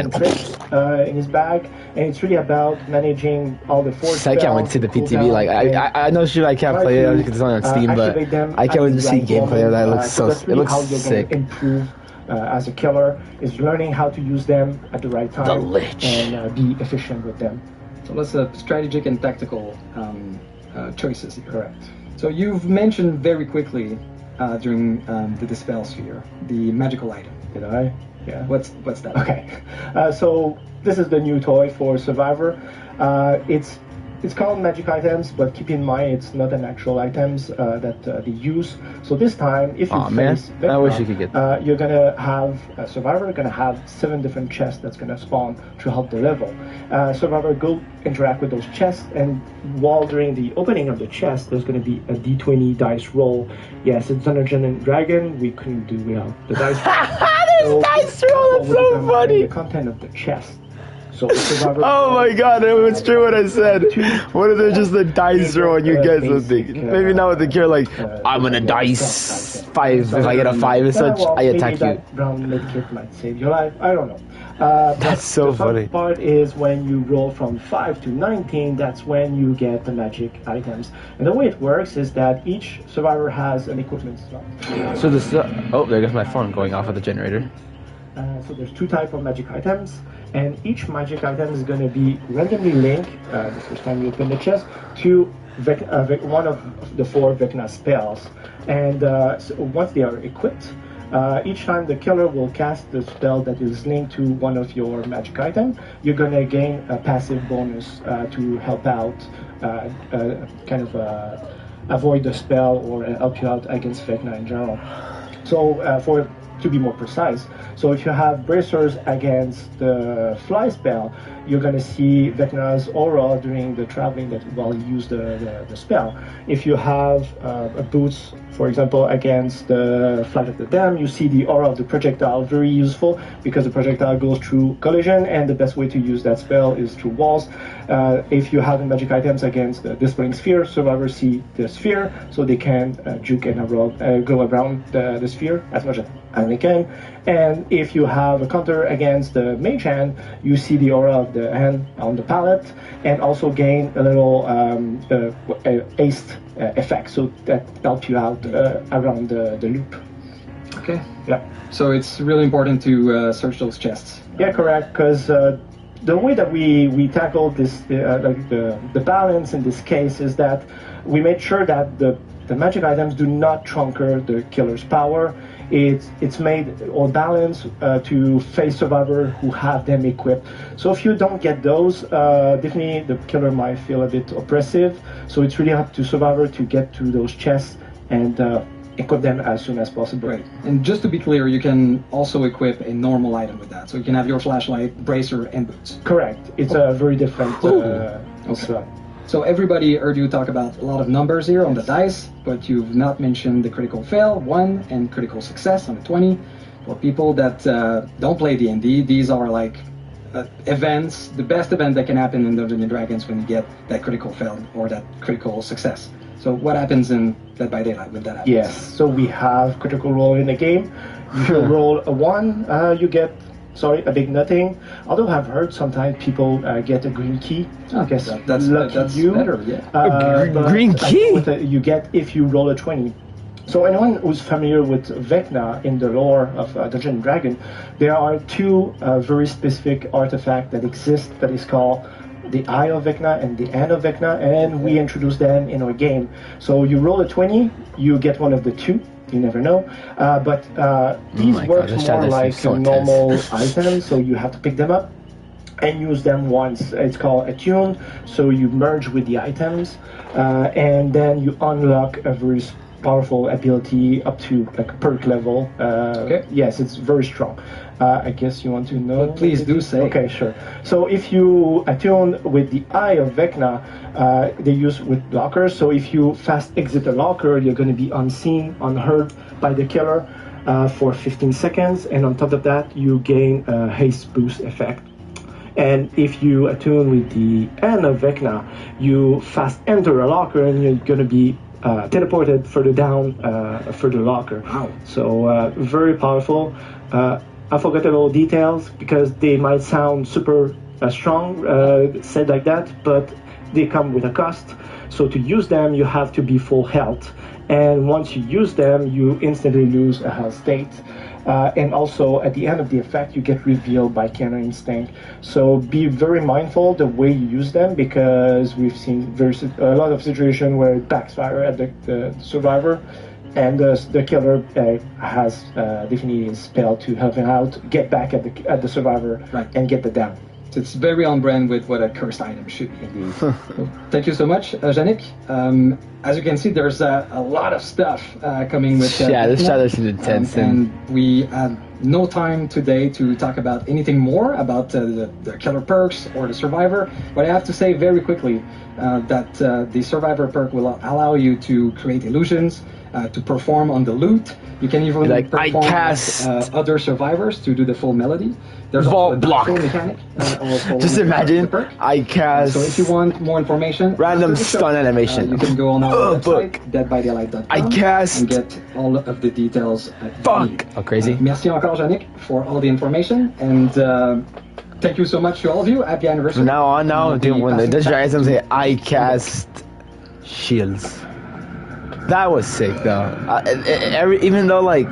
in his bag, and it's really about managing all the 4 spells. I can't wait to see the PTB. Like I know I can't play it because it's on Steam, but I can't wait to see gameplay of that. It looks so it looks sick. Improve as a killer is learning how to use them at the right time and be efficient with them. So that's a strategic and tactical choices here. Correct. So you've mentioned very quickly during the Dispel Sphere, the magical item. Did I? Yeah. What's that? Okay. So this is the new toy for Survivor. It's it's called magic items, but keep in mind it's not an actual items that they use. So this time, if you face Vecna, I wish you could get that. you're gonna have a survivor. Gonna have 7 different chests that's gonna spawn throughout the level. Survivor go interact with those chests, and while during the opening of the chest, there's gonna be a D20 dice roll. Yes, it's Dungeons and Dragon. We couldn't do without the dice roll. There's dice roll. That's so funny. The content of the chest. So survivor. Oh my god, it's true what I said. What if there's just a dice roll and you get something? Maybe not with the cure, like, I'm gonna dice 5. If I get a 5 and such, I attack you. Brown medkit might save your life. I don't know. That's so funny. The part is when you roll from 5 to 19, that's when you get the magic items. And the way it works is that each survivor has an equipment slot. So this, oh, there goes my phone going off of the generator. So there's 2 types of magic items, and each magic item is going to be randomly linked, the first time you open the chest, to one of the 4 Vecna spells. And so once they are equipped, each time the killer will cast the spell that is linked to one of your magic items, you're going to gain a passive bonus to help out, avoid the spell or help you out against Vecna in general. So to be more precise, so if you have bracers against the fly spell, you're going to see Vecna's aura during the traveling that while you use the spell. If you have boots, for example, against the flight of the dam, you see the aura of the projectile, very useful because the projectile goes through collision, and the best way to use that spell is through walls. If you have magic items against the dispelling sphere, survivors see the sphere, so they can juke and go around the sphere as much as they can. And if you have a counter against the mage hand, you see the aura of the hand on the palette, and also gain a little haste effect, so that helps you out around the loop. Okay. Yeah. So it's really important to search those chests. Yeah, correct. Because the way that we tackled this, the balance in this case, is that we made sure that the magic items do not trunker the killer's power. It's made or balanced to face survivor who have them equipped. So if you don't get those, definitely the killer might feel a bit oppressive. So it's really up to survivor to get to those chests and equip them as soon as possible. Right. And just to be clear, you can also equip a normal item with that. So you can have your flashlight, bracer, and boots. Correct. It's a very different. Okay. So everybody heard you talk about a lot of numbers here on the dice, but you've not mentioned the critical fail, 1, and critical success on a 20. For people that don't play D&D, these are like events, the best event that can happen in Dungeons & Dragons when you get that critical fail or that critical success. So what happens in Dead by Daylight when that happens? Yes, so we have critical roll in the game. If you roll a 1, you get a big nothing. Although I've heard sometimes people get a green key. I guess that's better, yeah. Green key? You get if you roll a 20. So anyone who's familiar with Vecna in the lore of Dungeons & Dragons, there are 2 very specific artifacts that exist that is called the Eye of Vecna and the Hand of Vecna, and we introduce them in our game. So you roll a 20, you get one of the 2. You never know, but these work more like so normal items, so you have to pick them up and use them once. It's called attuned, so you merge with the items, and then you unlock a very powerful ability up to like a perk level. Okay. Yes, it's very strong. I guess you want to know? But please do say. Okay, sure. So if you attune with the Eye of Vecna, they use with lockers. So if you fast exit a locker, you're going to be unseen, unheard by the killer for 15 seconds. And on top of that, you gain a haste boost effect. And if you attune with the Hand of Vecna, you fast enter a locker and you're going to be teleported further down for the locker. Wow. So very powerful. I forgot the little details because they might sound super strong, said like that, but they come with a cost. So to use them, you have to be full health. And once you use them, you instantly lose a health state. And also, at the end of the effect, you get revealed by Counter Instinct. So be very mindful the way you use them, because we've seen a lot of situations where it backfires at the survivor. And the killer has definitely a spell to help him out, get back at the survivor, right, and get the down. It's very on brand with what a cursed item should be. So, thank you so much, Yannick. As you can see, there's a lot of stuff coming with. Yeah, this trailer seems intense. And we had no time today to talk about anything more about the killer perks or the survivor. But I have to say very quickly that the survivor perk will allow you to create illusions, to perform on the loot. You can even perform with, other survivors to do the full melody. There's Vault block. Mechanic. Just imagine, I cast. So if you want more information, random stun animation. You can go on our website, deadbydaylight.com. I cast. And get all of the details. Fuck. Oh, crazy. Merci encore, Yannick, for all the information, and thank you so much to all of you. Happy anniversary. From now on, when the dragons say I cast shields. That was sick though. Even though like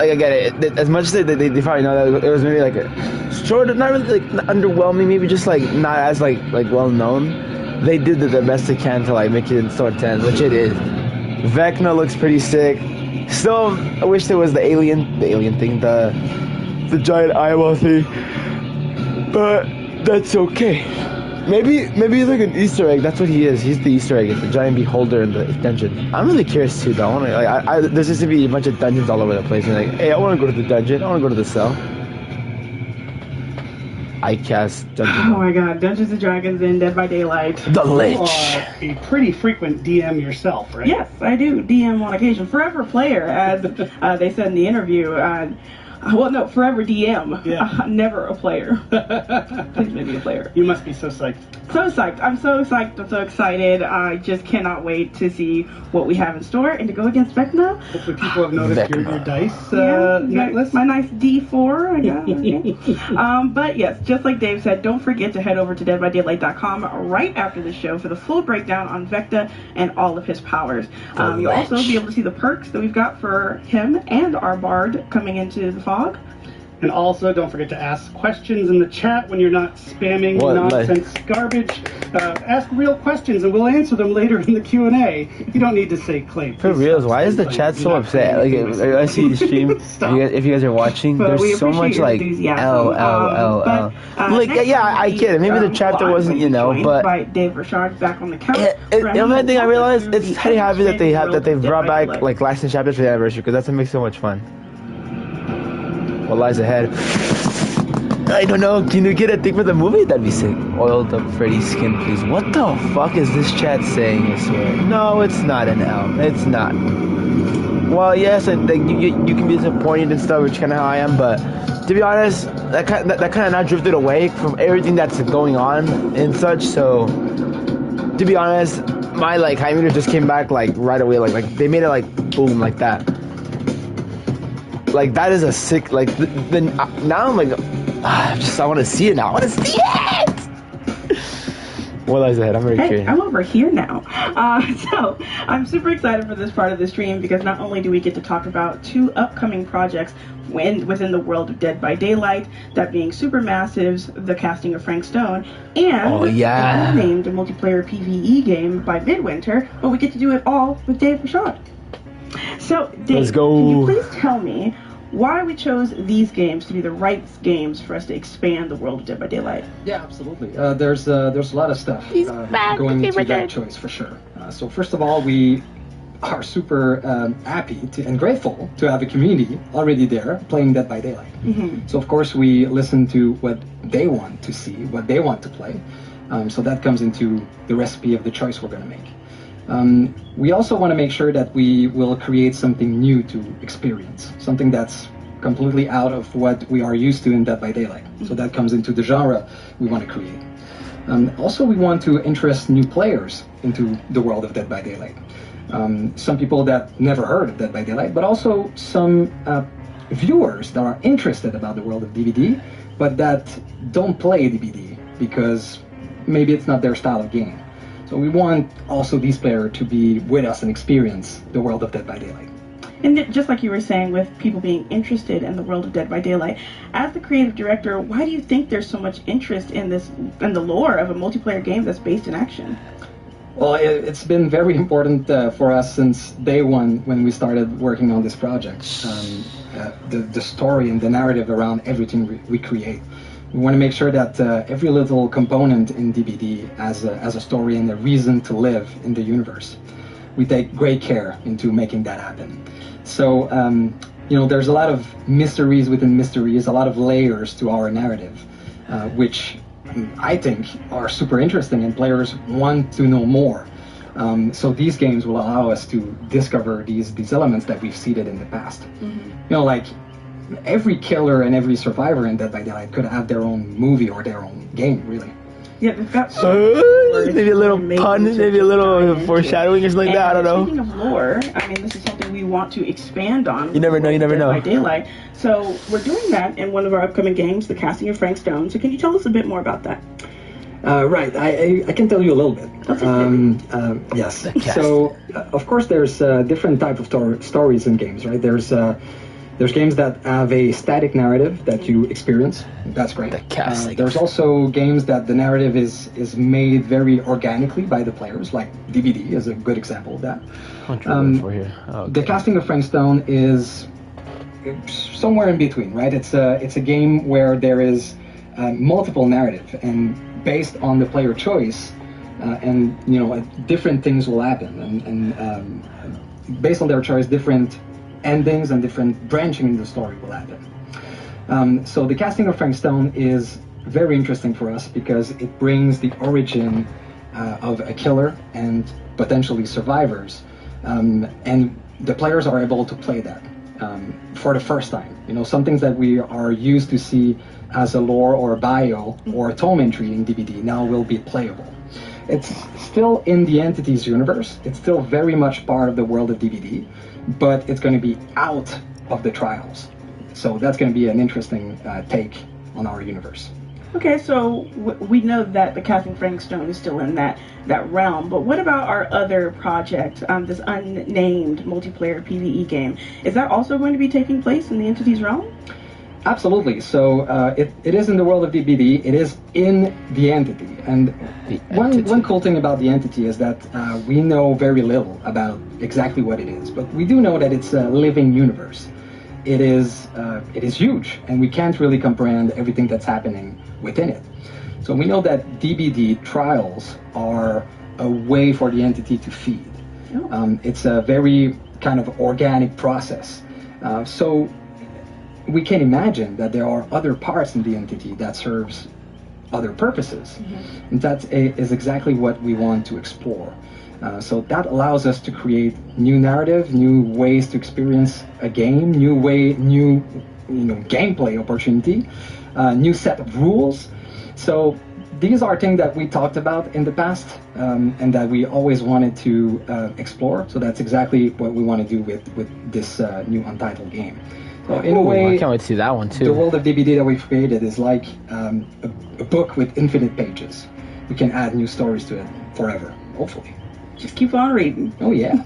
I get it. As much as they probably know that it was maybe like a sort of not really like underwhelming, maybe just like not as like well known. They did the best they can to like make it in Store 10, which it is. Vecna looks pretty sick. Still, I wish there was the alien thing, the giant eyeball thing, but that's okay. Maybe he's like an Easter egg. That's what he is. He's the Easter egg. It's the giant beholder in the dungeon. I'm really curious too, though. I want to there's just gonna be a bunch of dungeons all over the place. And like, hey, I want to go to the dungeon. I want to go to the cell. I cast dungeon. Oh my God, Dungeons and Dragons in Dead by Daylight. The Lich. You are a pretty frequent DM yourself, right? Yes, I do DM on occasion. Forever player, as they said in the interview. Well, no, forever DM. Yeah. Never a player. Please make me a player. You must be so psyched. So psyched. I'm so psyched. I'm so excited. I just cannot wait to see what we have in store and to go against Vecna. Hopefully people have noticed your dice necklace. My nice D4. I got it. But yes, just like Dave said, don't forget to head over to deadbydaylight.com right after the show for the full breakdown on Vecna and all of his powers. You'll also be able to see the perks that we've got for him and our bard coming into the fog. And also, don't forget to ask questions in the chat when you're not spamming nonsense garbage. Ask real questions, and we'll answer them later in the Q&A. You don't need to say claim. For reals, why is the chat so upset? Like, I see the stream. If you guys are watching, there's so much like L. Like, yeah, I get it. Maybe the chapter wasn't, but by Dave Richard back on the couch. The only thing I realized, it's pretty happy that they've brought back like last chapters for the anniversary, because that's what makes it so much fun. What lies ahead? I don't know. Can you get a thing for the movie? That'd be sick. Oiled up Freddy's skin, please. What the fuck is this chat saying? I swear. No, it's not an L. It's not. Well, yes, you can be disappointed and stuff, which is kind of how I am. But to be honest, that kind of now drifted away from everything that's going on and such. So to be honest, my like high meter just came back like right away. Like they made it like boom like that. Like that is a sick then now I'm like I want to see it now. I want to see it. What lies ahead? I'm very curious. I'm over here now. So I'm super excited for this part of the stream because not only do we get to talk about 2 upcoming projects within the world of Dead by Daylight, that being Supermassive's The Casting of Frank Stone, and named a multiplayer PvE game by Midwinter, but we get to do it all with Dave Richard. So, Dave, let's go. Can you please tell me why we chose these games to be the right games for us to expand the world of Dead by Daylight? Yeah, absolutely. There's a lot of stuff going into that choice for sure. So first of all, we are super happy and grateful to have a community already there playing Dead by Daylight. Mm-hmm. So of course we listen to what they want to see, what they want to play. So that comes into the recipe of the choice we're going to make. We also want to make sure that we will create something new to experience, something that's completely out of what we are used to in Dead by Daylight. So that comes into the genre we want to create. Also, we want to interest new players into the world of Dead by Daylight. Some people that never heard of Dead by Daylight, but also some viewers that are interested about the world of DBD, but that don't play DBD because maybe it's not their style of game. So we want also these players to be with us and experience the world of Dead by Daylight. And just like you were saying, with people being interested in the world of Dead by Daylight, as the creative director, why do you think there's so much interest in the lore of a multiplayer game that's based in action? Well, it's been very important for us since day one when we started working on this project. The story and the narrative around everything we create. We want to make sure that every little component in DBD has a story and a reason to live in the universe. We take great care into making that happen. So, there's a lot of mysteries within mysteries, a lot of layers to our narrative, which I think are super interesting and players want to know more. So these games will allow us to discover these elements that we've seeded in the past. Like every killer and every survivor in Dead by Daylight could have their own movie or their own game, really. Yeah, we've got maybe a little pun, maybe a little foreshadowing or something like that. I don't know. Speaking of lore, I mean, this is something we want to expand on. You never know. You never know. Dead by Daylight. So we're doing that in one of our upcoming games, The Casting of Frank Stone. So can you tell us a bit more about that? Right, I can tell you a little bit. Yes. So, of course, there's different type of stories in games, right? There's games that have a static narrative that you experience. That's great. There's also games that the narrative is made very organically by the players, like DBD is a good example of that. The Casting of Frank Stone is somewhere in between, right? It's a game where there is multiple narrative, and based on the player choice, different things will happen, and based on their choice, different endings and different branching in the story will happen. So the Casting of Frank Stone is very interesting for us because it brings the origin of a killer and potentially survivors, and the players are able to play that for the first time. Some things that we are used to see as a lore or a bio or a tome entry in DBD now will be playable. It's still in the Entities universe. It's still very much part of the world of DBD, but it's going to be out of the trials. So that's going to be an interesting take on our universe. Okay, so we know that the Casting Frank Stone is still in that realm, but what about our other project, this unnamed multiplayer PvE game? Is that also going to be taking place in the Entities realm? Absolutely. So it is in the world of DBD. It is in the Entity. And one cool thing about the Entity is that we know very little about exactly what it is, but we do know that it's a living universe. It is huge, and we can't really comprehend everything that's happening within it. So we know that DBD trials are a way for the Entity to feed. It's a very kind of organic process. So we can imagine that there are other parts in the Entity that serves other purposes. And that is exactly what we want to explore. So that allows us to create new narrative, new ways to experience a game, new gameplay opportunity, new set of rules. So these are things that we talked about in the past and that we always wanted to explore. So that's exactly what we want to do with this new Untitled game. So in a way, I can't wait to see that one too. The world of DBD that we've created is like a book with infinite pages. We can add new stories to it forever, hopefully. Just keep on reading. Oh yeah.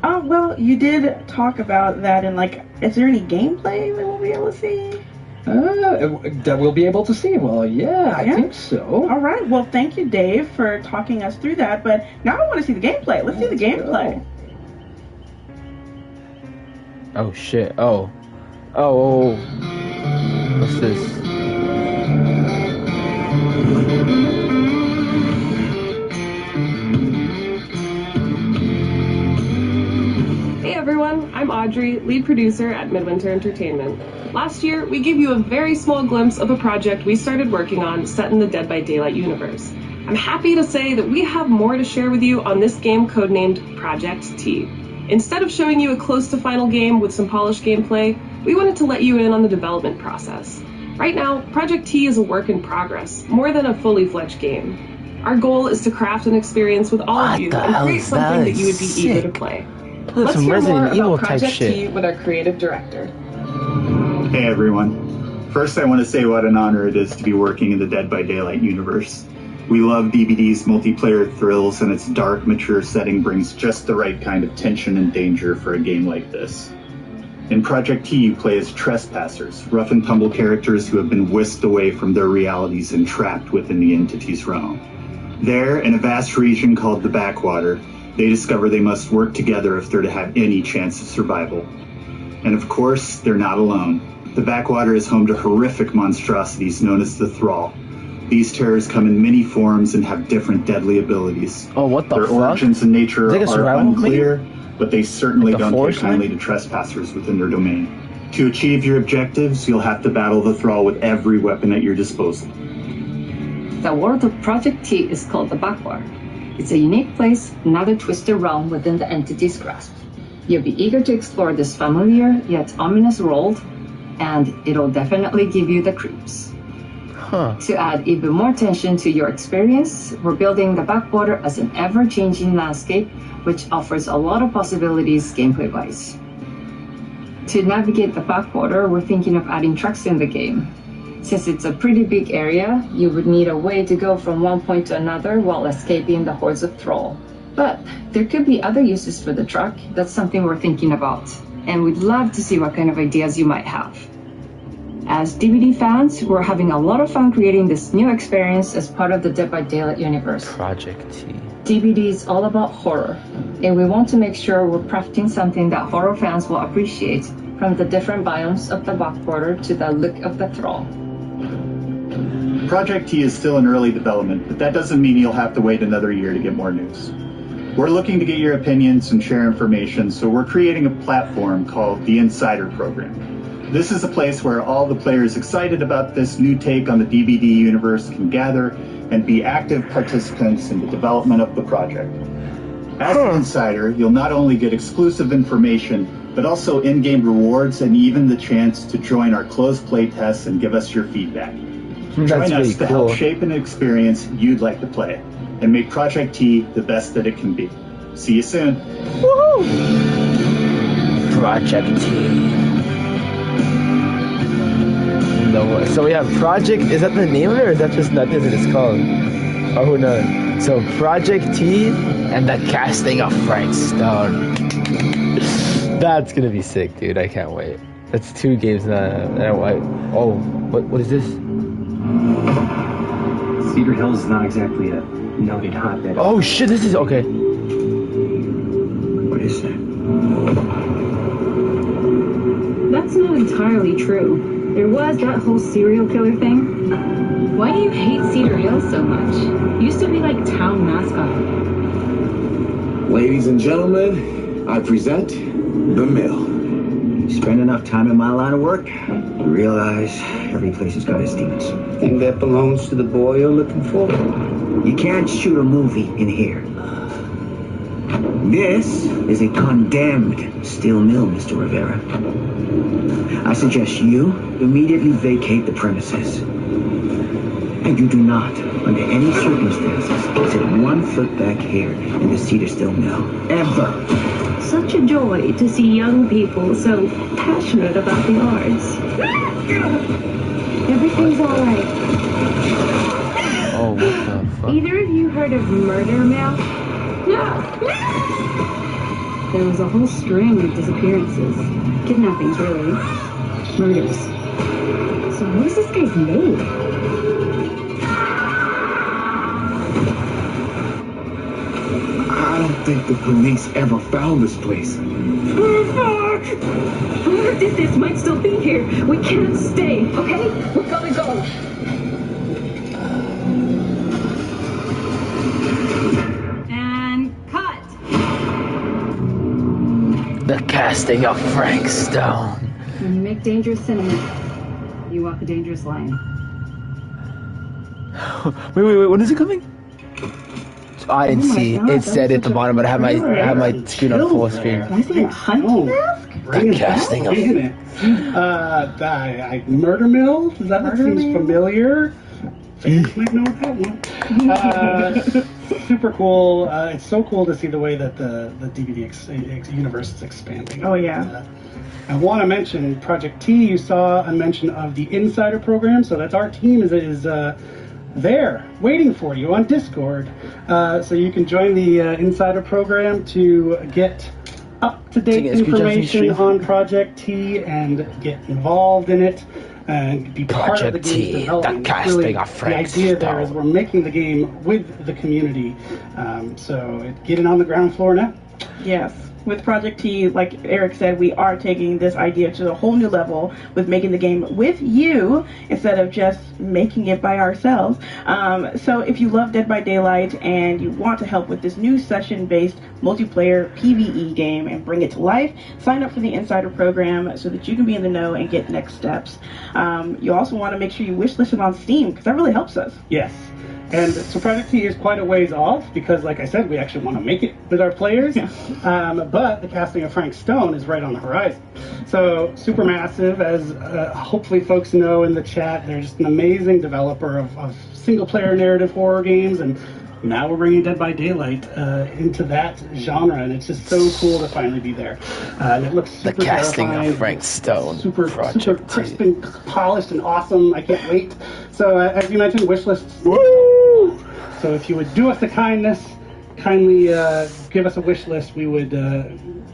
Well, you did talk about that, and is there any gameplay that we'll be able to see? That we'll be able to see. Well, yeah, I think so. All right. Well, thank you, Dave, for talking us through that. But now I want to see the gameplay. Let's see the gameplay. Oh shit. Oh. What's this? Hey everyone, I'm Audrey, lead producer at Midwinter Entertainment. Last year, we gave you a very small glimpse of a project we started working on set in the Dead by Daylight universe. I'm happy to say that we have more to share with you on this game codenamed Project T. Instead of showing you a close to final game with some polished gameplay, we wanted to let you in on the development process. Right now, Project T is a work in progress, more than a fully fledged game. Our goal is to craft an experience with all of you and create something that you would be eager to play. Let's hear more about Project T with our creative director. Hey everyone. First I want to say what an honor it is to be working in the Dead by Daylight universe. We love DBD's multiplayer thrills, and its dark, mature setting brings just the right kind of tension and danger for a game like this. In Project T, you play as trespassers, rough and tumble characters who have been whisked away from their realities and trapped within the Entity's realm. There, in a vast region called the Backwater, they discover they must work together if they're to have any chance of survival. And of course, they're not alone. The backwater is home to horrific monstrosities known as the Thrall. These terrors come in many forms and have different deadly abilities. Oh, what the Their fuck? origins and nature Is it a are survival unclear, but they certainly Like the don't take forest kindly one? to trespassers within their domain. To achieve your objectives, you'll have to battle the Thrall with every weapon at your disposal. The world of Project T is called the Backwater. It's a unique place, another twisted realm within the entity's grasp. You'll be eager to explore this familiar yet ominous world, and it'll definitely give you the creeps. Huh. To add even more tension to your experience, we're building the Backwater as an ever-changing landscape, which offers a lot of possibilities gameplay-wise. To navigate the Backwater, we're thinking of adding trucks in the game. Since it's a pretty big area, you would need a way to go from one point to another while escaping the hordes of Thrall. But there could be other uses for the truck. That's something we're thinking about, and we'd love to see what kind of ideas you might have. As DBD fans, we're having a lot of fun creating this new experience as part of the Dead by Daylight universe. Project T. DBD is all about horror, and we want to make sure we're crafting something that horror fans will appreciate, from the different biomes of the Backwater to the look of the Thrall. Project T is still in early development, but that doesn't mean you'll have to wait another year to get more news. We're looking to get your opinions and share information, so we're creating a platform called the Insider Program. This is a place where all the players excited about this new take on the DBD universe can gather and be active participants in the development of the project. As an insider, you'll not only get exclusive information, but also in-game rewards and even the chance to join our closed playtests and give us your feedback. Join That's us really to help cool. shape an experience you'd like to play and make Project T the best that it can be. See you soon. Woohoo! Project T. No way. So we have Project, is that the name of it, or is that just nothing that it's called? Oh, who knows? So Project T and the casting of Frank Stone. That's gonna be sick, dude. I can't wait. That's 2 games now. Oh, what is this? Cedar Hills is not exactly a noted hotbed. Oh shit, this is okay. What is that? That's not entirely true. There was that whole serial killer thing. Why do you hate Cedar Hills so much? You used to be like town mascot. Ladies and gentlemen, I present The Mill. You spend enough time in my line of work, you realize every place has got its demons. Think that belongs to the boy you're looking for? You can't shoot a movie in here. This is a condemned steel mill, Mr. Rivera. I suggest you immediately vacate the premises. And you do not, under any circumstances, set 1 foot back here in the Cedar Steel Mill. Ever. Such a joy to see young people so passionate about the arts. Everything's all right. Oh, what the fuck? Either of you heard of Murder Mill? No. There was a whole string of disappearances. Kidnappings, really. Murders. So what is this guy's name? I don't think the police ever found this place. Fuck! Whoever did this might still be here. We can't stay, okay? We're gonna go. And cut. The casting of Frank Stone. When you make dangerous cinema, you walk a dangerous line. Wait, when is it coming? I didn't see. God, It said at the bottom, but I have my screen on full screen. Can I see a hunting mask? The casting of Murder Mill? Does that seems familiar? Fans might know that one. Super cool. It's so cool to see the way that the DVD universe is expanding. Oh, yeah. I want to mention Project T. You saw a mention of the Insider Program, so that's our team is there waiting for you on Discord. So you can join the Insider Program to get up-to-date information on Project T and get involved in it and be part of the game's development. The casting of Frank The idea there is we're making the game with the community. So get it on the ground floor now. Yes. with Project T, like Eric said, we are taking this idea to a whole new level with making the game with you instead of just making it by ourselves. So if you love Dead by Daylight and you want to help with this new session-based multiplayer PvE game and bring it to life, sign up for the Insider program so that you can be in the know and get next steps. You also want to make sure you wishlist it on Steam because that really helps us. Yes. And so Project T is quite a ways off because, like I said, we actually want to make it with our players. But the casting of Frank Stone is right on the horizon. So Supermassive, as hopefully folks know in the chat, they're just an amazing developer of single-player narrative horror games, and now we're bringing Dead by Daylight into that genre, and it's just so cool to finally be there. And it looks super The casting terrifying. of Frank Stone. Super crisp and polished and awesome. I can't wait. So as you mentioned, wish lists. Woo! So if you would do us a kindness, kindly give us a wish list. We would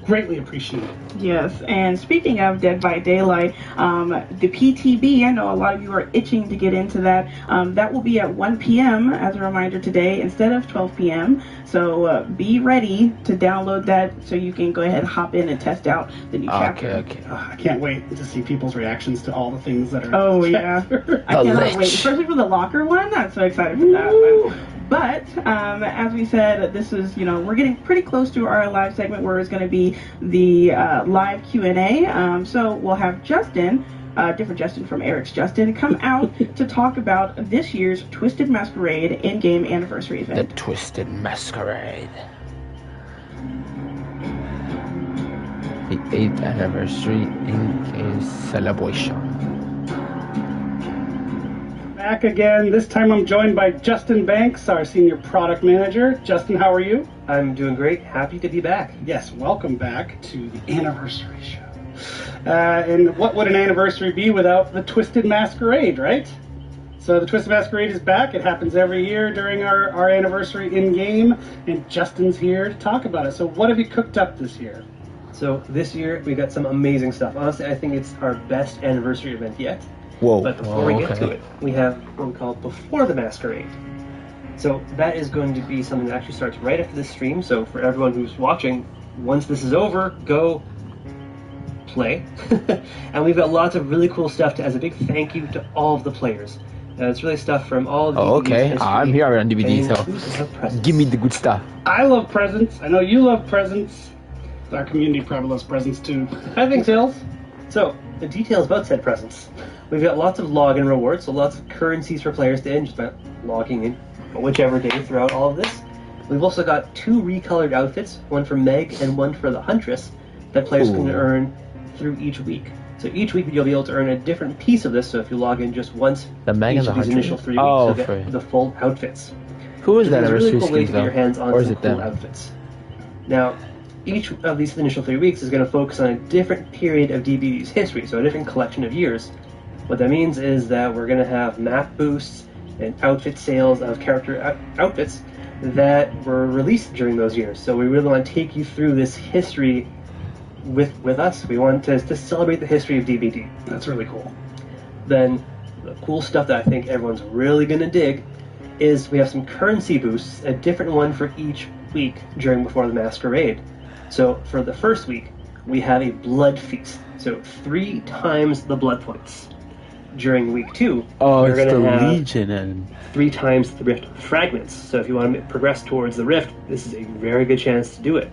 greatly appreciate it. Yes, and speaking of Dead by Daylight, the PTB, I know a lot of you are itching to get into that. That will be at 1 p.m. as a reminder today instead of 12 p.m. So be ready to download that so you can go ahead and hop in and test out the new chapter. Okay. I can't wait to see people's reactions to all the things that are. Oh, yeah. I cannot wait, especially for the locker one. I'm so excited for that one. But as we said, this is, we're getting pretty close to our live segment where it's going to be the live Q&A. So we'll have Justin, different Justin from Eric's Justin, come out to talk about this year's Twisted Masquerade in-game anniversary event. The Twisted Masquerade. The 8th anniversary in-game celebration. Back again. This time I'm joined by Justin Banks, our senior product manager. Justin, how are you? I'm doing great. Happy to be back. Yes, welcome back to the anniversary show. And what would an anniversary be without the Twisted Masquerade, right? So the Twisted Masquerade is back. It happens every year during our anniversary in-game, and Justin's here to talk about it. So what have you cooked up this year? So this year we got some amazing stuff. Honestly, I think it's our best anniversary event yet. Whoa. But before we get to it, we have what we call Before the Masquerade. So that is going to be something that actually starts right after this stream. So for everyone who's watching, once this is over, go play. And we've got lots of really cool stuff as a big thank you to all of the players. It's really stuff from all of the okay. I'm here on DVD, so give me the good stuff. I love presents. I know you love presents. Our community probably loves presents too. I think so. So, the details about said presents. We've got lots of login rewards, so lots of currencies for players to earn just by logging in whichever day throughout all of this. We've also got 2 recolored outfits, one for Meg and one for the Huntress, that players can earn through each week. So each week you'll be able to earn a different piece of this, so if you log in just once, the Meg and the these initial 3 weeks, you'll get the full outfits. Who is that really cool way skins to get your hands on or is some it cool them? outfits. Now, each of these initial 3 weeks is going to focus on a different period of DBD's history, so a different collection of years. What that means is that we're going to have map boosts and outfit sales of character outfits that were released during those years. So we really want to take you through this history with us. We want to celebrate the history of DBD. That's really cool. Then the cool stuff that I think everyone's really going to dig is we have some currency boosts, a different one for each week during Before the Masquerade. So for the first week, we have a blood feast. So 3 times the blood points. During week 2, we're going to have Legion and 3 times the rift fragments. So if you want to progress towards the rift, this is a very good chance to do it.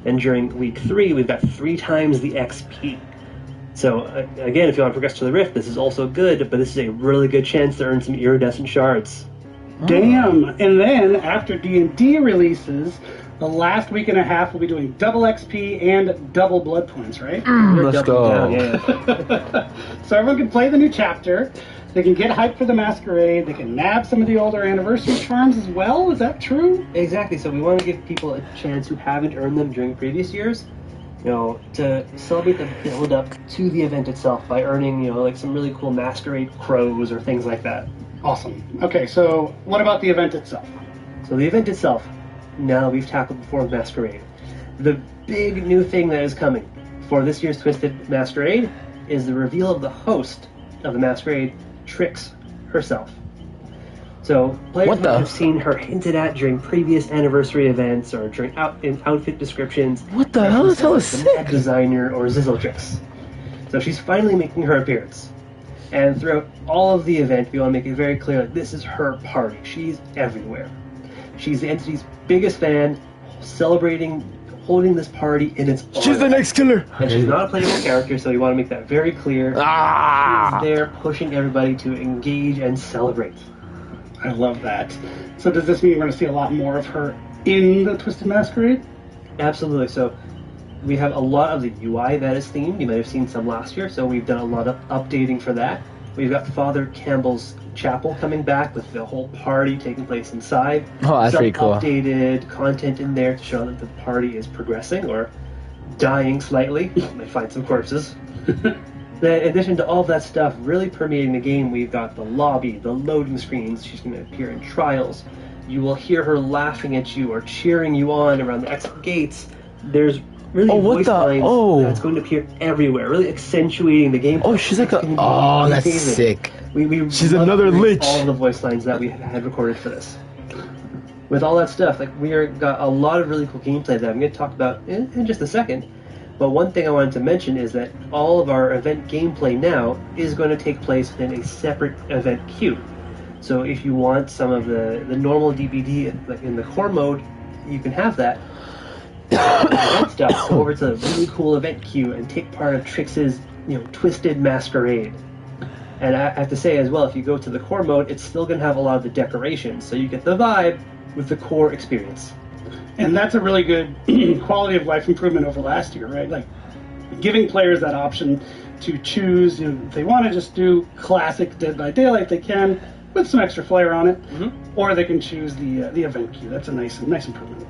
And during week 3, we've got 3 times the XP. So again, if you want to progress to the rift, this is also good, but this is a really good chance to earn some iridescent shards. Damn! And then after D&D releases, the last week and a half we'll be doing double XP and double blood points, right? Let's go. Down, yeah. So everyone can play the new chapter. They can get hyped for the Masquerade. They can nab some of the older anniversary charms as well. Is that true? Exactly. So we want to give people a chance who haven't earned them during previous years, to celebrate the build up to the event itself by earning, like some really cool Masquerade crows or things like that. Awesome. Okay, so what about the event itself? So the event itself, now we've tackled Before the Masquerade. The big new thing that is coming for this year's Twisted Masquerade is the reveal of the host of the Masquerade, Trix herself. So players What might the? have seen her hinted at during previous anniversary events or during in outfit descriptions. What the hell? This hell is the sick. Mad Designer or Zizzletrix. So she's finally making her appearance. And throughout all of the event, we want to make it very clear that this is her party. She's everywhere. She's the entity's biggest fan, celebrating, holding this party in its honor. She's the next killer. And she's not a playable character, so we want to make that very clear. She's there pushing everybody to engage and celebrate. I love that. So does this mean we're going to see a lot more of her in the Twisted Masquerade? Absolutely. So we have a lot of the UI that is themed. You might have seen some last year, so we've done a lot of updating for that. We've got Father Campbell's Chapel coming back with the whole party taking place inside. Oh, that's some pretty cool. Updated content in there to show that the party is progressing or dying slightly. You might find some corpses. Then, in addition to all of that stuff really permeating the game, we've got the lobby, the loading screens. She's going to appear in trials. You will hear her laughing at you or cheering you on around the exit gates. There's really voice lines that's going to appear everywhere, really accentuating the game. Oh, she's like a... Oh, that's sick. She's another lich. All of the voice lines that we had recorded for this. With all that stuff, like got a lot of really cool gameplay that I'm going to talk about in just a second. But one thing I wanted to mention is that all of our event gameplay now is going to take place in a separate event queue. So if you want some of the normal DBD like in the core mode, you can have that. Event stuff, go over to the really cool event queue and take part of Trix's Twisted Masquerade. And I have to say as well, if you go to the core mode, it's still going to have a lot of the decorations, so you get the vibe with the core experience. And that's a really good quality of life improvement over last year, right? Like giving players that option to choose. If they want to just do classic Dead by Daylight, they can with some extra flair on it, or they can choose the event queue. That's a nice improvement.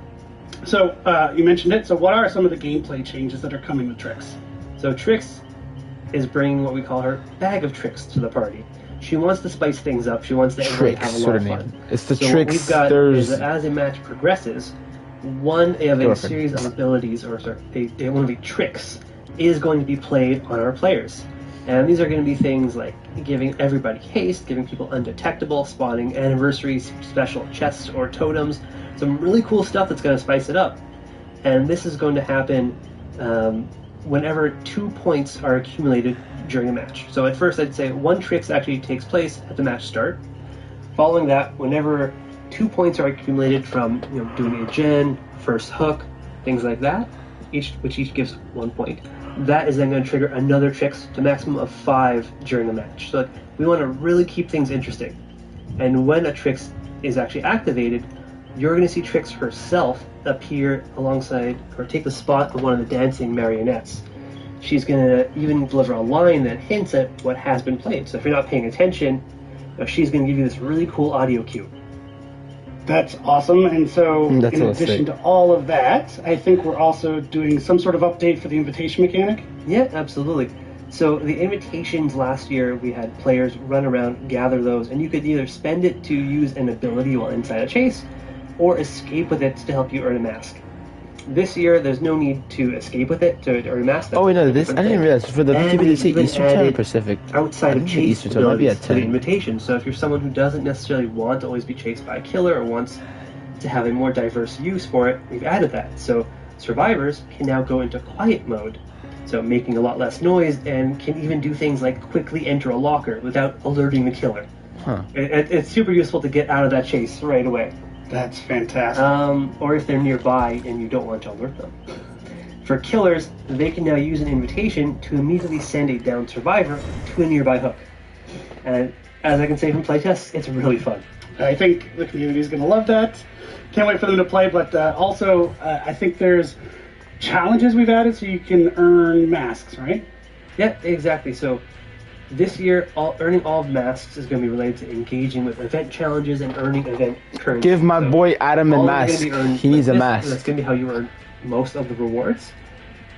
So you mentioned it. So what are some of the gameplay changes that are coming with Trix? So Trix is bringing what we call her bag of tricks to the party. She wants to spice things up. She wants to have a lot of fun. It's the so Trix. What we've got is that as a match progresses, one of a series of abilities, or one of the tricks, is going to be played on our players. And these are going to be things like giving everybody haste, giving people undetectable, spawning anniversary special chests or totems, some really cool stuff that's going to spice it up. And this is going to happen whenever 2 points are accumulated during a match. So at first I'd say one trick actually takes place at the match start. Following that, whenever 2 points are accumulated from doing a gen, first hook, things like that, which each gives 1 point. That is then going to trigger another tricks to a maximum of 5 during the match. So we want to really keep things interesting. And when a tricks is actually activated, you're going to see Trix herself appear alongside or take the spot of one of the dancing marionettes. She's going to even deliver a line that hints at what has been played. So if you're not paying attention, she's going to give you this really cool audio cue. That's awesome. And so in addition to all of that, I think we're also doing some sort of update for the invitation mechanic. Yeah, absolutely. So the invitations last year, we had players run around, gather those, and you could either spend it to use an ability while inside a chase, or escape with it to help you earn a mask. This year, there's no need to escape with it to earn a mask. Oh, wait, no, I didn't realize. For the DBD Eastern Time or Pacific? Outside of chase Eastern Time, might be at 10. The invitation. So if you're someone who doesn't necessarily want to always be chased by a killer or wants to have a more diverse use for it, we've added that. So survivors can now go into quiet mode, so making a lot less noise, and can even do things like quickly enter a locker without alerting the killer. Huh. It's super useful to get out of that chase right away. That's fantastic. Or if they're nearby and you don't want to alert them. For killers, they can now use an invitation to immediately send a downed survivor to a nearby hook. And as I can say from playtests, it's really fun. I think the community is going to love that. Can't wait for them to play, but also I think there's challenges we've added so you can earn masks, right? Yeah, exactly. So this year, earning all masks is going to be related to engaging with event challenges and earning event currency. Give my boy Adam a mask. He needs a mask. That's going to be how you earn most of the rewards.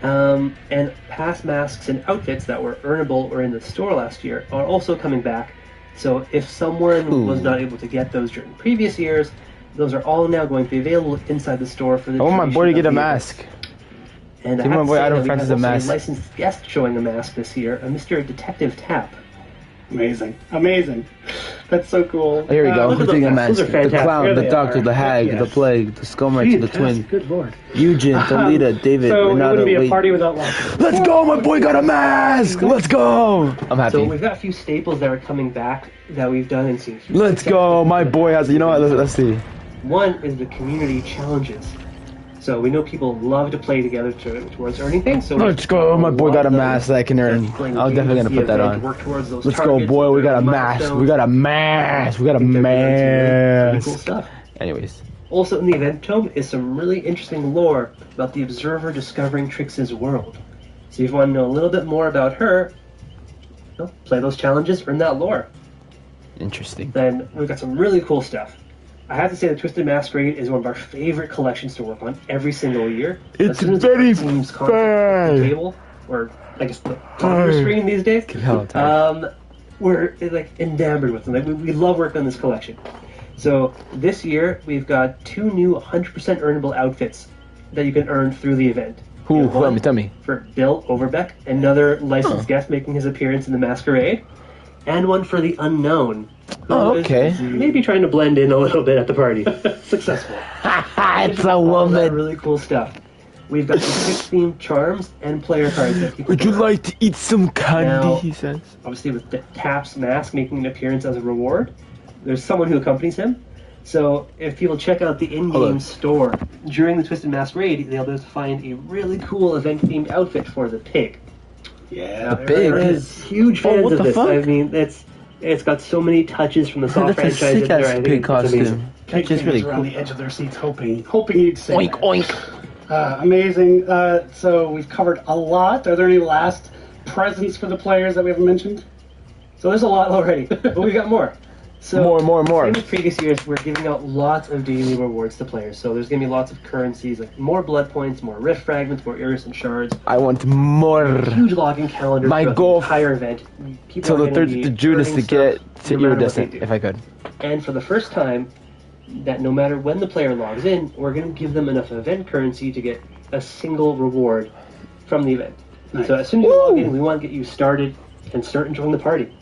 And past masks and outfits that were earnable or in the store last year are also coming back. So if someone was not able to get those during previous years, those are all now going to be available inside the store for the I want my boy to get a mask. And give my boy Adam Francis a mask. A licensed guest showing a mask this year, a Mr. Detective Tap. Amazing. Amazing. That's so cool. Here we go. look at Who's the those master? are The clown, Here the they doctor, are. the hag, Yes. the plague, the skullmerchant, the twin. Good lord. Eugen, Thalita, David, So it Renato, wouldn't be a wait. party without laughter. Let's go, my boy got a mask! Let's go! I'm happy. So we've got a few staples that are coming back that we've done and seen. huge Let's success go, with. my boy has, you know what, let's see. One is the community challenges. So we know people love to play together towards earning things. So Let's go, my boy got a mask that I can earn. I'm definitely gonna put that on. Let's go, boy, we got a mask. We got a mask. We got a mask. Cool stuff. Anyways. Also in the event tome is some really interesting lore about the observer discovering Trix's world. So if you want to know a little bit more about her, play those challenges, earn that lore. Interesting. Then we've got some really cool stuff. I have to say the Twisted Masquerade is one of our favorite collections to work on every single year. It's very fun. Table, or I guess the computer screen these days. We're like enamored with them. Like, we love working on this collection. So this year we've got 2 new 100% earnable outfits that you can earn through the event. Who? Tell me. For Bill Overbeck, another licensed guest making his appearance in the Masquerade, and one for the Unknown. Oh, okay. Maybe trying to blend in a little bit at the party. Successful. It's a woman. Really cool stuff. We've got some themed charms and player cards that people Would you like to eat some candy? Now, he says. Obviously, with Tap's mask making an appearance as a reward, there's someone who accompanies him. So if people check out the in-game store during the Twisted Masquerade, they'll be able to find a really cool event-themed outfit for the pig. Yeah, the pig is huge fans what of the this. fuck? I mean, it's got so many touches from the Saw That's a franchise in there. sick-ass I think pig it's costume. amazing. Pig That's really fans around cool. the edge of their seats hoping you'd say Oink, that. oink. Amazing. So we've covered a lot. Are there any last presents for the players that we haven't mentioned? So there's a lot already, but we got more. So More. Same as previous years, we're giving out lots of daily rewards to players. So there's going to be lots of currencies, like more blood points, more rift fragments, more iridescent shards. I want more. Huge login calendar. My throughout goal the entire event. People till are the gonna 30th be of June is to earning get stuff to no matter what iridescent, they do. if I could. And for the first time, that no matter when the player logs in, we're going to give them enough event currency to get a single reward from the event. Nice. So as soon as you log in, we want to get you started and start enjoying the party.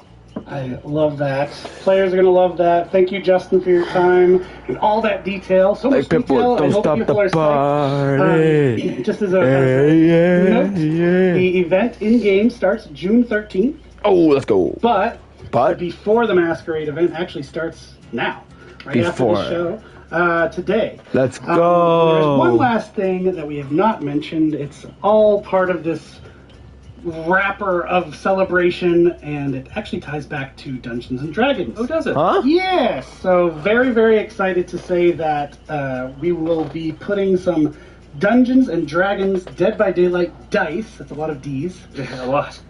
I love that. Players are going to love that. Thank you, Justin, for your time and all that detail. So much detail. I don't hope stop people the are party. just as a note, the event in-game starts June 13th. Oh, let's go. But before the Masquerade event actually starts now, right Before. after the show, today. Let's There's go. one last thing that we have not mentioned. It's all part of this wrapper of celebration, and it actually ties back to Dungeons and Dragons. Oh, does it? Huh? Yes. So very, very excited to say that we will be putting some Dungeons and Dragons Dead by Daylight dice. That's a lot of D's. A lot.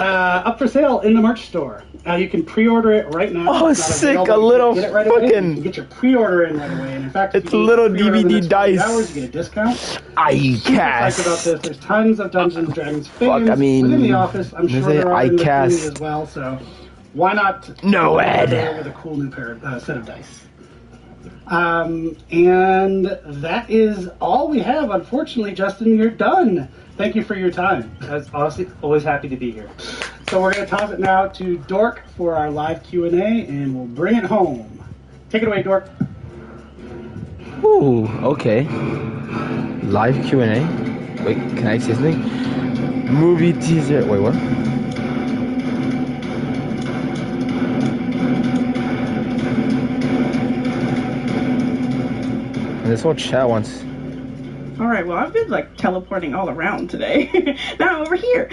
Up for sale in the merch store. You can pre-order it right now. Oh, It's not sick, available. a You little can get it right away. fucking- You can get your pre-order in right away. And in fact, if It's you a little pre-order in the DVD next 48 dice. hours, you get a discount. I Super cast. excited about this. There's tons of Dungeons and Dragons fans I mean, within the office. I'm sure they say there are I in the cast. community as well. So why not? No, Ed. With a cool new set of dice. And that is all we have. Unfortunately, Justin, you're done. Thank you for your time. I was honestly always happy to be here. So we're going to toss it now to Dork for our live Q&A, and we'll bring it home. Take it away, Dork. Ooh, okay. Live Q&A. Wait, can I say something? Movie teaser. Wait, what? This whole chat wants. All right, well, I've been like teleporting all around today. Now I'm over here.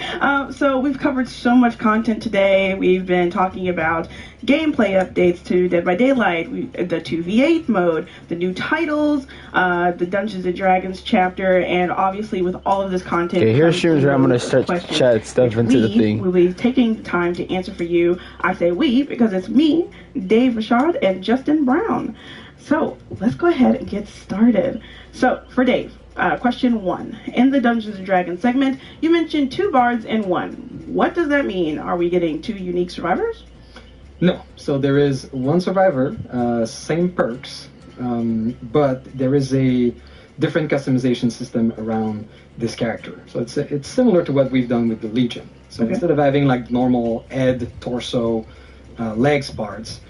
So we've covered so much content today. We've been talking about gameplay updates to Dead by Daylight, the 2v8 mode, the new titles, the Dungeons and Dragons chapter, and obviously with all of this content. Okay, here's comes streams where I'm gonna questions, start chat stuff into the thing. We'll be taking time to answer for you. I say we because it's me, Dave Richard, and Justin Brown. So let's go ahead and get started. So for Dave, question 1. In the Dungeons and Dragons segment, you mentioned 2 bards and 1. What does that mean? Are we getting 2 unique survivors? No. So there is 1 survivor, same perks, but there is a different customization system around this character. So it's similar to what we've done with the Legion. So Okay. instead of having like normal head, torso, legs bards,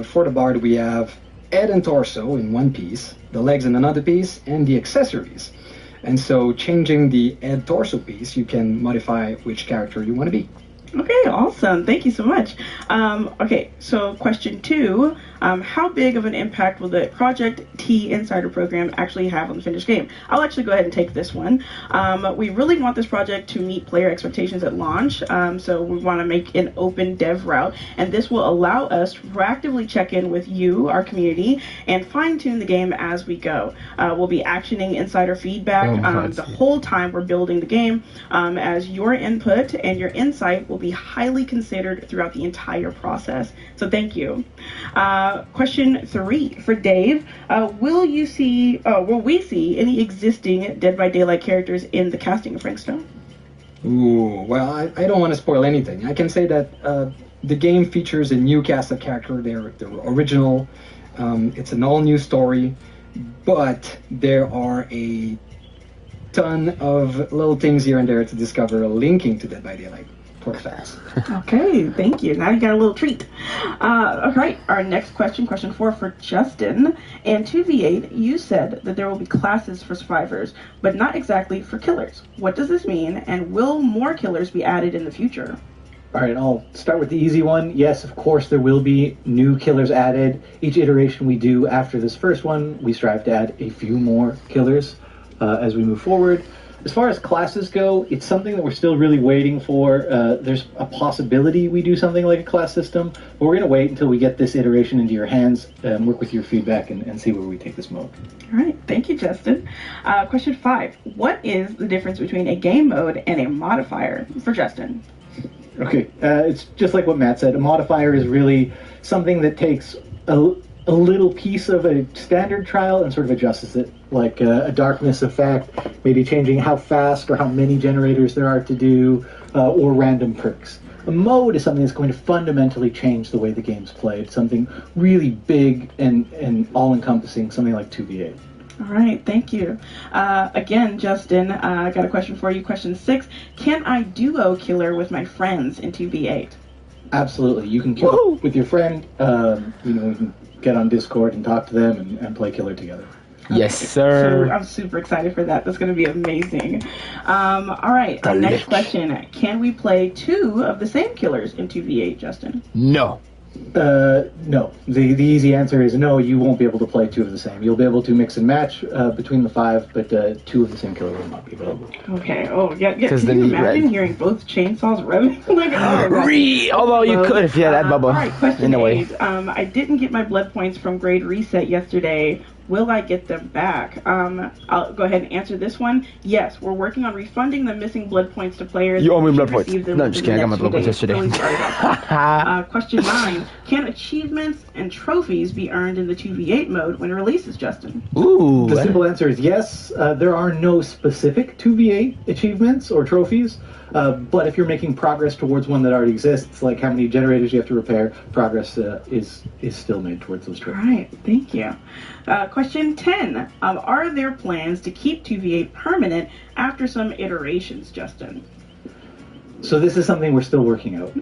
For the bard, we have head and torso in one piece, the legs in another piece, and the accessories. And so changing the head torso piece, you can modify which character you want to be. Okay, awesome. Thank you so much. Okay, so question 2. How big of an impact will the Project T Insider program actually have on the finished game? I'll actually go ahead and take this one. We really want this project to meet player expectations at launch, so we want to make an open dev route, and this will allow us to proactively check in with you, our community, and fine-tune the game as we go. We'll be actioning insider feedback the whole time we're building the game, as your input and your insight will be highly considered throughout the entire process. So thank you. Question 3 for Dave. Will we see any existing Dead by Daylight characters in the casting of Frank Stone? Ooh, well, I don't want to spoil anything. I can say that the game features a new cast of characters. They're original. It's an all-new story, but there are a ton of little things here and there to discover linking to Dead by Daylight. Okay, thank you. Now you got a little treat. Okay, our next question 4 for Justin. In 2v8, you said that there will be classes for survivors, but not exactly for killers. What does this mean, and will more killers be added in the future? All right, I'll start with the easy one. Yes, of course, there will be new killers added. Each iteration we do after this first one, we strive to add a few more killers as we move forward. As far as classes go, it's something that we're still really waiting for. There's a possibility we do something like a class system, but we're going to wait until we get this iteration into your hands and work with your feedback and see where we take this mode. All right, thank you, Justin. Question 5. What is the difference between a game mode and a modifier for Justin? Okay, it's just like what Matt said. A modifier is really something that takes a little piece of a standard trial and sort of adjusts it, like a darkness effect, maybe changing how fast or how many generators there are to do, or random perks. A mode is something that's going to fundamentally change the way the game's played, something really big and all-encompassing, something like 2v8. All right, thank you. Again, Justin, I got a question for you. Question 6. Can I duo killer with my friends in 2v8? Absolutely. You can kill with your friend. We can get on Discord and talk to them and play killer together. Yes, sir. So I'm super excited for that. That's going to be amazing. All right, our next question. Can we play 2 of the same killers in 2v8, Justin? No. No. The easy answer is no, you won't be able to play 2 of the same. You'll be able to mix and match between the 5, but 2 of the same killer will not be available. Okay, can you imagine hearing both chainsaws revving? Although you could if you had that bubble. All right, question in a 8. way. I didn't get my blood points from grade reset yesterday. Will I get them back? I'll go ahead and answer this one. Yes, we're working on refunding the missing blood points to players. You owe me blood points. No, I'm just kidding. I got my blood points yesterday. Really sorry about that. Question 9. Can achievements and trophies be earned in the 2v8 mode when it releases, Justin? Ooh. The simple answer is yes. There are no specific 2v8 achievements or trophies, but if you're making progress towards one that already exists, like how many generators you have to repair, progress is still made towards those trophies. All right, thank you. Question 10. Are there plans to keep 2v8 permanent after some iterations, Justin? So this is something we're still working out.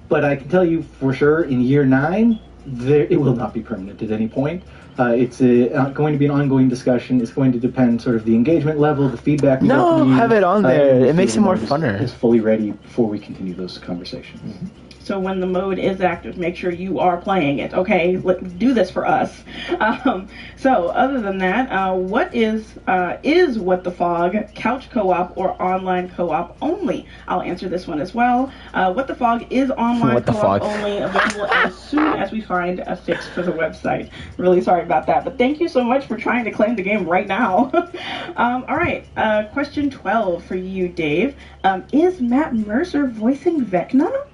But I can tell you for sure, in year 9, it will not be permanent at any point. It's going to be an ongoing discussion. It's going to depend sort of the engagement level, the feedback. Have it on there. It makes it more funner. It's fully ready before we continue those conversations. Mm-hmm. So when the mode is active, make sure you are playing it, okay? Do this for us. So other than that, what is What the Fog couch co-op or online co-op only? I'll answer this one as well. What the Fog is online co-op only, available as soon as we find a fix for the website. Really sorry about that, but thank you so much for trying to claim the game right now. All right, question 12 for you, Dave. Is Matt Mercer voicing Vecna?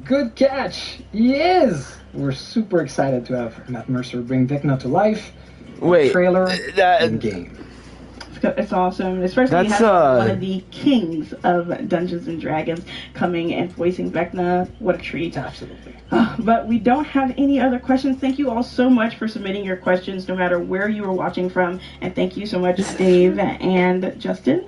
Good catch. He is. We're super excited to have Matt Mercer bring Vecna to life. Wait, trailer and game. It's awesome, especially having one of the kings of Dungeons and Dragons coming and voicing Vecna. What a treat! Absolutely. But we don't have any other questions. Thank you all so much for submitting your questions, no matter where you are watching from, and thank you so much, Dave and Justin.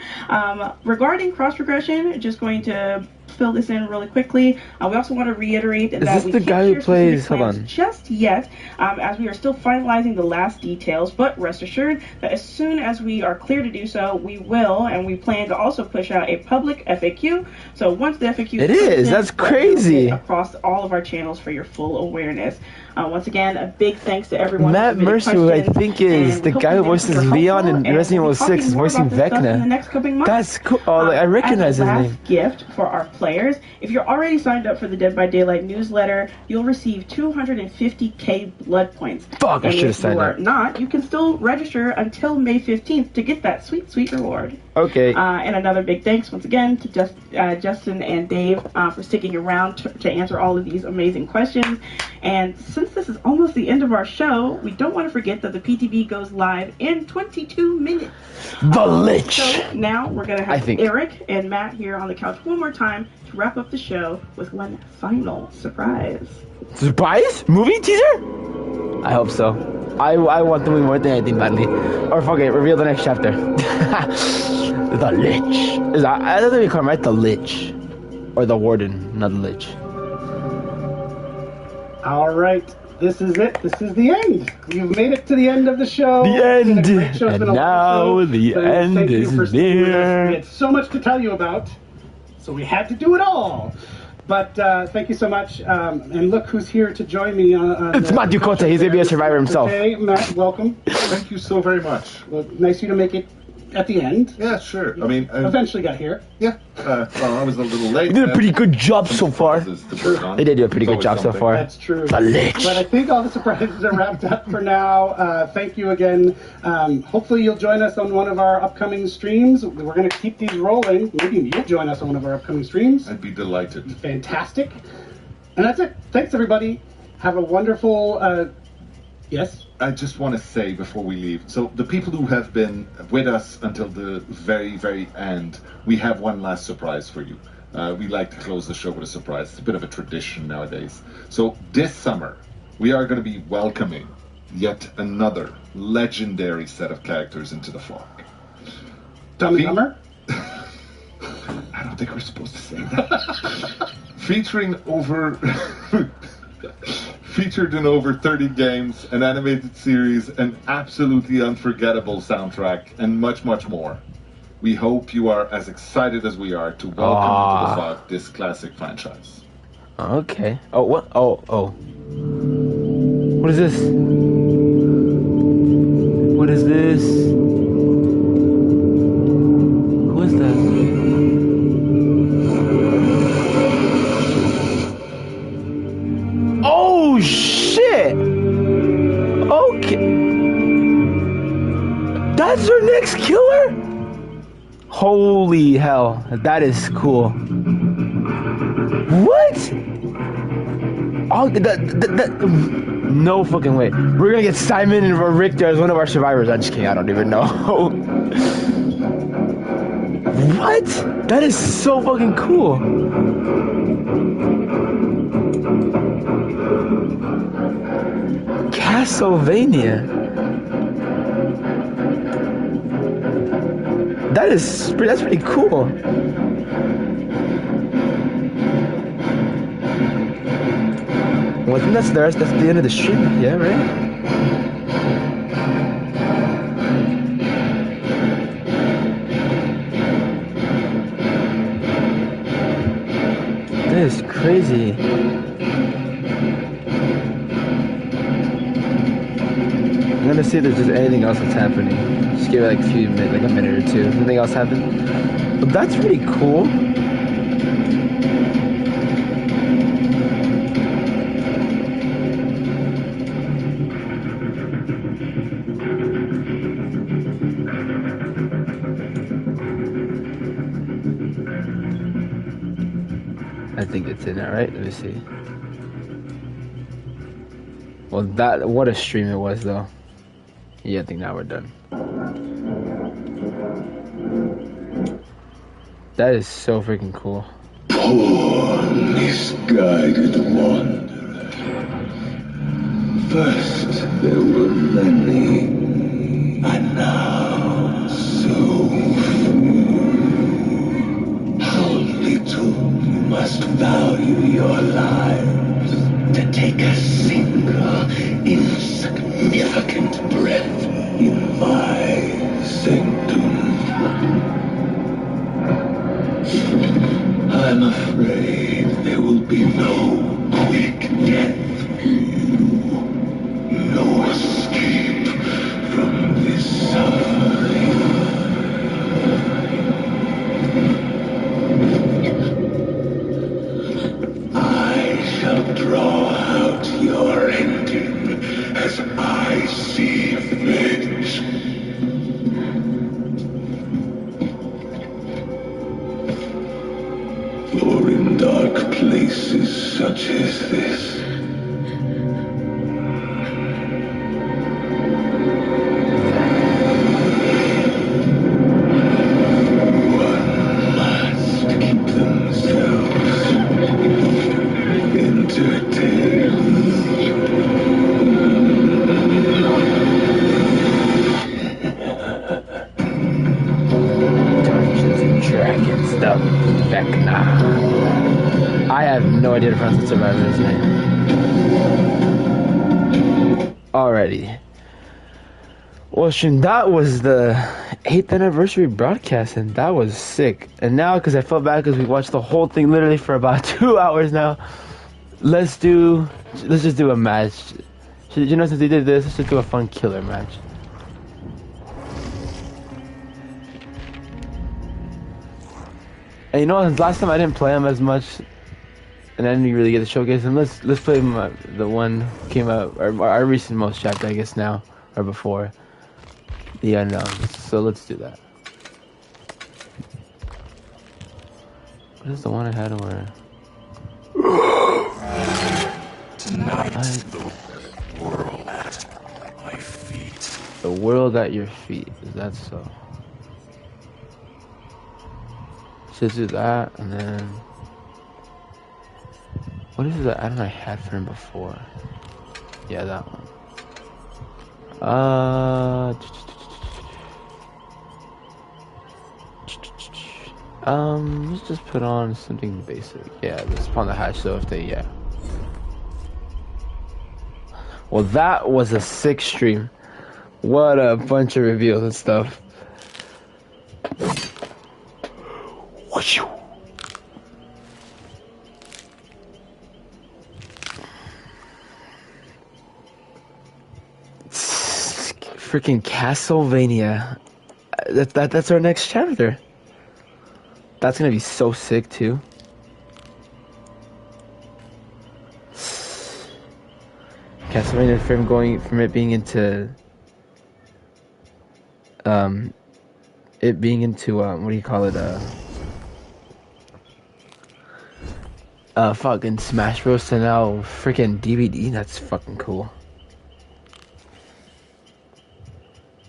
Regarding cross progression, just going to fill this in really quickly. We also want to reiterate that this we the can't guy who share plays? specific Hold plans on. just yet, as we are still finalizing the last details. But rest assured that as soon as we are clear to do so, we will, and we plan to also push out a public FAQ. So once the FAQ It comes is. in, That's that will crazy. hit across all of our channels for your full awareness. Once again, a big thanks to everyone. Matt who submitted Mercer, who I questions, think is and the we guy who hope these voices answers are Leon helpful, in and Resident we'll Evil be talking 6 is more voicing about this stuff in the Vecna. next coming months. That's cool. Oh, like, I recognize as a his last name. gift for our players, if you're already signed up for the Dead by Daylight newsletter, you'll receive 250k blood points. Fuck, I And should've if signed you are up. not, you can still register until May 15th to get that sweet, sweet reward. Okay. And another big thanks once again to Justin and Dave for sticking around to answer all of these amazing questions. And since this is almost the end of our show, we don't want to forget that the PTB goes live in 22 minutes. The Lich! So now we're going to I have think- Eric and Matt here on the couch one more time to wrap up the show with one final surprise. Surprise? Movie teaser? I hope so. I want the movie more than anything badly. Or fuck it, reveal the next chapter. The Lich. I don't think we call him right, the Lich. Or the Warden, not the Lich. All right, this is it. This is the end. You've made it to the end of the show. The end. It's been a great show. It's And been a long now show. the So end thank you is for sticking with us. near. We had so much to tell you about, so we had to do it all. But thank you so much. And look who's here to join me on It's Matt Ducote. He's going to be a survivor himself. Okay, Matt, welcome. Thank you so very much. Well, nice of you to make it at the end. Yeah, sure. I mean, Eventually got here. Yeah. Well, I was a little late. You did a pretty good job so far. They did do a pretty good job so far. That's true. The Lich. But I think all the surprises are wrapped up for now. Thank you again. Hopefully you'll join us on one of our upcoming streams. We're going to keep these rolling. Maybe you'll join us on one of our upcoming streams. I'd be delighted. Fantastic. And that's it. Thanks, everybody. Have a wonderful... yes? I just want to say before we leave, so the people who have been with us until the very, very end, we have one last surprise for you. We like to close the show with a surprise. It's a bit of a tradition nowadays. So this summer, we are going to be welcoming yet another legendary set of characters into the flock. Dumb and Dumber? I don't think we're supposed to say that. Featured in over 30 games, an animated series, an absolutely unforgettable soundtrack, and much, much more. We hope you are as excited as we are to welcome into the flock this classic franchise. Okay. Oh, what? Oh. What is this? What is this? Who is that? Oh, shit! Okay. That's our next killer? Holy hell. That is cool. What? Oh, no fucking way. We're gonna get Simon and Richter as one of our survivors. I'm just kidding. I don't even know. What? That is so fucking cool. Castlevania. That's pretty cool. Well, I think that's the end of the stream. Yeah, right? That is crazy. I'm gonna see if there's just anything else that's happening. Just give it like a few minutes, like a minute or two. If anything else happened. But that's pretty cool. I think it's in there, right? Let me see. Well, what a stream it was, though. Yeah, I think now we're done. That is so freaking cool. Poor, misguided wanderer. First there were many, and now so few. How little you my sanctum. I'm afraid there will be no quick death for you. No escape from this suffering. I shall draw out your ending as I see fit. For in dark places such as this, one must keep themselves entertained. Dungeons and Dragons, the Vecna. I have no idea the Frozen Survivor's name. Alrighty. Well, Shin, that was the 8th anniversary broadcast, and that was sick. And now, because I felt bad because we watched the whole thing literally for about 2 hours now, let's just do a match. You know, since we did this, let's just do a fun killer match. And you know, last time I didn't play him as much, and I didn't really get to showcase him. Let's play him, the one who came out, our recent most chapter, I guess now or before the unknown. So let's do that. What is the one I had where? Tonight, the world at my feet. The world at your feet. Is that so? Let's do that, and then what is the item I had for him before? Yeah, that one. Let's just put on something basic. Yeah, let's spawn the hatch so if they, yeah. Well, that was a sick stream. What a bunch of reveals and stuff. Freaking Castlevania. That's our next chapter. That's gonna be so sick too. Castlevania from it being into what do you call it, fucking Smash Bros to now freaking DBD. That's fucking cool.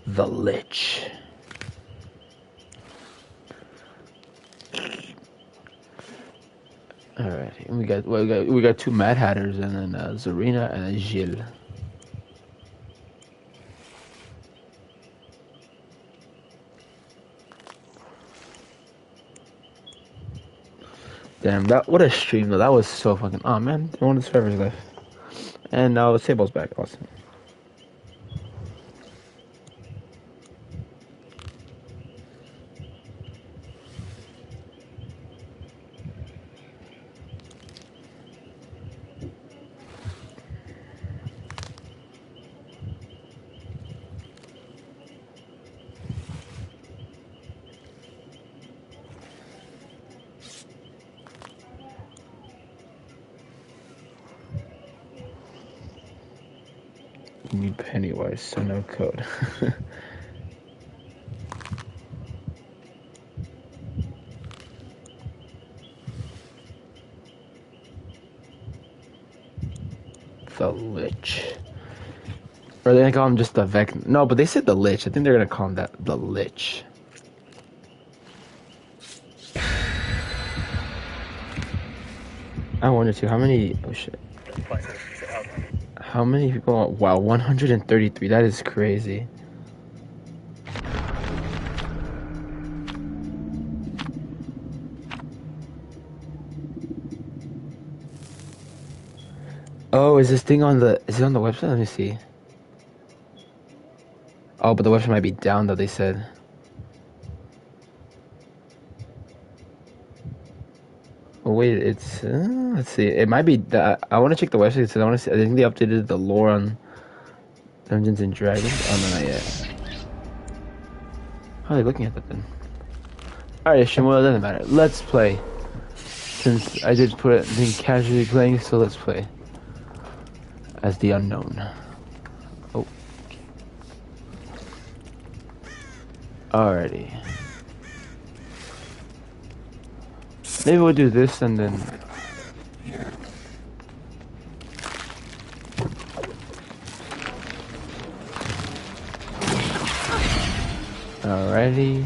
The Lich. Alright, and we got two Mad Hatters and then Zarina and then Gilles. Damn, what a stream though. That was so fucking. Oh man, one of the servers left, and now the table's back. Awesome. Need Pennywise, so no code. The Lich. Or they call him just the Vec. No, but they said the Lich. I think they're gonna call him that, the Lich. I wonder too, how many. Oh shit. How many people? Wow, 133. That is crazy. Oh, is this thing on the? Is it on the website? Let me see. Oh, but the website might be down though, they said. Oh wait, it's let's see. It might be. I want to check the website. It says I want to see. I think they updated the lore on Dungeons and Dragons. Oh no, not yet. How are they looking at that then? All right, Shmuel, it doesn't matter. Let's play. Since I did put it in casually playing, so let's play as the unknown. Oh. Alrighty. Maybe we'll do this and then. Alrighty.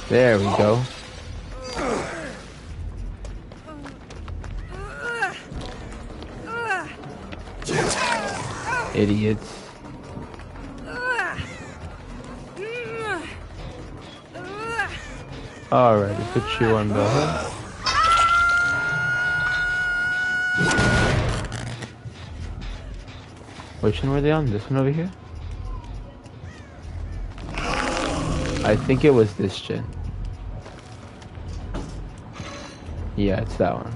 There we go. Idiots. Alrighty, put you on the hook. Which one were they on? This one over here? I think it was this gen. Yeah, it's that one.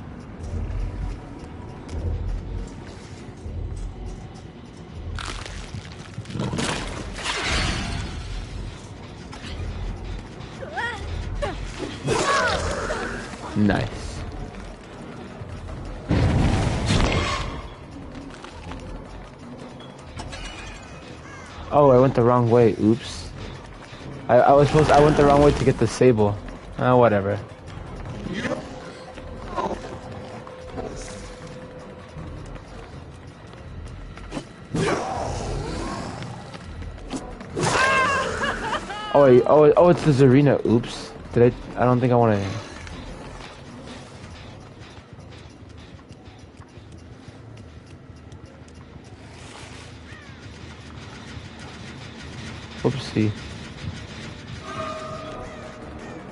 Nice. Oh, I went the wrong way. Oops. I went the wrong way to get the sable. Whatever. Oh wait, oh, it's the Zarina. Oops. I don't think I want to. Oopsie.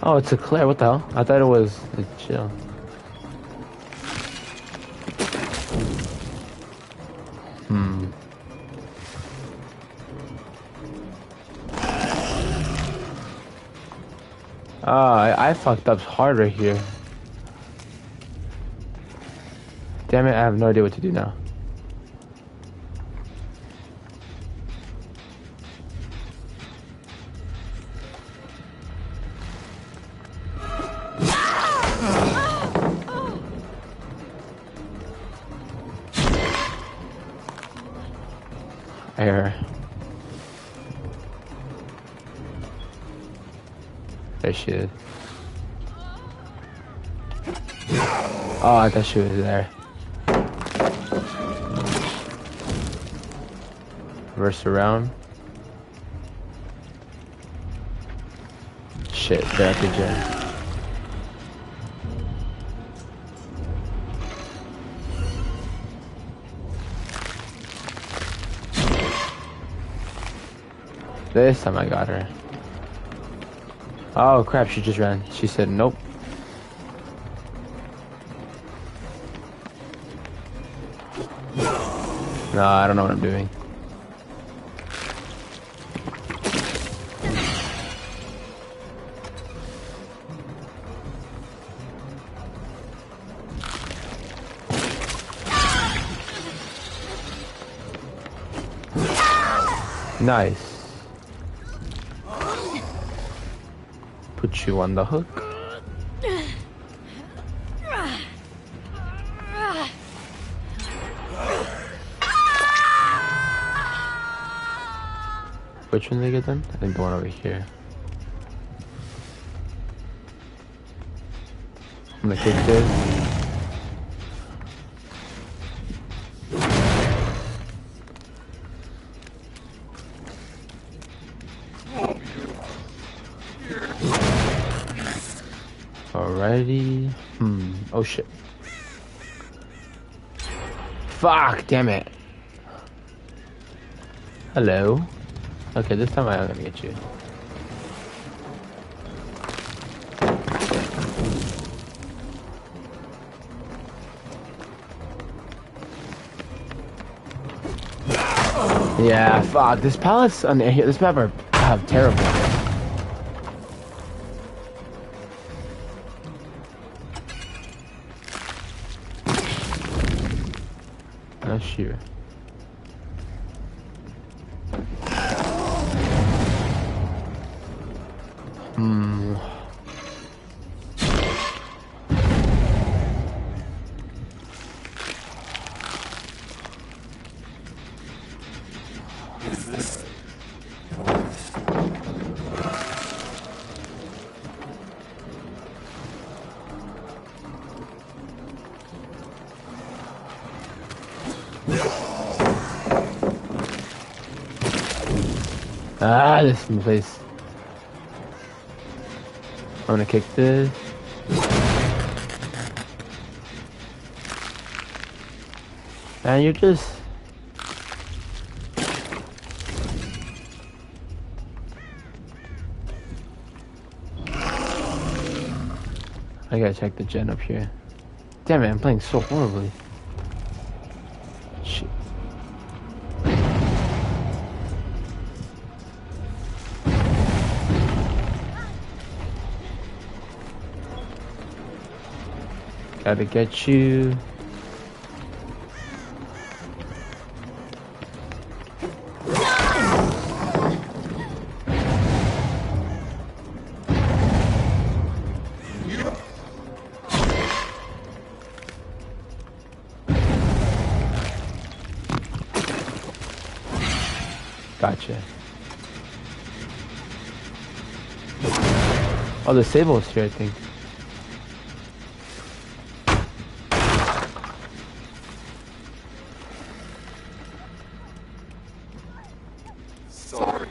Oh, it's a Claire. What the hell? I thought it was a chill. I fucked up hard right here. Damn it, I have no idea what to do now. Error. There she is. Oh, I thought she was there. Reverse around. Shit, they're at the gym. This time I got her. Oh crap, she just ran. She said nope. No, I don't know what I'm doing. Nice. Put you on the hook. Which one did they get done? I think the one over here. I'm gonna kick this. Alrighty. Oh shit. Fuck, damn it. Hello. Okay, this time I'm gonna get you. Yeah, fuck. This palettes on this map are terrible. Oh shoot. Ah, this place. I'm gonna kick this. And you're just... I gotta check the gen up here. Damn it, I'm playing so horribly. Shit. Gotta get you. Gotcha. Oh, the Sable is here, I think. Sorry.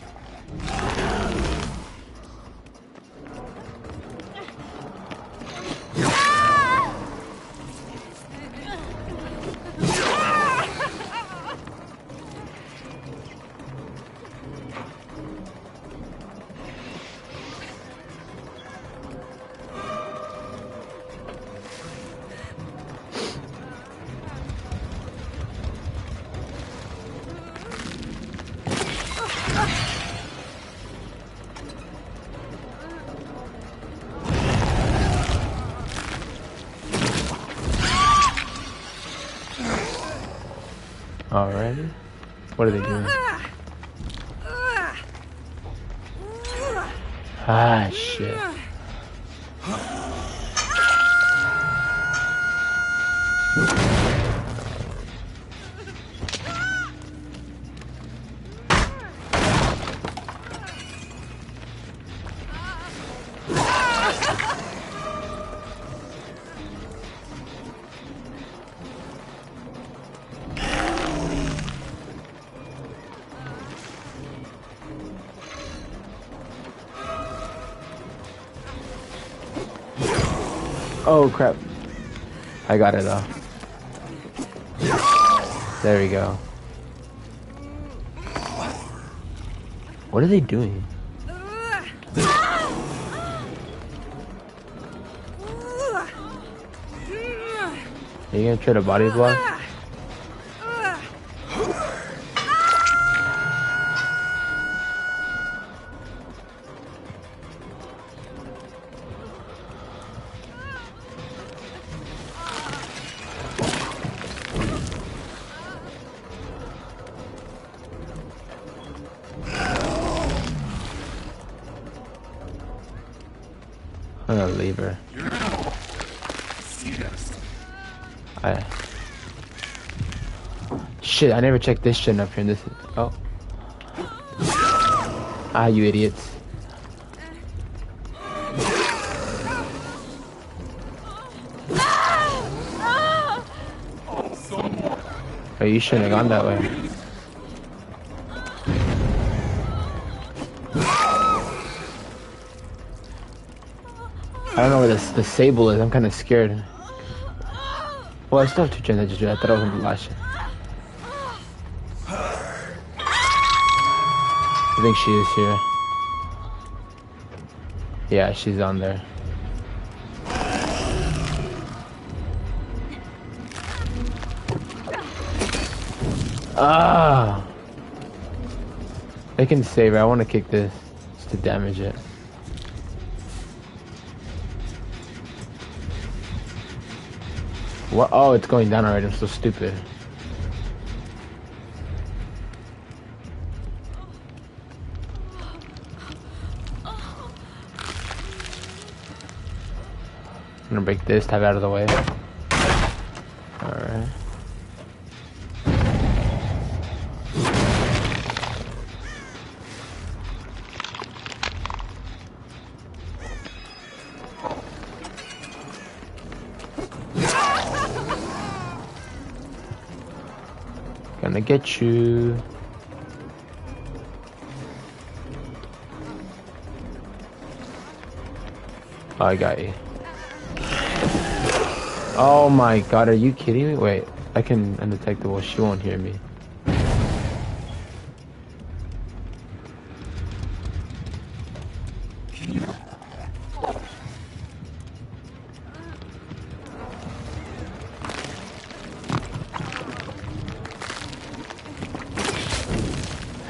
Alright. What are they doing? Ah, shit. Oh crap. I got it though. There we go. What are they doing? Are you gonna try to body block? I'm gonna leave her. Shit, I never checked this shit up here. This is... Oh. Ah, you idiots. Oh, you shouldn't have gone that way. I don't know where the Sable is. I'm kind of scared. Well, I still have 2 gens. I thought I was gonna be last shit. I think she is here. Yeah, she's on there. Ah! They can save it. I want to kick this just to damage it. What? Oh, it's going down already. I'm so stupid. I'm gonna break this, tap it out of the way. Alright. Gonna get you. Oh, I got you. Oh my god, are you kidding me? Wait, I can undetectable. She won't hear me.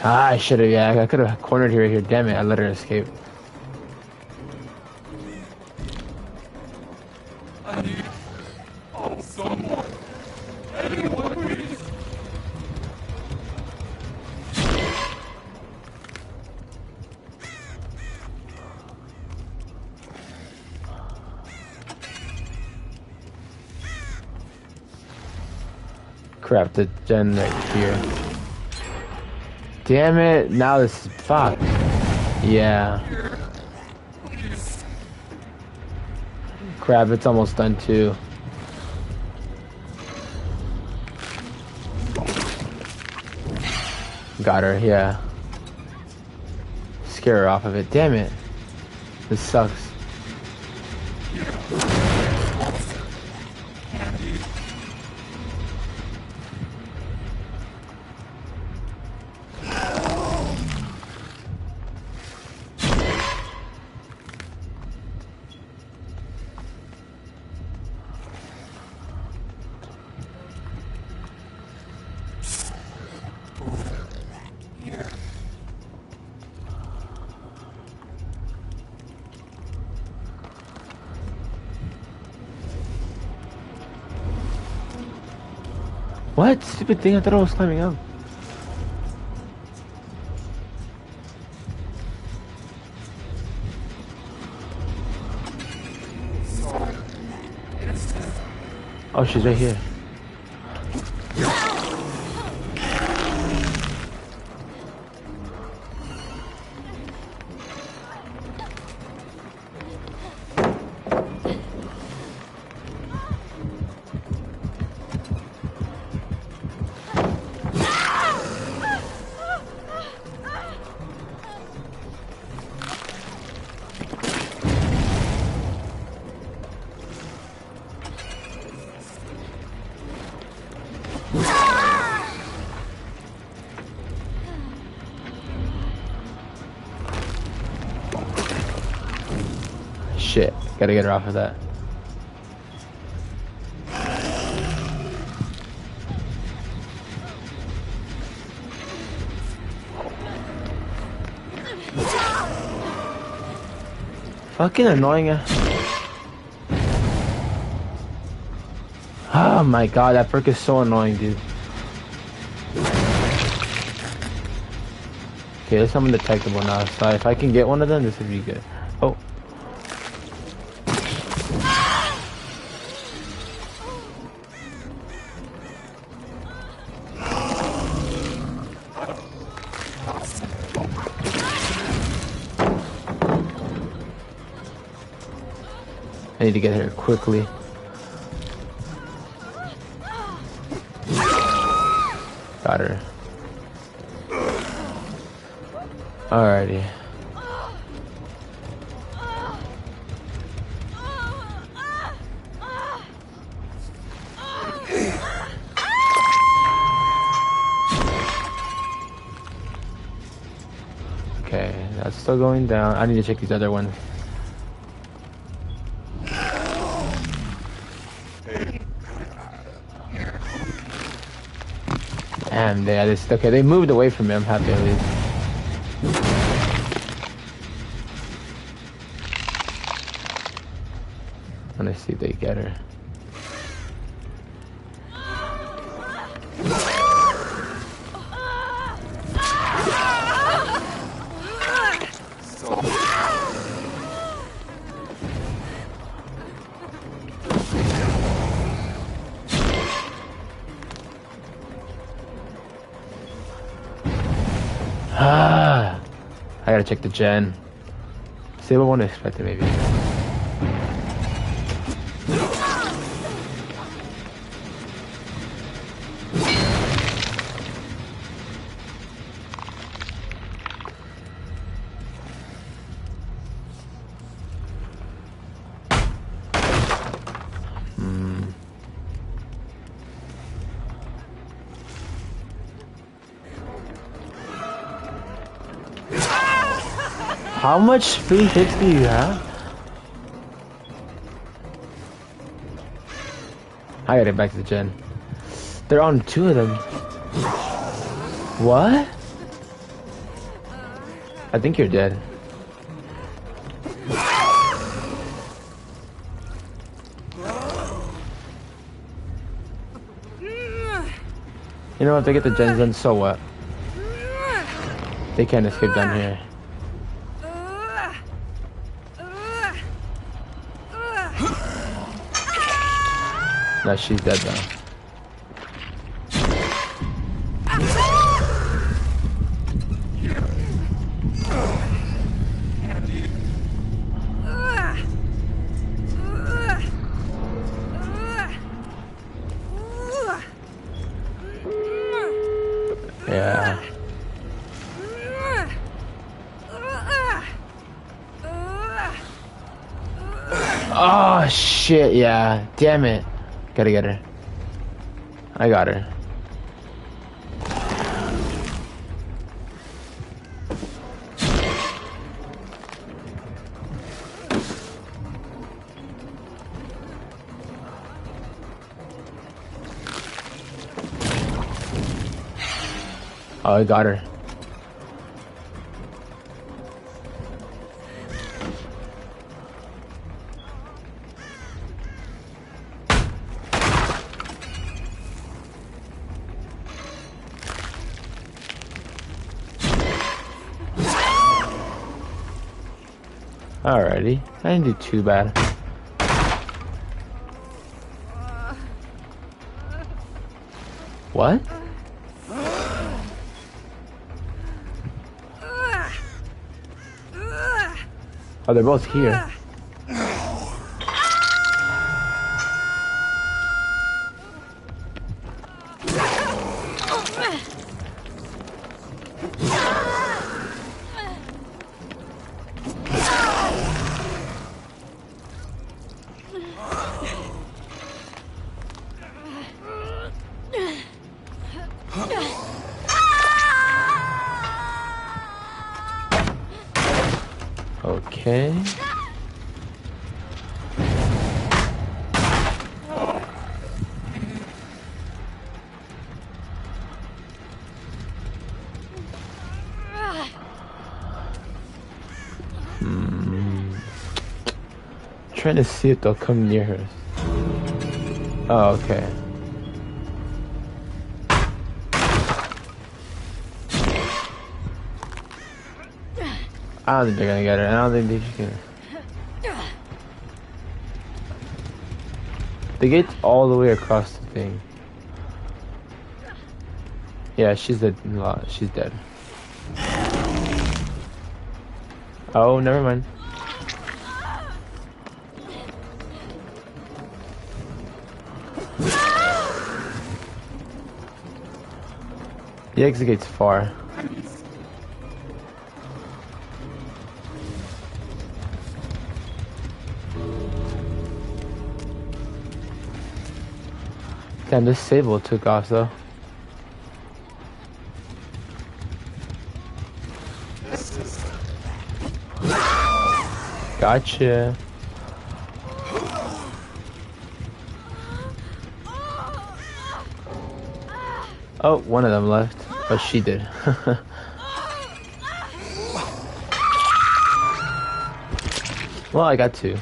Ah, I should have, yeah, I could have cornered her right here. Damn it, I let her escape. Crap, the gen right here. Damn it, now this is fuck. Yeah. Crap, it's almost done too. Got her, yeah. Scare her off of it. Damn it. This sucks. What? Stupid thing, I thought I was climbing up. Oh, she's right here. Shit, gotta get her off of that. Fucking annoying. Oh my god, that perk is so annoying, dude. Okay, this is undetectable now, so if I can get one of them, this would be good. Oh. I need to get here quickly. Got her. Alrighty. Okay, that's still going down. I need to check these other ones. Damn, yeah, okay, they moved away from me. I'm happy at least. want to see if they get her. Ah, I gotta check the gen. See what one expected maybe. How much free hits do you have? I gotta get back to the gen. They're on 2 of them. What? I think you're dead. You know, if they get the gens done, so what? They can't escape down here. No, she's dead though. Yeah. Oh shit, yeah. Damn it. Gotta get her. I got her. Oh, I got her. Alrighty, I didn't do too bad. What? Oh, they're both here. Okay. Trying to see if they'll come near her. Oh, okay. I don't think they're gonna get her. I don't think they're gonna. They get all the way across the thing. Yeah, she's dead. She's dead. Oh, never mind. The exit gate's far. Damn, this Sable took off though. Gotcha. Oh, one of them left. Oh, she did. Well, I got 2.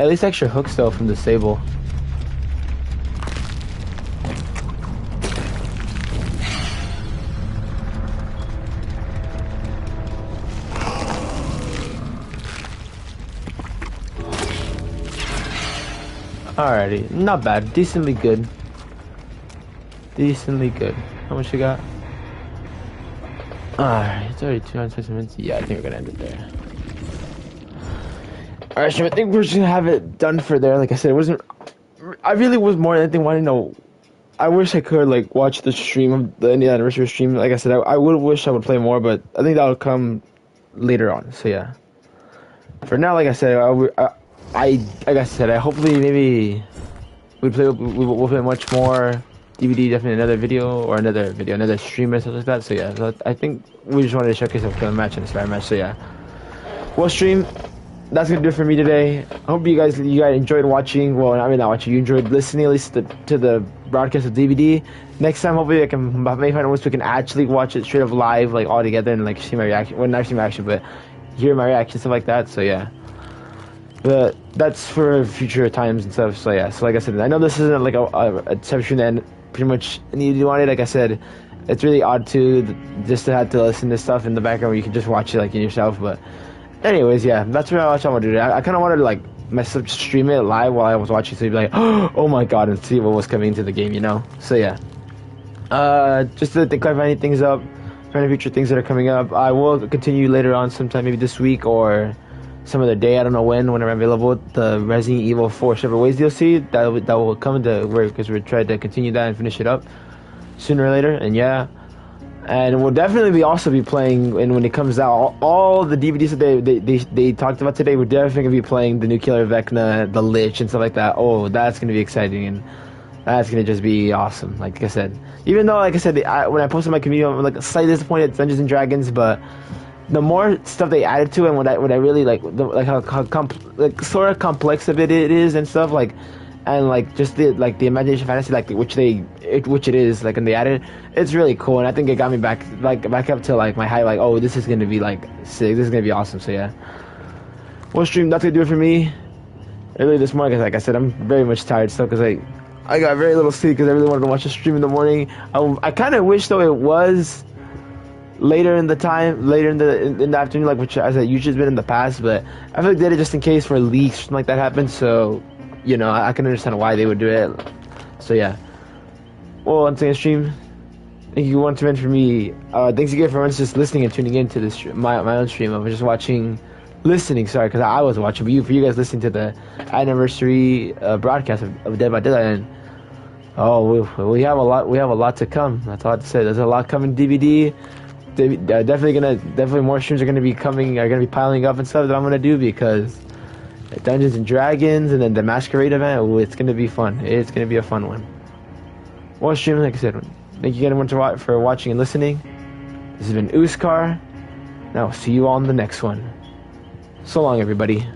At least extra hooks though from the Sable. Alrighty, not bad. Decently good. Decently good. How much you got? Alright, it's already 250 minutes. Yeah, I think we're gonna end it there. Alright, so I think we're just gonna have it done for there. Like I said, it wasn't. I really was more than anything wanting to know. I wish I could like watch the stream of the Indian anniversary stream. Like I said, I would wish I would play more, but I think that'll come later on. So yeah. For now, like I said, like I said, I hopefully maybe we'll play much more DBD, definitely another stream or something like that. So yeah, so I think we just wanted to showcase a match and a Spire match. So yeah, well, stream. That's gonna do it for me today. I hope you guys enjoyed watching. Well, I mean not watching. You enjoyed listening at least to the broadcast of DBD. Next time, hopefully, I can maybe find a way so we can actually watch it straight up live, like all together, and like see my reaction. Well, not see my reaction, but hear my reaction, stuff like that. So yeah. But that's for future times and stuff. So yeah. So like I said, I know this isn't like a section that pretty much needed on it. Like I said, it's really odd just to have to listen to stuff in the background where you can just watch it like in yourself. But anyways, yeah, that's what I want to do. I kind of wanted to like stream it live while I was watching, so you'd be like, oh my god, and see what was coming into the game, you know. So yeah. Just to clarify any things up, for any future things that are coming up, I will continue later on sometime, maybe this week or some other day, I don't know whenever I'm available, the Resident Evil 4 Separate Ways DLC, that will come into work, because we're trying to continue that and finish it up sooner or later, and yeah. And we'll definitely also be playing, and when it comes out, all the DVDs that they talked about today, we're definitely going to be playing the new Killer Vecna, the Lich, and stuff like that. Oh, that's going to be exciting, and that's going to just be awesome, like I said. Even though, like I said, when I posted my community, I'm like slightly disappointed at Dungeons & Dragons, but the more stuff they added to it, and what I really like, how sort of complex of it is and stuff, like, and like just the imagination fantasy, like which it is, like, and they added, it's really cool, and I think it got me back up to like my high, like, oh, this is gonna be like sick, this is gonna be awesome. So yeah, well, stream, that's gonna do it for me. Early this morning, like I said, I'm very much tired still, because I got very little sleep because I really wanted to watch the stream in the morning. I kind of wish though it was later in the afternoon, like which as it usually has been in the past, but I feel like they did it just in case for leaks, something like that happened. So, you know, I can understand why they would do it. So yeah. Well, once again, stream, thank you once again for me. Thanks again for just listening and tuning in to this my own stream. I was just listening, sorry, because I was watching, but for you guys listening to the anniversary broadcast of Dead by Daylight. And we have a lot to come. That's all I have to say. There's a lot coming. DVD. Definitely more streams are gonna be piling up and stuff that I'm gonna do, because Dungeons and Dragons and then the Masquerade event. Ooh, it's gonna be fun. It's gonna be a fun one. Well, stream, like I said, thank you again for watching and listening. This has been Uskar. Now, see you all on the next one. So long, everybody.